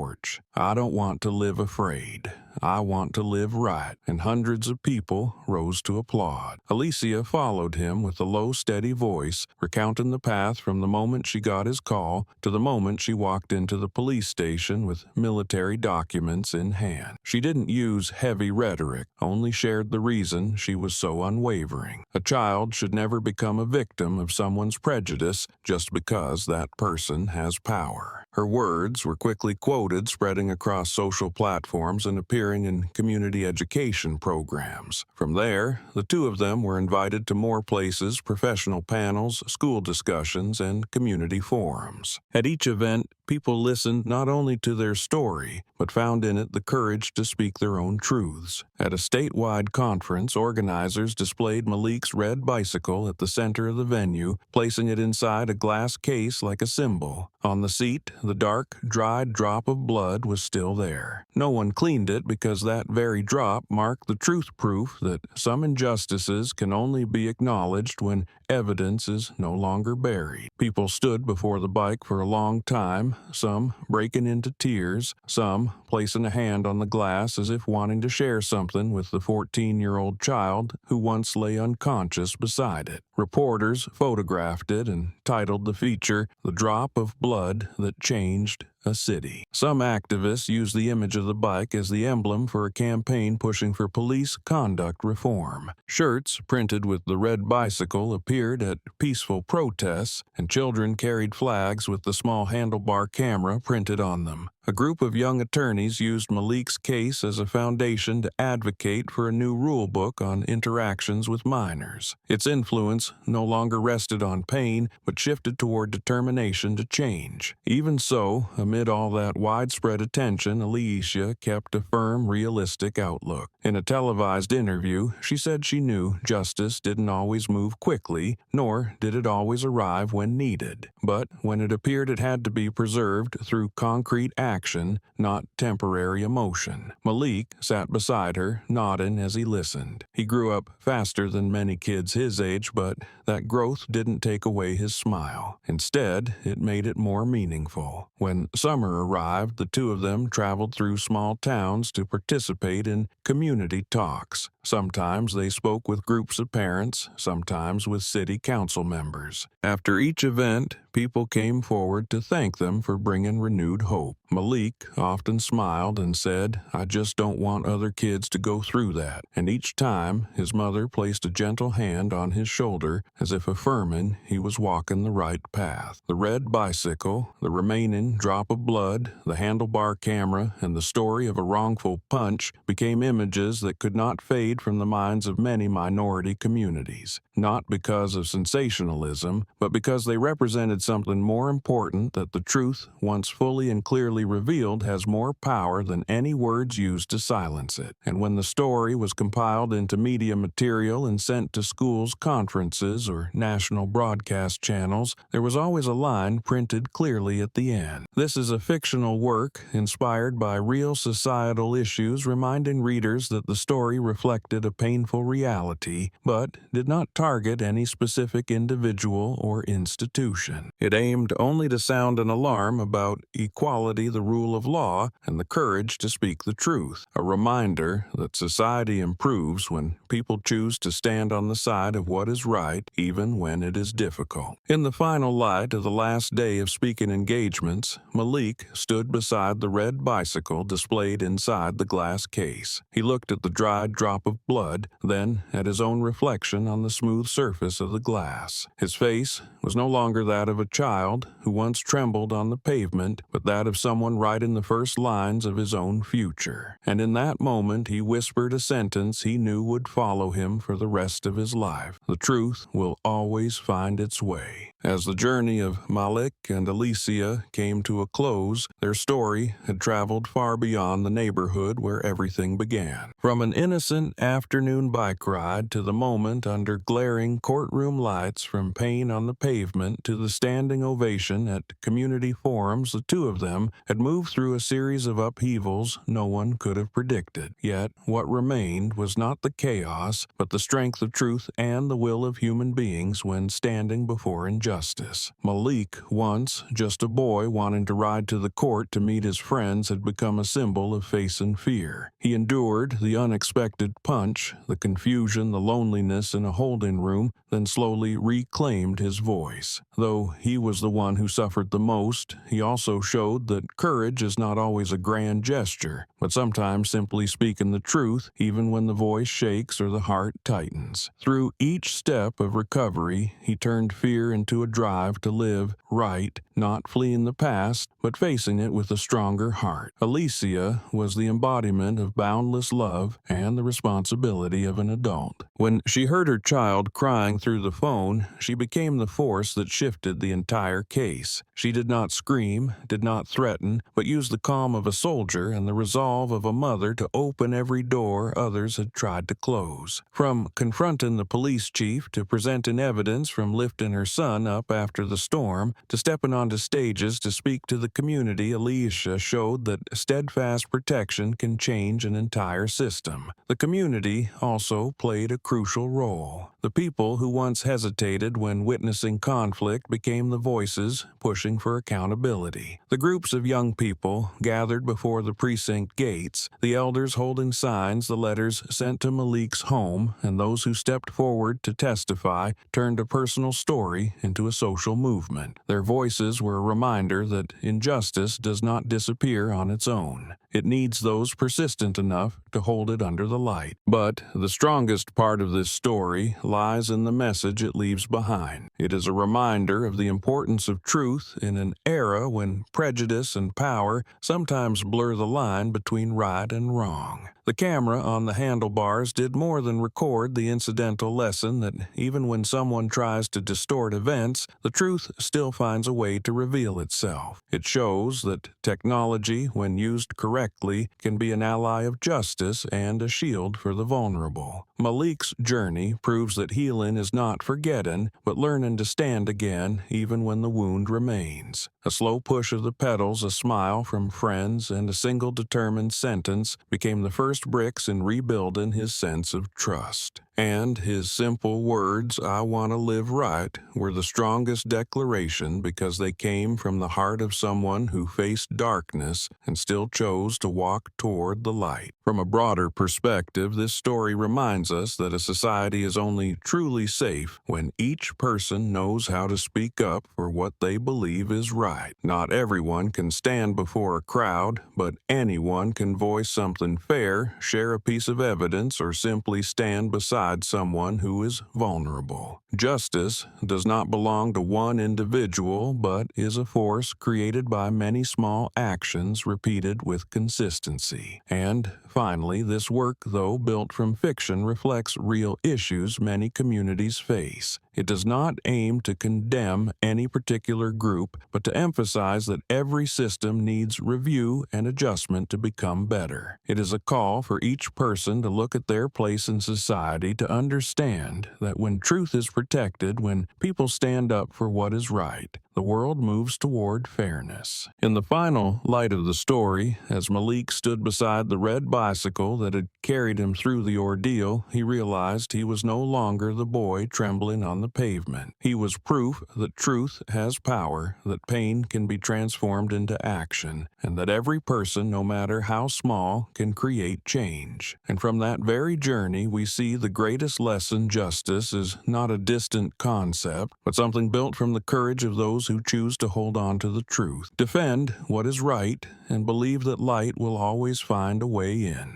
"I don't want to live afraid. I want to live right," and hundreds of people rose to applaud. Alicia followed him with a low, steady voice, recounting the path from the moment she got his call to the moment she walked into the police station with military documents in hand. She didn't use heavy rhetoric, only shared the reason she was so unwavering. A child should never become a victim of someone's prejudice just because that person has power. Her words were quickly quoted, spreading across social platforms and appearing in community education programs. From there, the two of them were invited to more places, professional panels, school discussions, and community forums. At each event, people listened not only to their story, but found in it the courage to speak their own truths. At a statewide conference, organizers displayed Malik's red bicycle at the center of the venue, placing it inside a glass case like a symbol. On the seat, the dark, dried drop of blood was still there. No one cleaned it because that very drop marked the truth proof that some injustices can only be acknowledged when evidence is no longer buried. People stood before the bike for a long time, some breaking into tears, some placing a hand on the glass as if wanting to share something with the 14-year-old child who once lay unconscious beside it. Reporters photographed it and titled the feature, "The Drop of Blood That Changed a City." Some activists used the image of the bike as the emblem for a campaign pushing for police conduct reform. Shirts printed with the red bicycle appeared at peaceful protests, and children carried flags with the small handlebar camera printed on them. A group of young attorneys used Malik's case as a foundation to advocate for a new rule book on interactions with minors. Its influence no longer rested on pain, but shifted toward determination to change. Even so, amid all that widespread attention, Alicia kept a firm, realistic outlook. In a televised interview, she said she knew justice didn't always move quickly, nor did it always arrive when needed. But when it appeared it had to be preserved through concrete action, not temporary emotion. Malik sat beside her, nodding as he listened. He grew up faster than many kids his age, but that growth didn't take away his smile. Instead, it made it more meaningful. When summer arrived, the two of them traveled through small towns to participate in community talks. Sometimes they spoke with groups of parents, sometimes with city council members. After each event, people came forward to thank them for bringing renewed hope. Malik often smiled and said, "I just don't want other kids to go through that." And each time, his mother placed a gentle hand on his shoulder as if affirming he was walking the right path. The red bicycle, the remaining drop of blood, the handlebar camera, and the story of a wrongful punch became images that could not fade from the minds of many minority communities. Not because of sensationalism, but because they represented something more important, that the truth, once fully and clearly revealed, has more power than any words used to silence it. And when the story was compiled into media material and sent to schools, conferences, or national broadcast channels, there was always a line printed clearly at the end. This is a fictional work inspired by real societal issues, reminding readers that the story reflected a painful reality, but did not target any specific individual or institution. It aimed only to sound an alarm about equality, the rule of law and the courage to speak the truth, a reminder that society improves when people choose to stand on the side of what is right, even when it is difficult. In the final light of the last day of speaking engagements, Malik stood beside the red bicycle displayed inside the glass case. He looked at the dried drop of blood, then at his own reflection on the smooth surface of the glass. His face was no longer that of a child who once trembled on the pavement, but that of someone writing the first lines of his own future. And in that moment he whispered a sentence he knew would follow him for the rest of his life. The truth will always find its way. As the journey of Malik and Alicia came to a close, their story had traveled far beyond the neighborhood where everything began. From an innocent afternoon bike ride to the moment under glaring courtroom lights, from pain on the pavement to the standing ovation at community forums, the two of them had moved through a series of upheavals no one could have predicted. Yet what remained was not the chaos, but the strength of truth and the will of human beings when standing before injustice. Malik, once just a boy wanting to ride to the court to meet his friends, had become a symbol of facing fear. He endured the unexpected punch, the confusion, the loneliness in a holding room, then slowly reclaimed his voice. Though he was the one who suffered the most, he also showed that courage is not always a grand gesture, but sometimes simply speaking the truth, even when the voice shakes or the heart tightens. Through each step of recovery, he turned fear into a drive to live right, not fleeing the past, but facing it with a stronger heart. Alicia was the embodiment of boundless love and the responsibility of an adult. When she heard her child crying through the phone, she became the force that shifted the entire case. She did not scream, did not threaten, but used the calm of a soldier and the resolve of a mother to open every door others had tried to close. From confronting the police chief to presenting evidence, from lifting her son up after the storm to stepping onto stages to speak to the community, Alicia showed that steadfast protection can change an entire system. The community also played a crucial role. The people who once hesitated when witnessing conflict became the voices pushing for accountability. The groups of young people gathered before the precinct gates, the elders holding signs, the letters sent to Malik's home, and those who stepped forward to testify turned a personal story into a social movement. Their voices were a reminder that injustice does not disappear on its own. It needs those persistent enough to hold it under the light. But the strongest part of this story lies in the message it leaves behind. It is a reminder of the importance of truth in an era when prejudice and power sometimes blur the line between right and wrong. The camera on the handlebars did more than record the incidental lesson that even when someone tries to distort events, the truth still finds a way to reveal itself. It shows that technology, when used correctly, can be an ally of justice and a shield for the vulnerable. Malik's journey proves that healing is not forgetting, but learning to stand again even when the wound remains. A slow push of the pedals, a smile from friends, and a single determined sentence became the first bricks in rebuilding his sense of trust. And his simple words, "I want to live right," were the strongest declaration because they came from the heart of someone who faced darkness and still chose to walk toward the light. From a broader perspective, this story reminds us that a society is only truly safe when each person knows how to speak up for what they believe is right. Not everyone can stand before a crowd, but anyone can voice something fair, share a piece of evidence, or simply stand beside someone who is vulnerable. Justice does not belong to one individual, but is a force created by many small actions repeated with consistency. And finally, this work, though built from fiction, reflects real issues many communities face. It does not aim to condemn any particular group, but to emphasize that every system needs review and adjustment to become better. It is a call for each person to look at their place in society, to understand that when truth is protected, when people stand up for what is right, the world moves toward fairness. In the final light of the story, as Malik stood beside the red bicycle that had carried him through the ordeal, he realized he was no longer the boy trembling on the pavement. He was proof that truth has power, that pain can be transformed into action, and that every person, no matter how small, can create change. And from that very journey, we see the greatest lesson: justice is not a distant concept, but something built from the courage of those who choose to hold on to the truth, defend what is right, and believe that light will always find a way in.